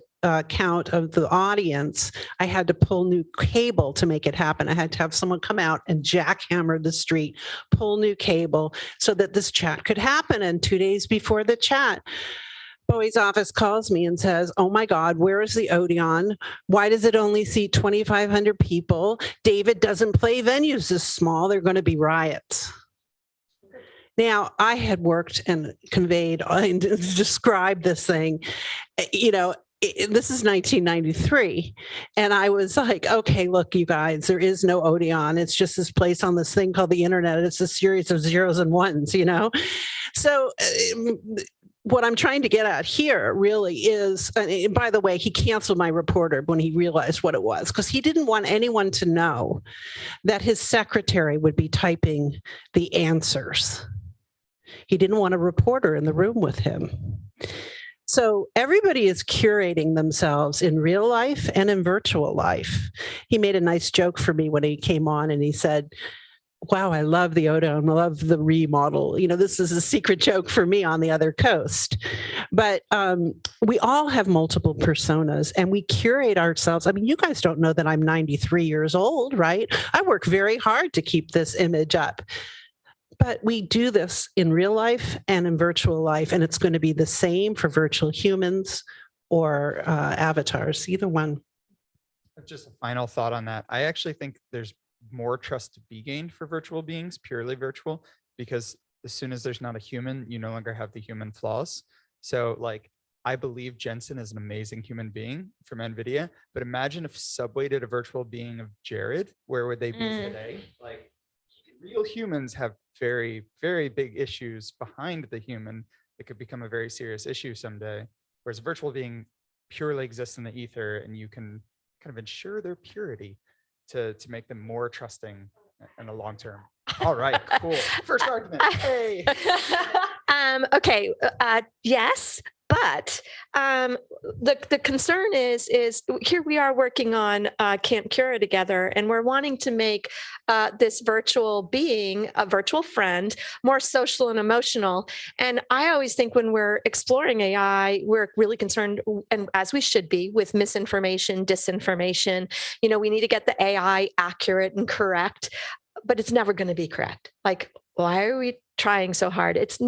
count of the audience, I had to pull new cable to make it happen. I had to have someone come out and jackhammer the street, pull new cable so that this chat could happen. And 2 days before the chat, Bowie's office calls me and says, oh my God, where is the Odeon? Why does it only seat 2,500 people? David doesn't play venues this small. They're going to be riots. Now, I had worked and conveyed and described this thing, this is 1993. And I was like, okay, look, you guys, there is no Odeon. It's just this place on this thing called the internet. It's a series of zeros and ones, So what I'm trying to get at here really is, and by the way, he canceled my reporter when he realized what it was, because he didn't want anyone to know that his secretary would be typing the answers. He didn't want a reporter in the room with him. So everybody is curating themselves in real life and in virtual life. He made a nice joke for me when he came on and he said, wow, I love the Odeon, I love the remodel. This is a secret joke for me on the other coast. but we all have multiple personas and we curate ourselves. I mean, you guys don't know that I'm 93 years old, right? I work very hard to keep this image up. But we do this in real life and in virtual life, and it's going to be the same for virtual humans or avatars, either one. Just a final thought on that. I actually think there's more trust to be gained for virtual beings, purely virtual, because as soon as there's not a human, you no longer have the human flaws. So like, I believe Jensen is an amazing human being from NVIDIA, but imagine if Subway did a virtual being of Jared, where would they be today? Like, real humans have very, very big issues behind the human that could become a very serious issue someday. Whereas a virtual being purely exists in the ether, and you can kind of ensure their purity to make them more trusting in the long term. All right, cool. First argument. Hey. Okay. Yes. But the concern is here we are working on Camp Cura together, and we're wanting to make this virtual being, a virtual friend, more social and emotional. And I always think when we're exploring AI, we're really concerned, and as we should be, with misinformation, disinformation. You know, we need to get the AI accurate and correct, but it's never going to be correct. Like, why are we trying so hard? It's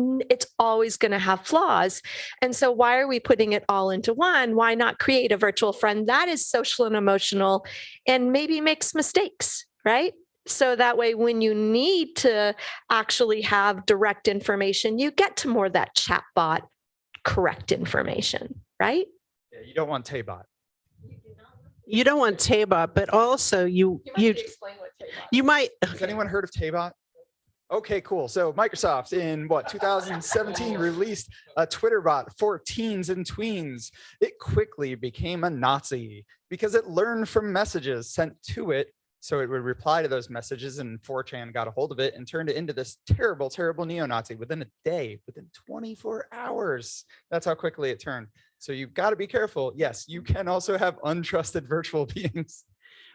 always going to have flaws. And so why are we putting it all into one? Why not create a virtual friend that is social and emotional and maybe makes mistakes, right? So that way, when you need to actually have direct information, you get to more that chatbot correct information, right? Yeah, you don't want Taybot. You don't want Taybot, but also you might. Has anyone heard of Taybot? Okay, cool. So Microsoft in 2017 released a Twitter bot for teens and tweens. It quickly became a Nazi because it learned from messages sent to it. So it would reply to those messages, and 4chan got a hold of it and turned it into this terrible, terrible neo-Nazi within a day, within 24 hours. That's how quickly it turned. So you've got to be careful. Yes, you can also have untrusted virtual beings.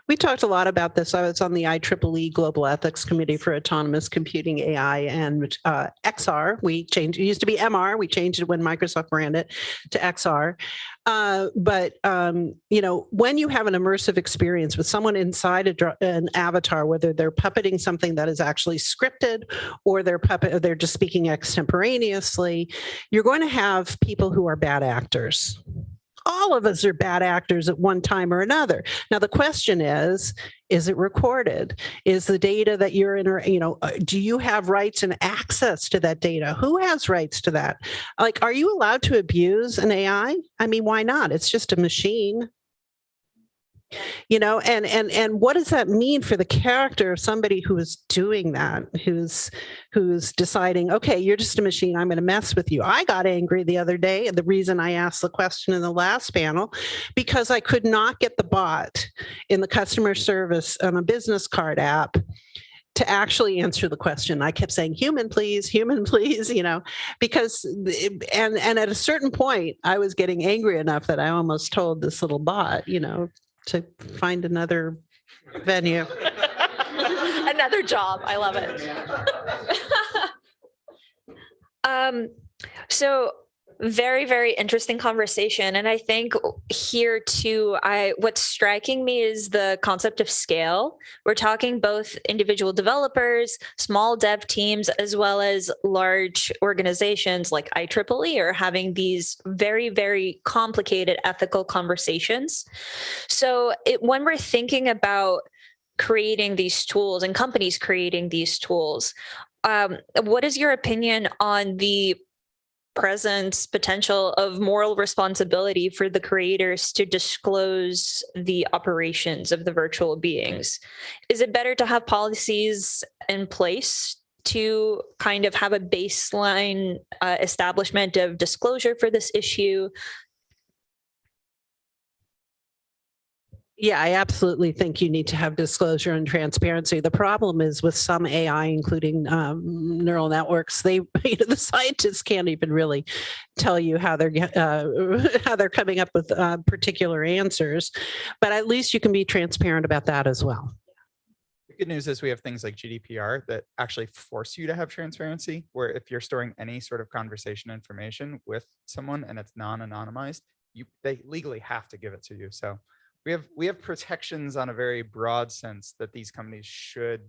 We talked a lot about this. I was on the IEEE Global Ethics Committee for Autonomous Computing AI and XR. We changed, it used to be MR. We changed it when Microsoft ran it to XR. You know, when you have an immersive experience with someone inside an avatar, whether they're puppeting something that is actually scripted or they're just speaking extemporaneously, you're going to have people who are bad actors. All of us are bad actors at one time or another. Now, the question is it recorded? Is the data that you're in, do you have rights and access to that data? Who has rights to that? Like, are you allowed to abuse an AI? I mean, why not? It's just a machine. You know, and what does that mean for the character of somebody who is doing that, who's deciding, okay, you're just a machine, I'm going to mess with you. I got angry the other day, and the reason I asked the question in the last panel, because I could not get the bot in the customer service on a business card app to actually answer the question. I kept saying, human, please, you know, because, and at a certain point, I was getting angry enough that I almost told this little bot, you know, to find another venue. Another job. I love it. So very, very interesting conversation. And I think here too, what's striking me is the concept of scale. We're talking both individual developers, small dev teams, as well as large organizations like IEEE are having these very, very complicated ethical conversations. So when we're thinking about creating these tools and companies creating these tools, what is your opinion on the presence potential of moral responsibility for the creators to disclose the operations of the virtual beings? Is it better to have policies in place to kind of have a baseline establishment of disclosure for this issue? Yeah, I absolutely think you need to have disclosure and transparency. The problem is with some AI, including neural networks, the scientists can't even really tell you how they're coming up with particular answers. But at least you can be transparent about that as well. The good news is we have things like GDPR that actually force you to have transparency, where if you're storing any sort of conversation information with someone and it's non-anonymized, they legally have to give it to you. So we have protections on a very broad sense that these companies should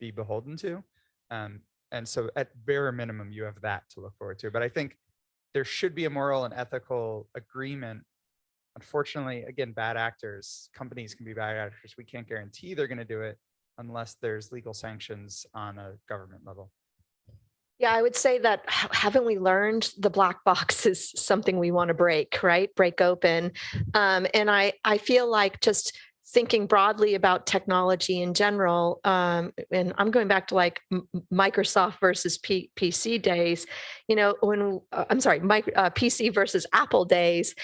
be beholden to. And so at bare minimum, you have that to look forward to. But I think there should be a moral and ethical agreement. Unfortunately, again, bad actors, companies can be bad actors. We can't guarantee they're going to do it unless there's legal sanctions on a government level. Yeah, I would say that haven't we learned the black box is something we want to break, right? Break open. And I feel like just thinking broadly about technology in general, and I'm going back to like Microsoft versus PC days, when I'm sorry, PC versus Apple days,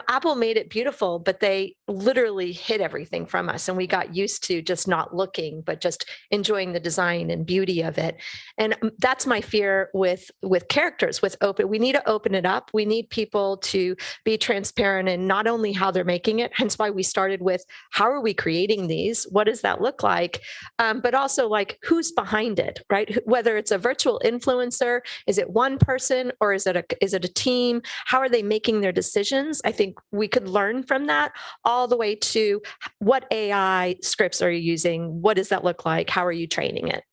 Apple made it beautiful, but they literally hid everything from us. And we got used to just not looking, but just enjoying the design and beauty of it. And that's my fear with characters, with open. We need to open it up. We need people to be transparent in not only how they're making it, hence why we started with how are we creating these? What does that look like? But also like who's behind it, right? Whether it's a virtual influencer, is it one person or is it a team? How are they making their decisions? I think we could learn from that all the way to what AI scripts are you using? What does that look like? How are you training it?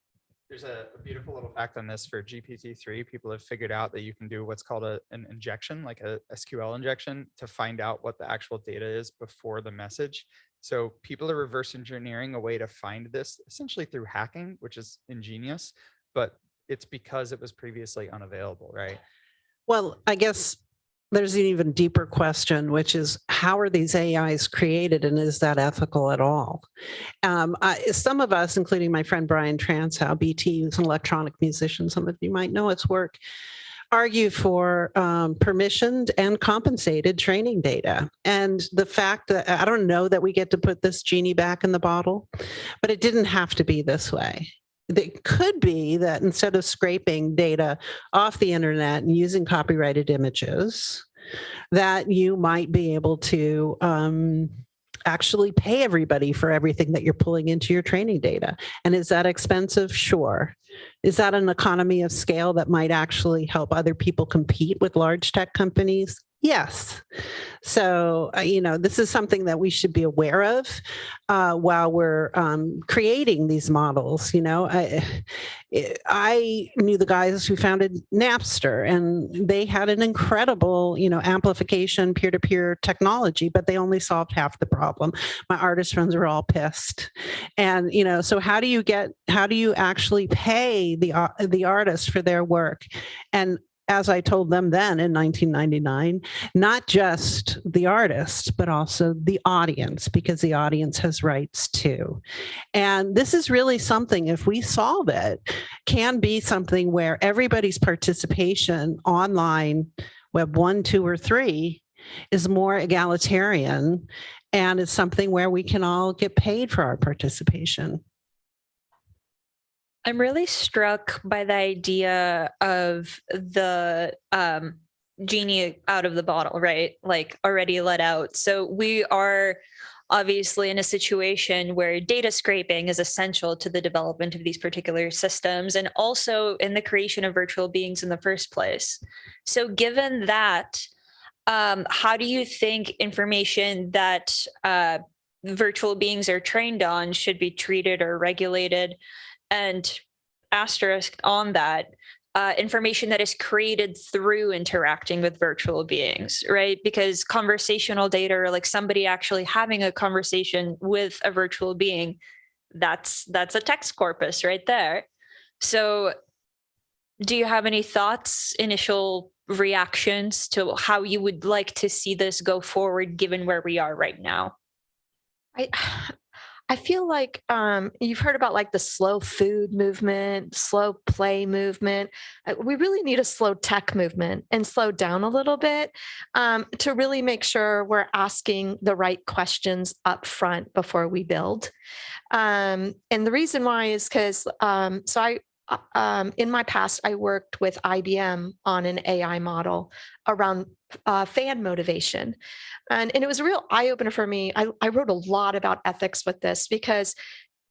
There's a beautiful little fact on this for GPT-3. People have figured out that you can do what's called an injection, like a SQL injection, to find out what the actual data is before the message. So people are reverse engineering a way to find this essentially through hacking, which is ingenious, but it's because it was previously unavailable, right? Well, I guess there's an even deeper question, which is how are these AIs created and is that ethical at all? Some of us, including my friend Brian Transhow, BT, who's an electronic musician, some of you might know his work, argue for permissioned and compensated training data. And the fact that I don't know that we get to put this genie back in the bottle, but it didn't have to be this way. It could be that instead of scraping data off the internet and using copyrighted images, that you might be able to actually pay everybody for everything that you're pulling into your training data. And is that expensive? Sure. Is that an economy of scale that might actually help other people compete with large tech companies? Yes. So, this is something that we should be aware of while we're creating these models. I knew the guys who founded Napster, and they had an incredible, amplification, peer-to-peer technology, but they only solved half the problem. My artist friends were all pissed. And, so how do you actually pay the artists for their work? And as I told them then in 1999, not just the artist, but also the audience, because the audience has rights too. And this is really something, if we solve it, can be something where everybody's participation online, Web 1, 2, or 3, is more egalitarian, and it's something where we can all get paid for our participation. I'm really struck by the idea of the genie out of the bottle, right? Like already let out. So we are obviously in a situation where data scraping is essential to the development of these particular systems and also in the creation of virtual beings in the first place. So given that, how do you think information that virtual beings are trained on should be treated or regulated? And asterisk on that, information that is created through interacting with virtual beings, right? Because conversational data, or like somebody actually having a conversation with a virtual being, that's a text corpus right there. So do you have any thoughts, initial reactions to how you would like to see this go forward, given where we are right now? I feel like you've heard about like the slow food movement, slow play movement. We really need a slow tech movement and slow down a little bit to really make sure we're asking the right questions up front before we build. And the reason why is because in my past, I worked with IBM on an AI model around fan motivation. And it was a real eye-opener for me. I wrote a lot about ethics with this because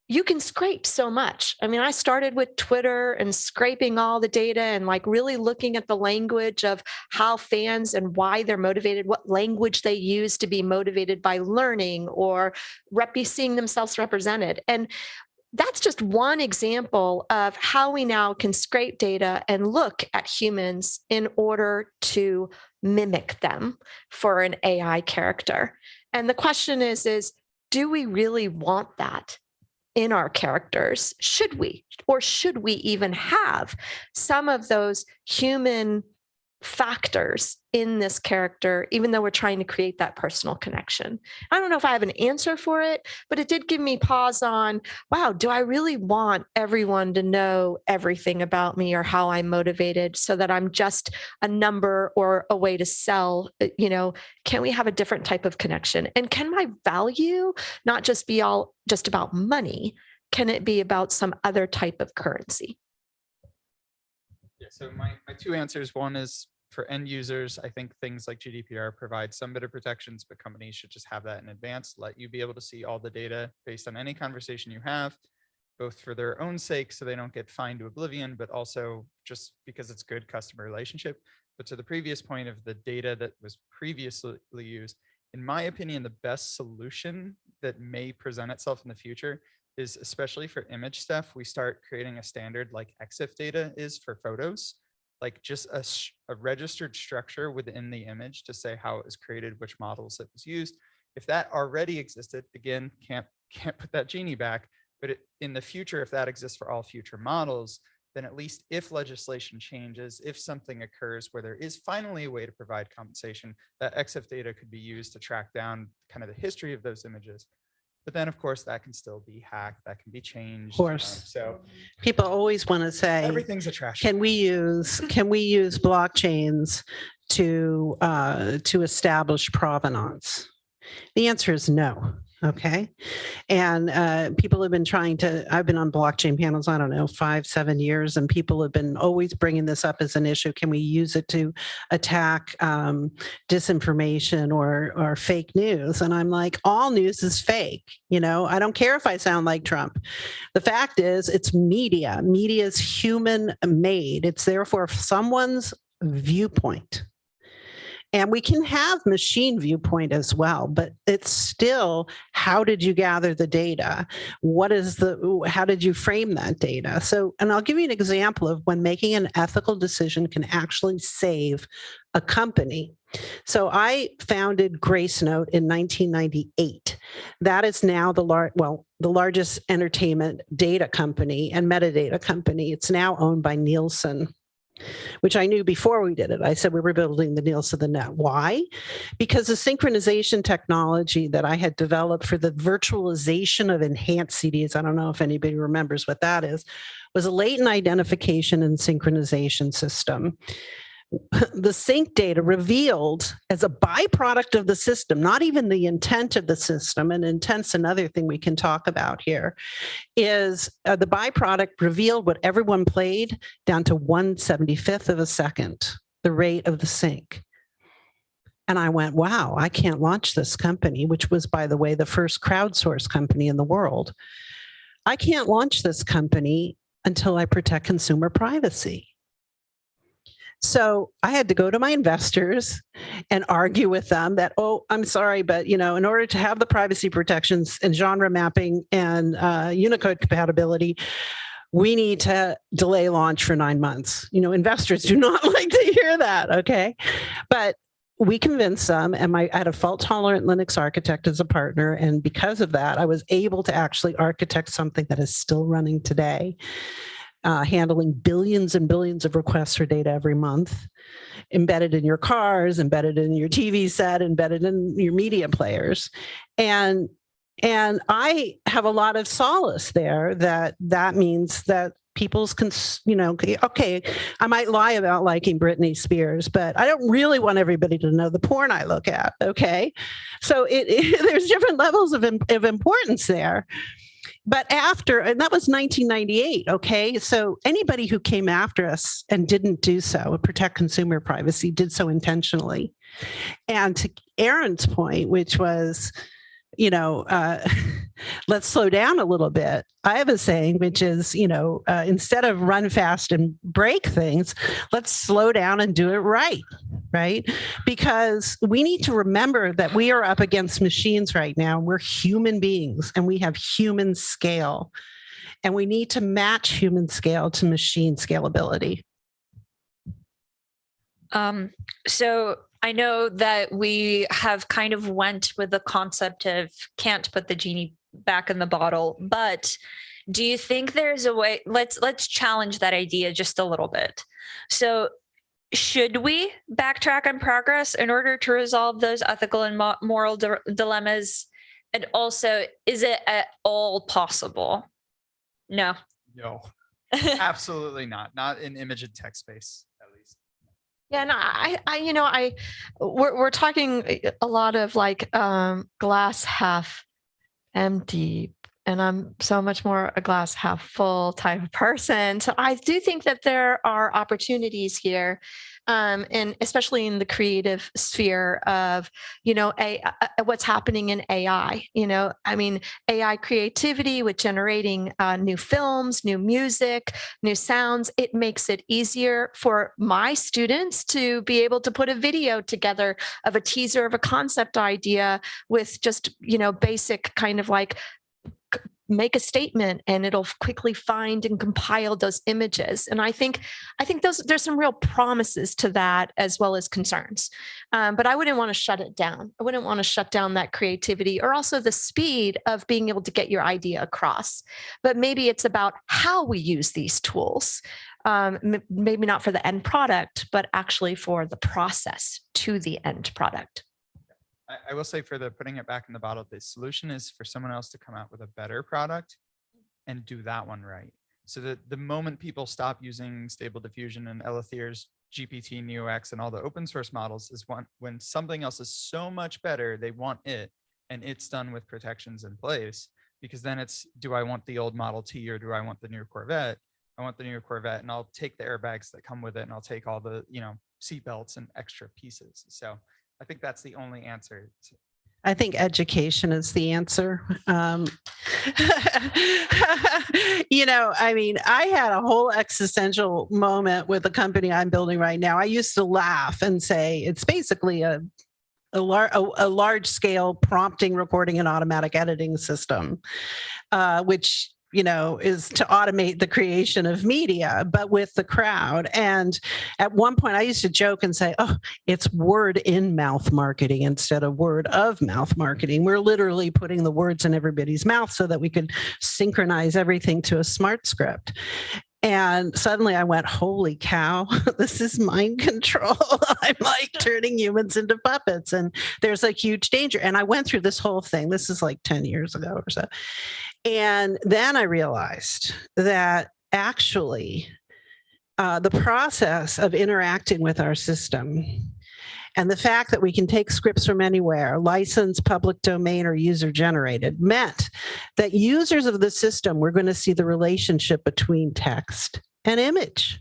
you can scrape so much. I mean, I started with Twitter and scraping all the data and like really looking at the language of how fans and why they're motivated, what language they use to be motivated by learning or seeing themselves represented. And that's just one example of how we now can scrape data and look at humans in order to mimic them for an AI character. And the question is do we really want that in our characters? Should we? Or should we even have some of those human factors in this character, even though we're trying to create that personal connection? I don't know if I have an answer for it, but it did give me pause on, wow, do I really want everyone to know everything about me or how I'm motivated so that I'm just a number or a way to sell? Can we have a different type of connection? And can my value not just be all just about money? Can it be about some other type of currency? Yeah, so my two answers, one is for end users, I think things like GDPR provide some bit of protections, but companies should just have that in advance, let you be able to see all the data based on any conversation you have, both for their own sake so they don't get fined to oblivion, but also just because it's good customer relationship. But to the previous point of the data that was previously used, in my opinion, the best solution that may present itself in the future is, especially for image stuff, we start creating a standard like EXIF data is for photos, like just a registered structure within the image to say how it was created, which models it was used. If that already existed, again, can't put that genie back, but in the future, if that exists for all future models, then at least if legislation changes, if something occurs where there is finally a way to provide compensation, that EXIF data could be used to track down kind of the history of those images. But then, of course, that can still be hacked. That can be changed. Of course. So people always want to say, everything's a trash. Can we use blockchains to establish provenance? The answer is no. Okay. And people have been I've been on blockchain panels, I don't know, 5-7 years, and people have been always bringing this up as an issue. Can we use it to attack disinformation or fake news? And I'm like, all news is fake. I don't care if I sound like Trump. The fact is, it's media. Media is human made. It's therefore someone's viewpoint. And we can have machine viewpoint as well, but it's still, how did you gather the data? How did you frame that data? So, and I'll give you an example of when making an ethical decision can actually save a company. So I founded Gracenote in 1998. That is now the largest entertainment data company and metadata company. It's now owned by Nielsen, which I knew before we did it. I said we were building the Nielsen of the net. Why? Because the synchronization technology that I had developed for the virtualization of enhanced CDs, I don't know if anybody remembers what that is, was a latent identification and synchronization system. The sync data revealed as a byproduct of the system, not even the intent of the system, and intent's another thing we can talk about here, is the byproduct revealed what everyone played down to 1/75th of a second, the rate of the sync. And I went, wow, I can't launch this company, which was, by the way, the first crowdsourced company in the world. I can't launch this company until I protect consumer privacy. So I had to go to my investors and argue with them that, oh, I'm sorry, but in order to have the privacy protections and genre mapping and Unicode compatibility, we need to delay launch for 9 months. Investors do not like to hear that, okay? But we convinced them, and I had a fault-tolerant Linux architect as a partner, and because of that, I was able to actually architect something that is still running today. Handling billions and billions of requests for data every month, embedded in your cars, embedded in your TV set, embedded in your media players. And I have a lot of solace there that means that people's, okay, I might lie about liking Britney Spears, but I don't really want everybody to know the porn I look at, okay? So there's different levels of importance there. But and that was 1998, okay? So anybody who came after us and didn't do so, protect consumer privacy, did so intentionally. And to Aaron's point, which was, let's slow down a little bit. I have a saying, which is, instead of run fast and break things, let's slow down and do it right. Right. Because we need to remember that we are up against machines right now. We're human beings and we have human scale, and we need to match human scale to machine scalability. So I know that we have kind of went with the concept of can't put the genie back in the bottle, but do you think there's a way? Let's challenge that idea just a little bit. So should we backtrack on progress in order to resolve those ethical and moral dilemmas? And also, is it at all possible? No. No, absolutely not. Not in image and text space, at least. Yeah, no, we're talking a lot of like glass half empty, and I'm so much more a glass half full type of person. So I do think that there are opportunities here, and especially in the creative sphere of, what's happening in AI. AI creativity with generating new films, new music, new sounds. It makes it easier for my students to be able to put a video together of a teaser of a concept idea with just, basic kind of like make a statement, and it'll quickly find and compile those images. And I think there's some real promises to that, as well as concerns. But I wouldn't want to shut it down. I wouldn't want to shut down that creativity, or also the speed of being able to get your idea across. But maybe it's about how we use these tools. Maybe not for the end product, but actually for the process to the end product. I will say, for the putting it back in the bottle, the solution is for someone else to come out with a better product and do that one right. So that the moment people stop using Stable Diffusion and Elathier's GPT, NeoX, and all the open source models is when something else is so much better, they want it, and it's done with protections in place. Because then it's, do I want the old Model T or do I want the new Corvette? I want the new Corvette, and I'll take the airbags that come with it, and I'll take all the, seat belts and extra pieces. So I think that's the only answer. I think education is the answer. I had a whole existential moment with the company I'm building right now. I used to laugh and say it's basically a large scale prompting, recording, and automatic editing system, which is to automate the creation of media, but with the crowd. And at one point I used to joke and say, oh, it's word in mouth marketing instead of word of mouth marketing. We're literally putting the words in everybody's mouth so that we could synchronize everything to a smart script. And suddenly I went, holy cow, this is mind control. I'm like turning humans into puppets, and there's a huge danger. And I went through this whole thing. This is like 10 years ago or so. And then I realized that actually the process of interacting with our system and the fact that we can take scripts from anywhere, licensed, public domain, or user generated, meant that users of the system were going to see the relationship between text and image,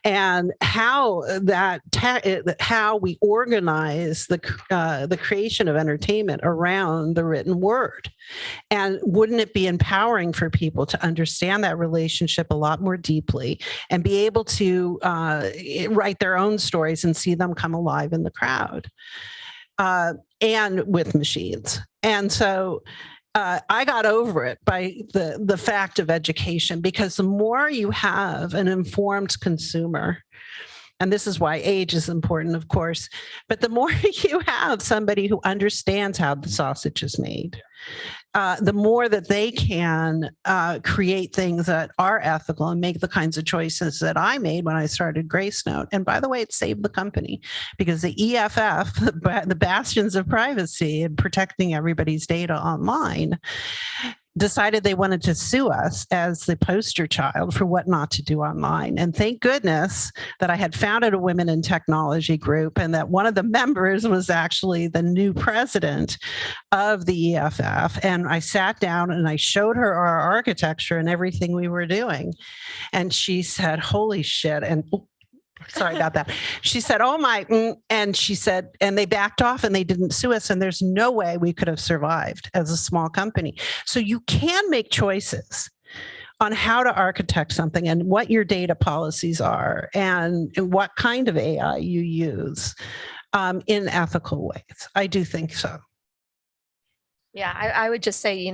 and how how we organize the creation of entertainment around the written word. And wouldn't it be empowering for people to understand that relationship a lot more deeply and be able to write their own stories and see them come alive in the crowd and with machines? And so I got over it by the fact of education, because the more you have an informed consumer, and this is why age is important, of course, but the more you have somebody who understands how the sausage is made, the more that they can create things that are ethical and make the kinds of choices that I made when I started Gracenote. And by the way, it saved the company, because the EFF, the bastions of privacy and protecting everybody's data online, decided they wanted to sue us as the poster child for what not to do online. And thank goodness that I had founded a women in technology group, and that one of the members was actually the new president of the EFF. And I sat down and I showed her our architecture and everything we were doing. And she said, holy shit. And Sorry about that. She said, oh my, and she said, and they backed off and they didn't sue us. And there's no way we could have survived as a small company. So you can make choices on how to architect something and what your data policies are and what kind of AI you use in ethical ways. I do think so. Yeah, I would just say,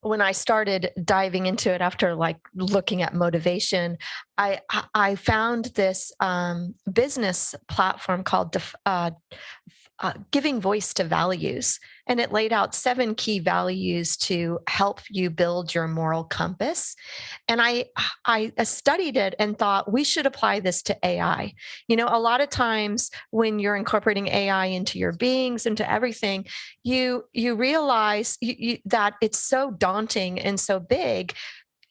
when I started diving into it after like looking at motivation, I found this business platform called Giving Voice to Values. And it laid out 7 key values to help you build your moral compass. And I studied it and thought we should apply this to AI. A lot of times when you're incorporating AI into your beings, into everything, you realize that it's so daunting and so big.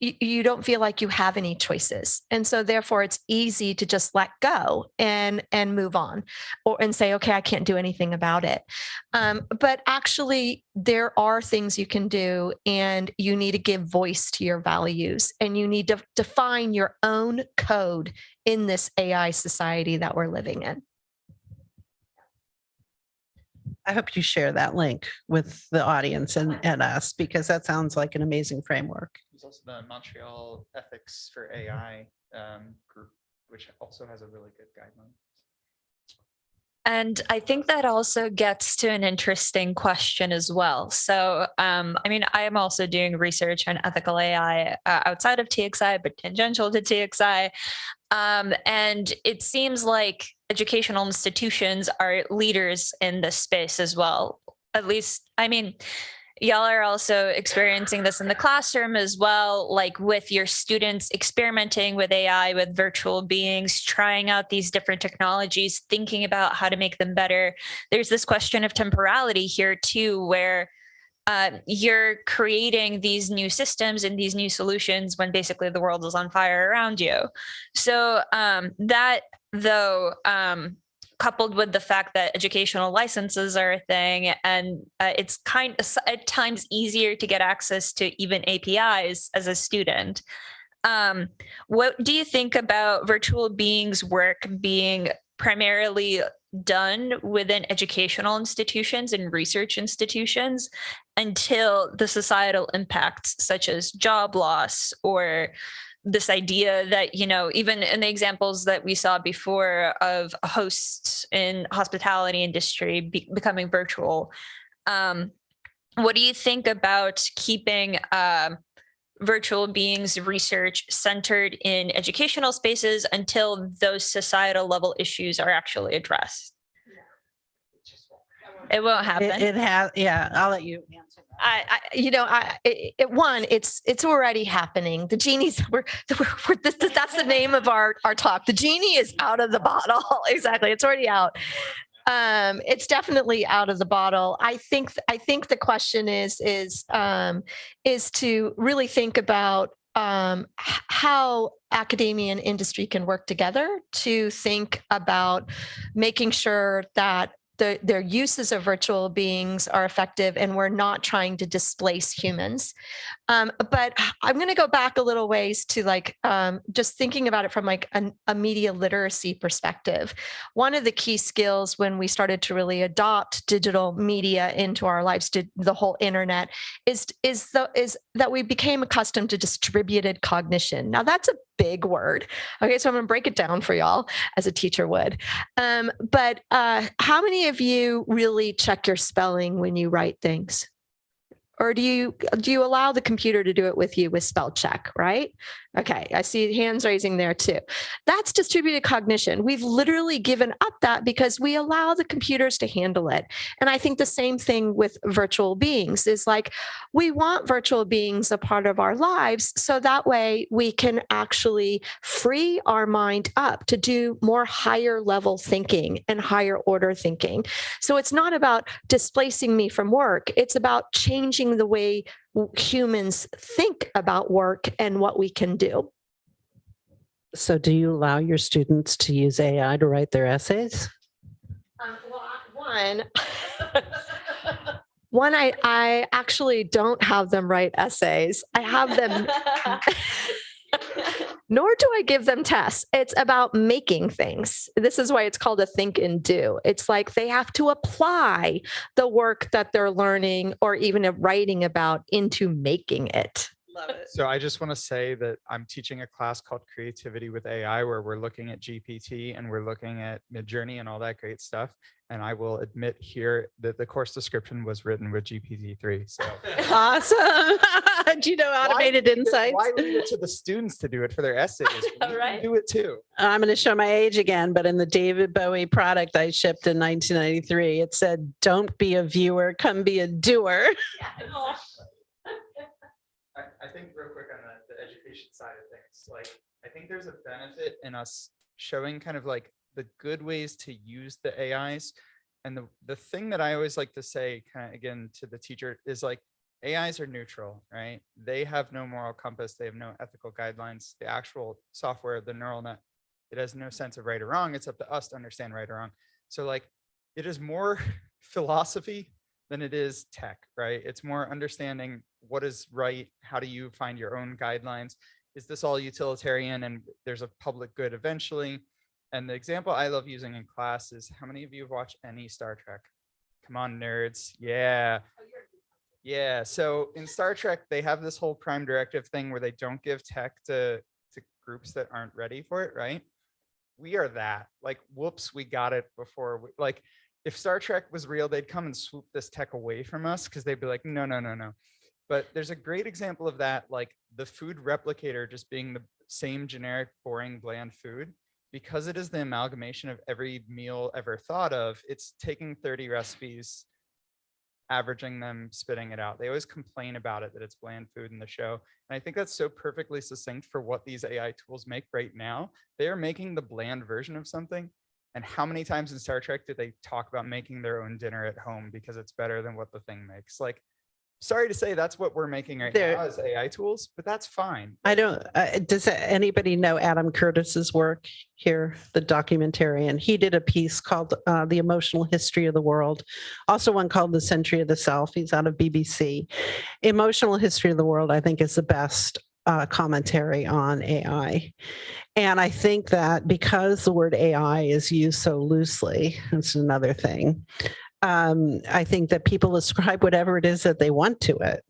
You don't feel like you have any choices. And so therefore it's easy to just let go and move on and say, okay, I can't do anything about it. But actually there are things you can do, and you need to give voice to your values, and you need to define your own code in this AI society that we're living in. I hope you share that link with the audience and us, because that sounds like an amazing framework. There's also the Montreal Ethics for AI group, which also has a really good guideline. And I think that also gets to an interesting question as well. So, I am also doing research on ethical AI outside of TXI, but tangential to TXI. And it seems like educational institutions are leaders in this space as well. At least, y'all are also experiencing this in the classroom as well, like with your students experimenting with AI, with virtual beings, trying out these different technologies, thinking about how to make them better. There's this question of temporality here too, where you're creating these new systems and these new solutions when basically the world is on fire around you. So that though, coupled with the fact that educational licenses are a thing, and it's at times easier to get access to even APIs as a student. What do you think about virtual beings work being primarily done within educational institutions and research institutions until the societal impacts such as job loss, or this idea that, even in the examples that we saw before of hosts in hospitality industry becoming virtual, what do you think about keeping virtual beings research centered in educational spaces until those societal level issues are actually addressed? It won't happen. It has, yeah, I'll let you answer that. It's already happening. The genie's, that's the name of our talk. The genie is out of the bottle. Exactly. It's already out. It's definitely out of the bottle. I think the question is to really think about how academia and industry can work together to think about making sure that their uses of virtual beings are effective, and we're not trying to displace humans. But I'm going to go back a little ways to just thinking about it from a media literacy perspective. One of the key skills when we started to really adopt digital media into our lives, to the whole internet, is that we became accustomed to distributed cognition. Now that's a big word. Okay, so I'm going to break it down for y'all as a teacher would. But how many of you really check your spelling when you write things? Or do you allow the computer to do it with you with spell check, right? Okay, I see hands raising there too. That's distributed cognition. We've literally given up that because we allow the computers to handle it. And I think the same thing with virtual beings is we want virtual beings a part of our lives, so that way we can actually free our mind up to do more higher level thinking and higher order thinking. So it's not about displacing me from work. It's about changing the way humans think about work and what we can do. So do you allow your students to use AI to write their essays? One, I actually don't have them write essays. I have them. nor do I give them tests. It's about making things. This is why it's called a think and do. It's like they have to apply the work that they're learning or even writing about into making it. Love it. So I just want to say that I'm teaching a class called Creativity with AI, where we're looking at GPT and we're looking at Midjourney and all that great stuff. And I will admit here that the course description was written with GPT-3. So Awesome. Do you know Automated Insights? Why leave it to the students to do it for their essays? We can do it too. I'm going to show my age again, but in the David Bowie product I shipped in 1993, it said, "Don't be a viewer, come be a doer." I think real quick on the education side of things, like I think there's a benefit in us showing kind of like the good ways to use the AIs. And the thing that I always like to say kind of again to the teacher is like AIs are neutral, right? They have no moral compass. They have no ethical guidelines. The actual software, the neural net, it has no sense of right or wrong. It's up to us to understand right or wrong. So like it is more philosophy than it is tech, right? It's more understanding what is right. How do you find your own guidelines? Is this all utilitarian and there's a public good eventually? And the example I love using in class is, how many of you have watched any Star Trek? Come on, nerds. Yeah. Yeah. So in Star Trek, they have this whole prime directive thing where they don't give tech to groups that aren't ready for it, right? We are that. Like, whoops, we got it before. Like, if Star Trek was real, they'd come and swoop this tech away from us because they'd be like, no, no, no, no. But there's a great example of that, like the food replicator just being the same generic, boring, bland food. Because it is the amalgamation of every meal ever thought of, it's taking 30 recipes, averaging them, spitting it out. They always complain about it, that it's bland food in the show. And I think that's so perfectly succinct for what these AI tools make right now. They are making the bland version of something. And how many times in Star Trek did they talk about making their own dinner at home because it's better than what the thing makes? Like, sorry to say that's what we're making right now as AI tools, but that's fine. I don't, does anybody know Adam Curtis's work here, the documentarian? He did a piece called The Emotional History of the World, also one called The Century of the Self. He's out of BBC. Emotional History of the World, I think, is the best commentary on AI. And I think that because the word AI is used so loosely, it's another thing. I think that people ascribe whatever it is that they want to it.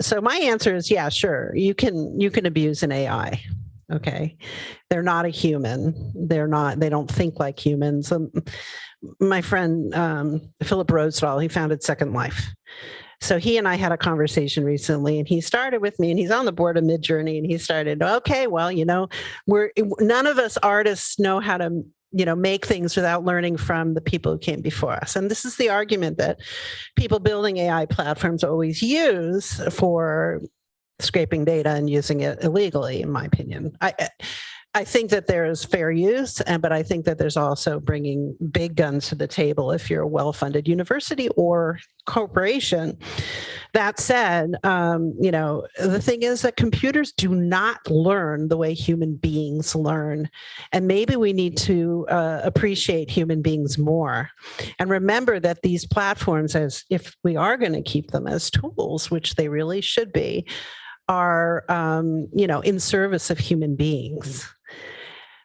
So my answer is, yeah, sure. You can abuse an AI. Okay. They're not a human. They don't think like humans. My friend, Philip Rosedal, he founded Second Life. So he and I had a conversation recently, and he started with me, and he's on the board of Midjourney, and he started, okay, well, none of us artists know how to make things without learning from the people who came before us. And this is the argument that people building AI platforms always use for scraping data and using it illegally, in my opinion. I think that there is fair use, but I think that there's also bringing big guns to the table if you're a well-funded university or corporation. That said, the thing is that computers do not learn the way human beings learn. And maybe we need to appreciate human beings more. And remember that these platforms, as if we are going to keep them as tools, which they really should be, are, in service of human beings.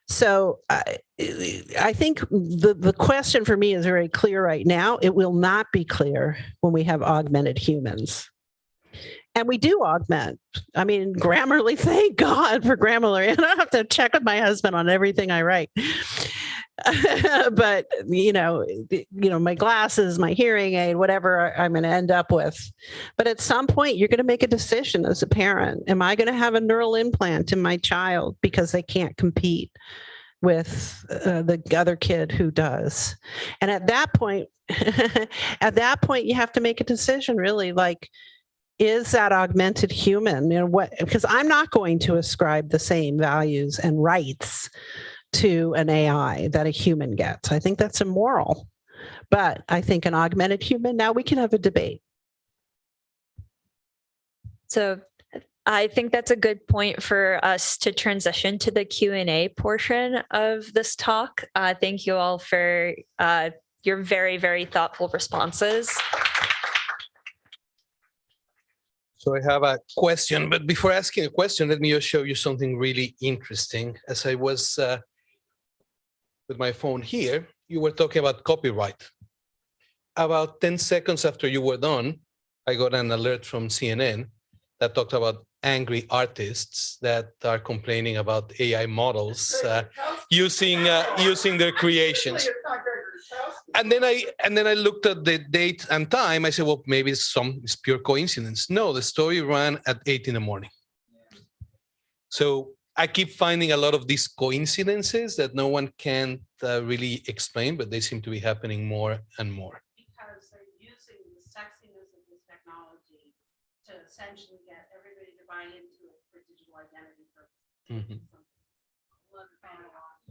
So I think the question for me is very clear right now. It will not be clear when we have augmented humans. And we do augment. I mean, Grammarly, thank God for Grammarly. I don't have to check with my husband on everything I write. But, my glasses, my hearing aid, whatever I'm going to end up with. But at some point, you're going to make a decision as a parent. Am I going to have a neural implant in my child because they can't compete with the other kid who does? And at that point, you have to make a decision, really, like, is that augmented human? Because I'm not going to ascribe the same values and rights to an AI that a human gets. I think that's immoral. But I think an augmented human, now we can have a debate. So I think that's a good point for us to transition to the Q&A portion of this talk. Thank you all for your very, very thoughtful responses. So I have a question, but before asking a question, let me just show you something really interesting. As I was with my phone here, you were talking about copyright. About 10 seconds after you were done, I got an alert from CNN that talked about angry artists that are complaining about AI models using their creations. And then I looked at the date and time. I said, well, maybe it's pure coincidence. No, the story ran at 8 in the morning. So I keep finding a lot of these coincidences that no one can really explain, but they seem to be happening more and more. Because they're using the sexiness of this technology to essentially get everybody to buy into it for digital identity purposes.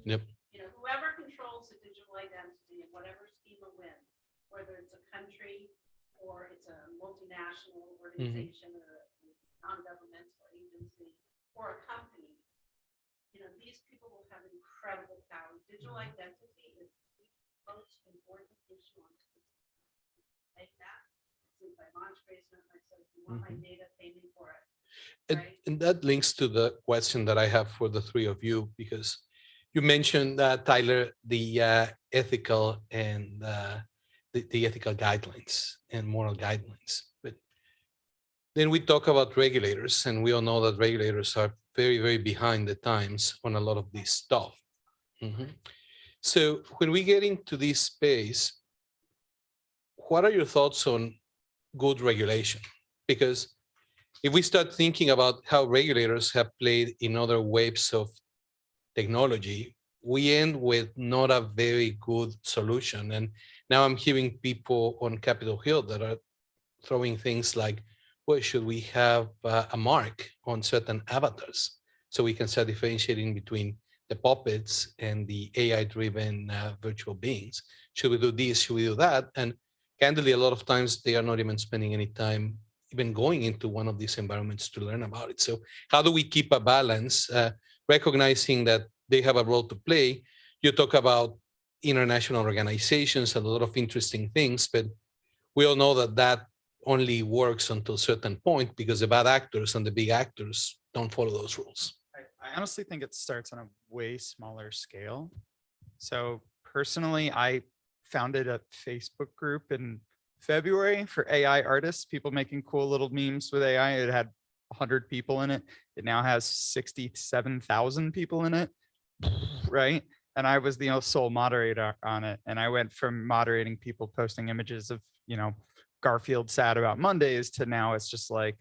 Yep. You know, whoever controls the digital identity and whatever schema wins, whether it's a country or it's a multinational organization or a non-governmental agency or a company, you know, these people will have incredible power. Digital identity is the most important issue on this. Like that, since I launched Gracement, I said, if you want my data, pay me for it. And that links to the question that I have for the three of you, because you mentioned, Tyler, the ethical and the ethical guidelines and moral guidelines. But then we talk about regulators, and we all know that regulators are very, very behind the times on a lot of this stuff. So when we get into this space, what are your thoughts on good regulation? Because if we start thinking about how regulators have played in other waves of technology, we end with not a very good solution. And now I'm hearing people on Capitol Hill that are throwing things like, well, should we have a mark on certain avatars so we can start differentiating between the puppets and the AI-driven virtual beings? Should we do this? Should we do that? And candidly, a lot of times they are not even spending any time even going into one of these environments to learn about it. So how do we keep a balance, recognizing that they have a role to play? You talk about international organizations and a lot of interesting things, but we all know that that only works until a certain point because the bad actors and the big actors don't follow those rules. I honestly think it starts on a way smaller scale. So personally, I founded a Facebook group in February for AI artists, people making cool little memes with AI. It had 100 people in it. It now has 67,000 people in it, right? And I was the sole moderator on it. And I went from moderating people posting images of, you know, Garfield sad about Mondays to now it's just like,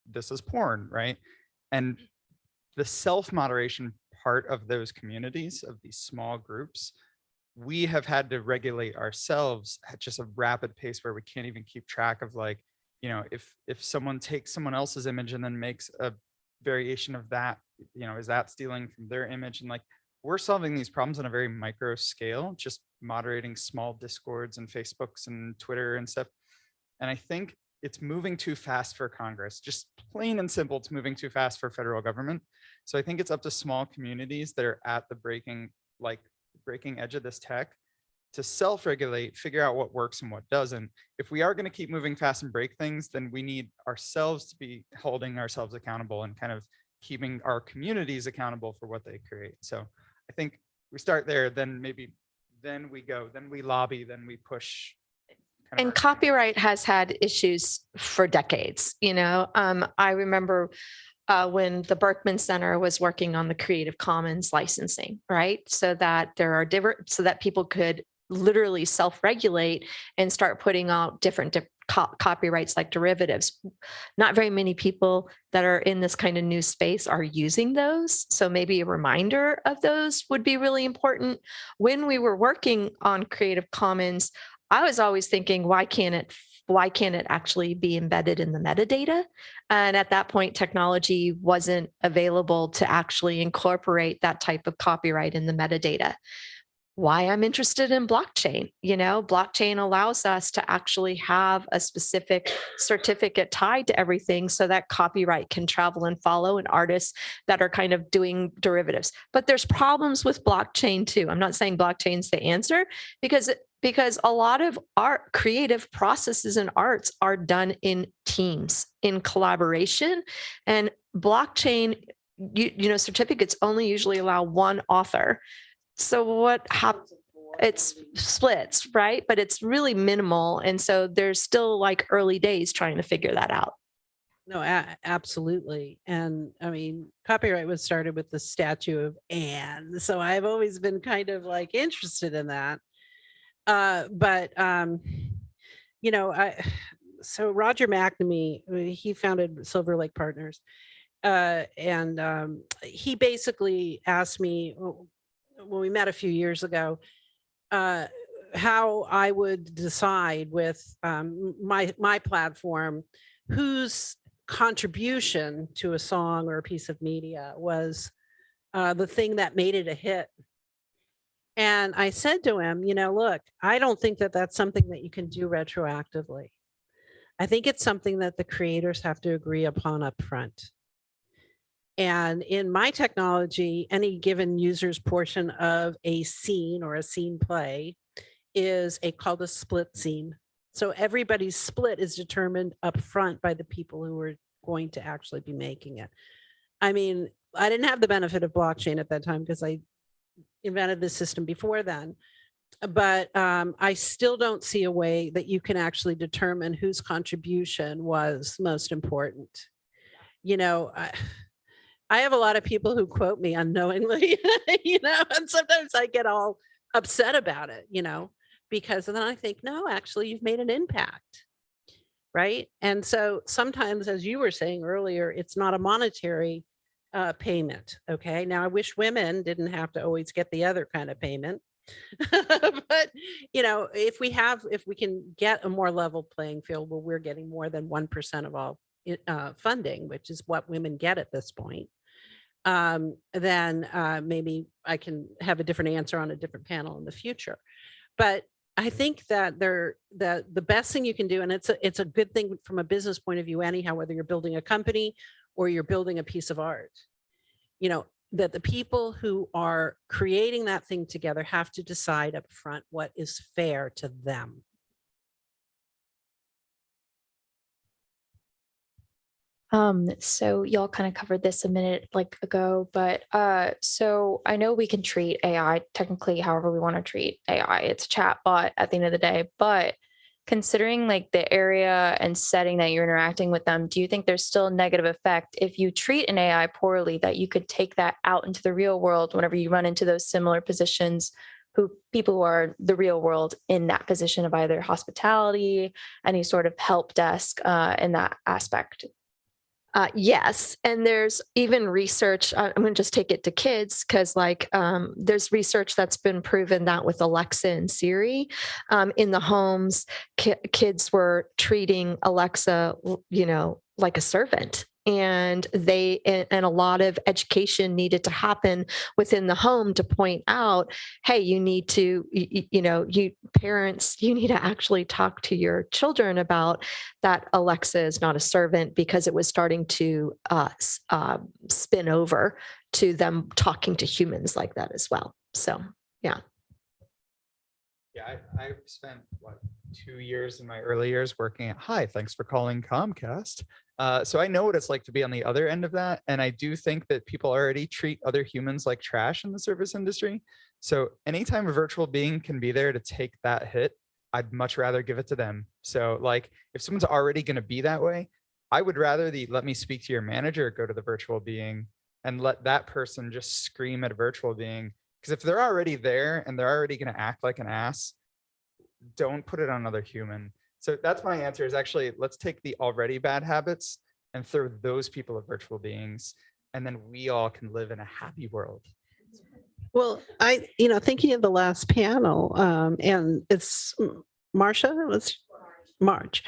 this is porn, right? And the self-moderation part of those communities, of these small groups, we have had to regulate ourselves at just a rapid pace where we can't even keep track of, like, you know, if someone takes someone else's image and then makes a variation of that, you know, is that stealing from their image? And like, we're solving these problems on a very micro scale, just moderating small Discords and Facebooks and Twitter and stuff. And I think it's moving too fast for Congress, just plain and simple. It's moving too fast for federal government. So I think it's up to small communities that are at the breaking edge of this tech to self-regulate, figure out what works and what doesn't. If we are going to keep moving fast and break things, then we need ourselves to be holding ourselves accountable and kind of keeping our communities accountable for what they create. So I think we start there, then we lobby, then we push. And copyright has had issues for decades. You know, I remember when the Berkman Center was working on the Creative Commons licensing, right? So that there are different, so that people could literally self-regulate and start putting out different copyrights like derivatives. Not very many people that are in this kind of new space are using those. So maybe a reminder of those would be really important. When we were working on Creative Commons, I was always thinking, why can't it actually be embedded in the metadata? And at that point, technology wasn't available to actually incorporate that type of copyright in the metadata. Why I'm interested in blockchain. You know, blockchain allows us to actually have a specific certificate tied to everything so that copyright can travel and follow and artists that are kind of doing derivatives. But there's problems with blockchain too. I'm not saying blockchain's the answer because a lot of art, creative processes and arts are done in teams in collaboration. And blockchain, certificates only usually allow one author. So what happens? It's splits, right? But it's really minimal. And so there's still like early days trying to figure that out. No, absolutely. And I mean, copyright was started with the statue of Anne. So I've always been kind of like interested in that. So Roger McNamee, he founded Silver Lake Partners. He basically asked me when we met a few years ago, how I would decide with my platform, whose contribution to a song or a piece of media was the thing that made it a hit. And I said to him, look, I don't think that that's something that you can do retroactively. I think it's something that the creators have to agree upon up front. And in my technology, any given user's portion of a scene or a scene play is called a split scene. So everybody's split is determined up front by the people who are going to actually be making it. I mean, I didn't have the benefit of blockchain at that time because I invented this system before then. But I still don't see a way that you can actually determine whose contribution was most important. I have a lot of people who quote me unknowingly, and sometimes I get all upset about it, because then I think, no, actually, you've made an impact, right? And so sometimes, as you were saying earlier, it's not a monetary payment, okay? Now, I wish women didn't have to always get the other kind of payment. But, if we can get a more level playing field where we're getting more than 1% of all funding, which is what women get at this point, then maybe I can have a different answer on a different panel in the future. But I think that the best thing you can do, and it's a good thing from a business point of view anyhow, whether you're building a company or you're building a piece of art, that the people who are creating that thing together have to decide up front what is fair to them. So y'all kind of covered this a minute ago, but so I know we can treat AI technically however we want to treat AI. It's a chat bot at the end of the day, but considering the area and setting that you're interacting with them, do you think there's still a negative effect if you treat an AI poorly that you could take that out into the real world whenever you run into those similar positions, people who are the real world in that position of either hospitality, any sort of help desk in that aspect? Yes. And there's even research, I'm going to just take it to kids because there's research that's been proven that with Alexa and Siri in the homes, kids were treating Alexa, like a servant. And a lot of education needed to happen within the home to point out, hey, you need to, you parents, you need to actually talk to your children about that Alexa is not a servant, because it was starting to spin over to them talking to humans like that as well. So, yeah. Yeah, I've spent 2 years in my early years working at, hi, thanks for calling Comcast. So I know what it's like to be on the other end of that. And I do think that people already treat other humans like trash in the service industry. So anytime a virtual being can be there to take that hit, I'd much rather give it to them. So if someone's already going to be that way, I would rather let me speak to your manager, go to the virtual being and let that person just scream at a virtual being. Because if they're already there and they're already going to act like an ass, don't put it on another human. So that's my answer, is actually, let's take the already bad habits and throw those people at virtual beings, and then we all can live in a happy world. Well, thinking of the last panel, and it's Marcia, let's March.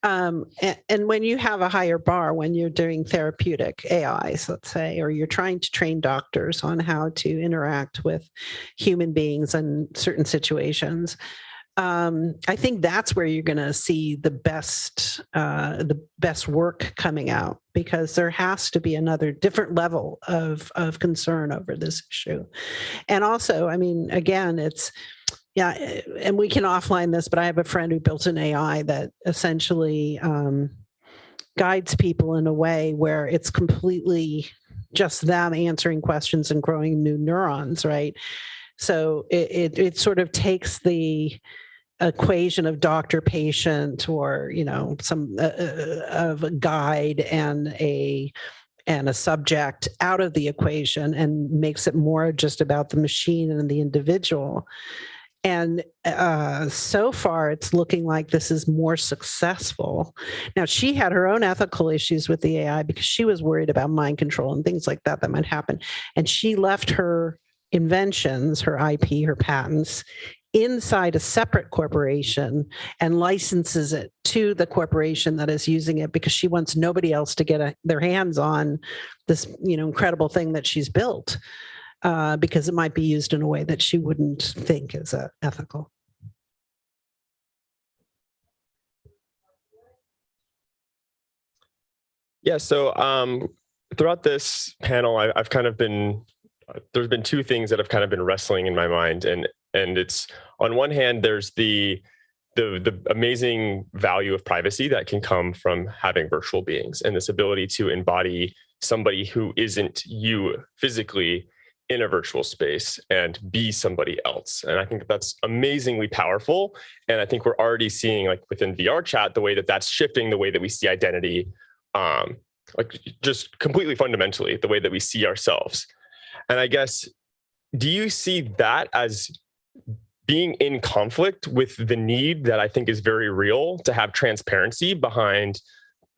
And when you have a higher bar, when you're doing therapeutic AIs, let's say, or you're trying to train doctors on how to interact with human beings in certain situations, I think that's where you're going to see the best work coming out, because there has to be another different level of concern over this issue. And also, I mean, again, and we can offline this, but I have a friend who built an AI that essentially guides people in a way where it's completely just them answering questions and growing new neurons, right? So it sort of takes the equation of doctor patient, or some of a guide and a subject out of the equation, and makes it more just about the machine and the individual. And so far, it's looking like this is more successful. Now, she had her own ethical issues with the AI because she was worried about mind control and things like that might happen. And she left her inventions, her IP, her patents, inside a separate corporation and licenses it to the corporation that is using it, because she wants nobody else to get their hands on this, incredible thing that she's built. Because it might be used in a way that she wouldn't think is ethical. Yeah, so throughout this panel, I've kind of been, there's been two things that have kind of been wrestling in my mind. And it's, on one hand, there's the amazing value of privacy that can come from having virtual beings, and this ability to embody somebody who isn't you physically in a virtual space and be somebody else. And I think that's amazingly powerful. And I think we're already seeing, like within VR chat, the way that that's shifting the way that we see identity, like just completely fundamentally, the way that we see ourselves. And I guess, do you see that as being in conflict with the need that I think is very real to have transparency behind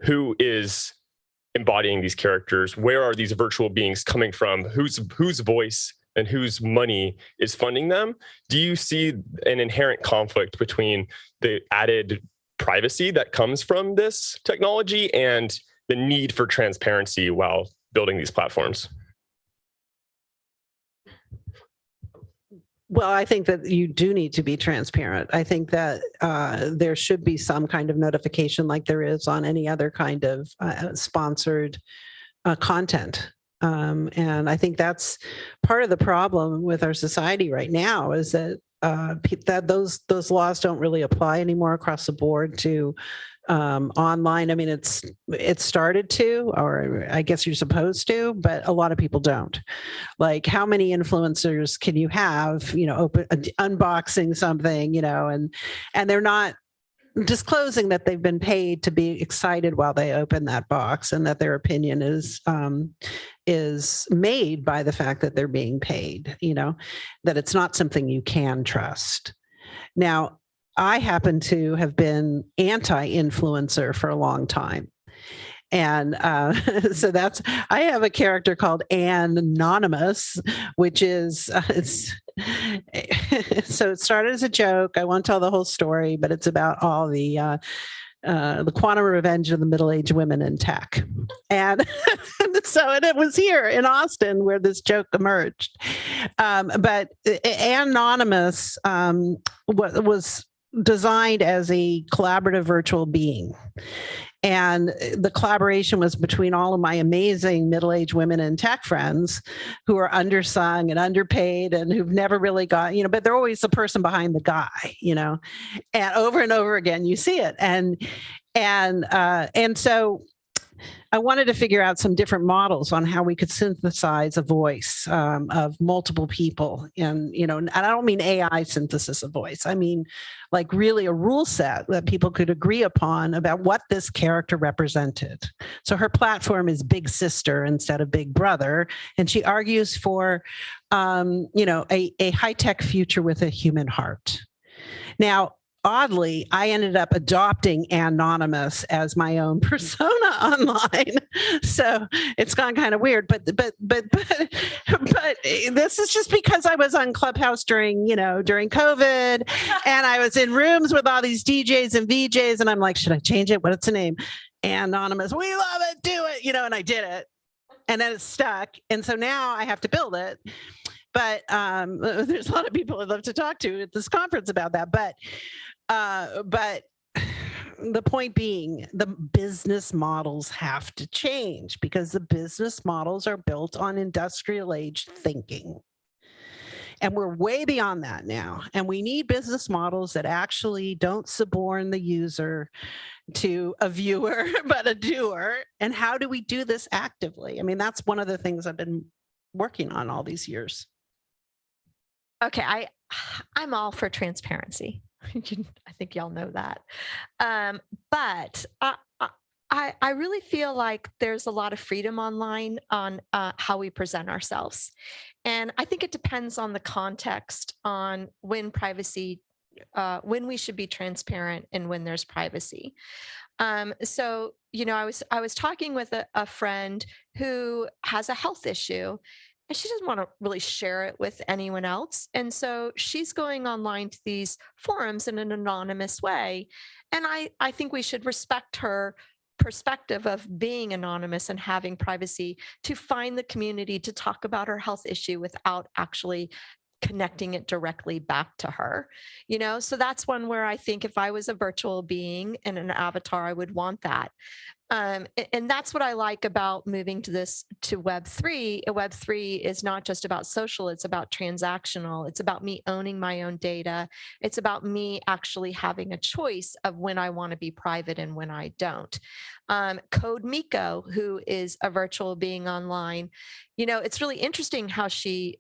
who is embodying these characters? Where are these virtual beings coming from? Whose voice and whose money is funding them? Do you see an inherent conflict between the added privacy that comes from this technology and the need for transparency while building these platforms? Well, I think that you do need to be transparent. I think that there should be some kind of notification like there is on any other kind of sponsored content. And I think that's part of the problem with our society right now, is that those laws don't really apply anymore across the board to online. I mean, it started to, or I guess you're supposed to, but a lot of people don't. Like, how many influencers can you have, unboxing something, and they're not disclosing that they've been paid to be excited while they open that box, and that their opinion is made by the fact that they're being paid, that it's not something you can trust. Now, I happen to have been anti-influencer for a long time. And so I have a character called Anonymous, which is, so it started as a joke. I won't tell the whole story, but it's about all the quantum revenge of the middle-aged women in tech. And and it was here in Austin where this joke emerged. But Anonymous was designed as a collaborative virtual being. And the collaboration was between all of my amazing middle-aged women in tech friends who are undersung and underpaid and who've never really got, but they're always the person behind the guy, and over again, you see it. And so I wanted to figure out some different models on how we could synthesize a voice of multiple people. And, and I don't mean AI synthesis of voice. I mean, like really a rule set that people could agree upon about what this character represented. So her platform is Big Sister instead of Big Brother. And she argues for, a high-tech future with a human heart. Now, oddly, I ended up adopting Anonymous as my own persona online. So it's gone kind of weird, but this is just because I was on Clubhouse during COVID, and I was in rooms with all these DJs and VJs, and I'm like, should I change it? What's the name? Anonymous. We love it. Do it. And I did it, and then it stuck. And so now I have to build it. But there's a lot of people I'd love to talk to at this conference about that. But the point being, the business models have to change, because the business models are built on industrial age thinking. And we're way beyond that now. And we need business models that actually don't suborn the user to a viewer, but a doer. And how do we do this actively? I mean, that's one of the things I've been working on all these years. Okay, I'm all for transparency. I think y'all know that. But I really feel like there's a lot of freedom online on how we present ourselves. And I think it depends on the context on when when we should be transparent and when there's privacy. So, I was talking with a friend who has a health issue, and she doesn't want to really share it with anyone else. And so she's going online to these forums in an anonymous way. And I think we should respect her perspective of being anonymous and having privacy to find the community to talk about her health issue without actually connecting it directly back to her. So that's one where I think if I was a virtual being and an avatar, I would want that. And that's what I like about moving to Web3. Web3 is not just about social, it's about transactional. It's about me owning my own data. It's about me actually having a choice of when I want to be private and when I don't. Code Miko, who is a virtual being online, it's really interesting how she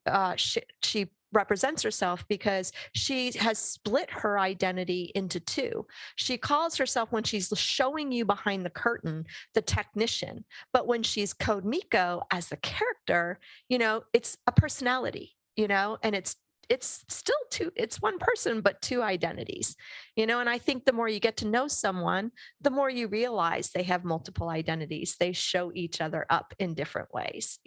represents herself, because she has split her identity into two. She calls herself, when she's showing you behind the curtain, the technician. But when she's Code Miko as the character, it's a personality, and it's still it's one person, but two identities, and I think the more you get to know someone, the more you realize they have multiple identities. They show each other up in different ways,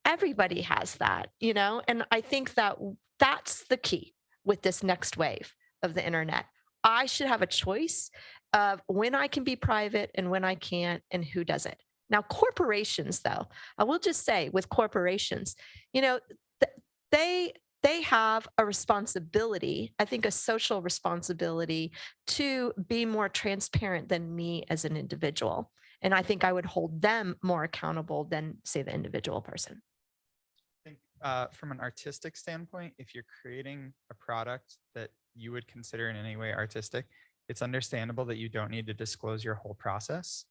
Everybody has that, and I think that that's the key with this next wave of the internet. I should have a choice of when I can be private and when I can't, and who does it. Now, corporations, though, I will just say with corporations, they have a responsibility, I think a social responsibility, to be more transparent than me as an individual. And I think I would hold them more accountable than, say, the individual person. From an artistic standpoint, if you're creating a product that you would consider in any way artistic, it's understandable that you don't need to disclose your whole process.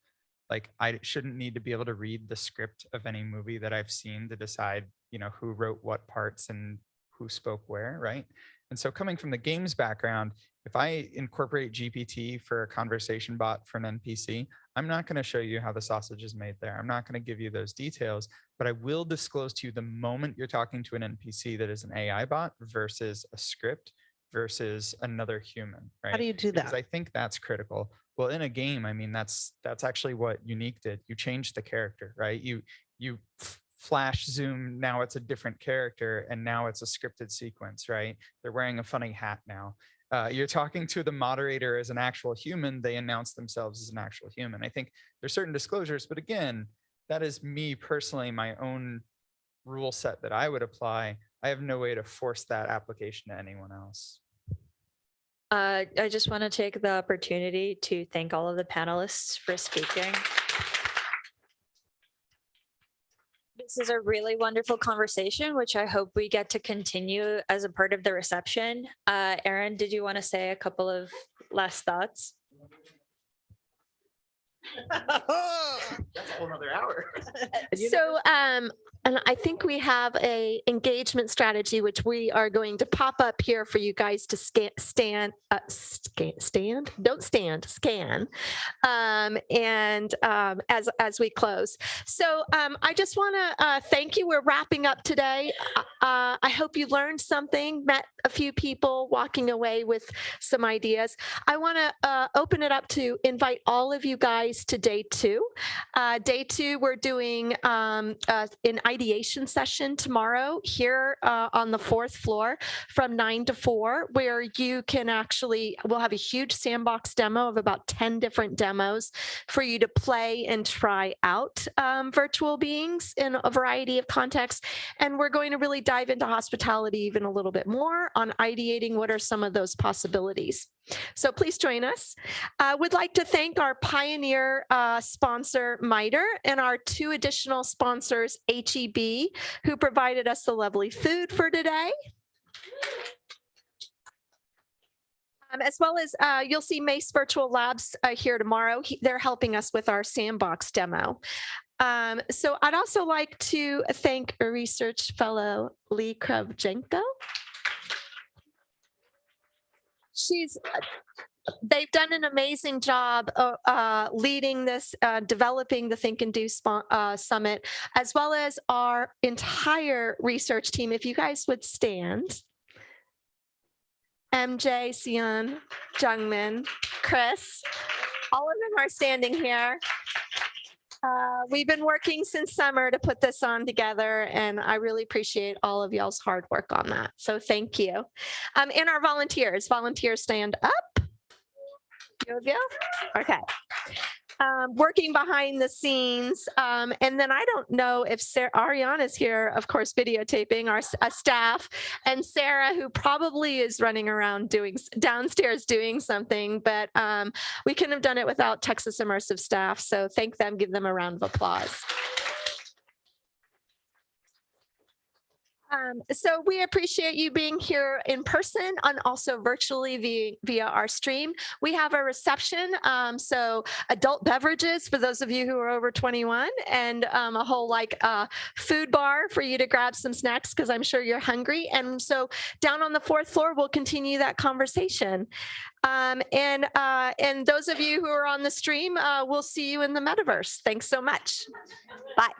Like, I shouldn't need to be able to read the script of any movie that I've seen to decide, who wrote what parts and who spoke where, right? And so coming from the games background, if I incorporate GPT for a conversation bot for an NPC, I'm not going to show you how the sausage is made there. I'm not going to give you those details, but I will disclose to you the moment you're talking to an NPC that is an AI bot versus a script versus another human, right? How do you do that? Because I think that's critical. Well, in a game, I mean, that's actually what Unique did. You changed the character, right? You flash zoom, now it's a different character, and now it's a scripted sequence, right? They're wearing a funny hat now. You're talking to the moderator as an actual human, they announce themselves as an actual human. I think there's certain disclosures, but again, that is me personally, my own rule set that I would apply. I have no way to force that application to anyone else. I just want to take the opportunity to thank all of the panelists for speaking. This is a really wonderful conversation, which I hope we get to continue as a part of the reception. Erin, did you want to say a couple of last thoughts? That's a whole nother hour. So, and I think we have a engagement strategy, which we are going to pop up here for you guys to scan. And as we close. So I just want to thank you. We're wrapping up today. I hope you learned something, met a few people, walking away with some ideas. I want to open it up to invite all of you guys to day 2. Day 2, we're doing an ideation session tomorrow here on the 4th floor from 9 to 4, where you can actually, we'll have a huge sandbox demo of about 10 different demos for you to play and try out virtual beings in a variety of contexts. And we're going to really dive into hospitality even a little bit more on ideating what are some of those possibilities. So please join us. Would like to thank our pioneer sponsor, MITRE, and our 2 additional sponsors, HEB, who provided us the lovely food for today. As well as you'll see Mace Virtual Labs here tomorrow. They're helping us with our sandbox demo. So I'd also like to thank a research fellow, Lee Kravchenko. They've done an amazing job leading this, developing the Think and Do Summit, as well as our entire research team. If you guys would stand. MJ, Sion, Jungmin, Chris, all of them are standing here. We've been working since summer to put this on together, and I really appreciate all of y'all's hard work on that. So thank you. And our volunteers stand up. Yo. Okay. Working behind the scenes. And then I don't know if Ariane is here, of course, videotaping our staff, and Sarah, who probably is running around downstairs doing something, but we couldn't have done it without Texas Immersive staff. So thank them, give them a round of applause. So we appreciate you being here in person and also virtually via our stream. We have a reception, so adult beverages for those of you who are over 21, and a whole food bar for you to grab some snacks because I'm sure you're hungry. And so down on the 4th floor, we'll continue that conversation. And those of you who are on the stream, we'll see you in the metaverse. Thanks so much. Bye.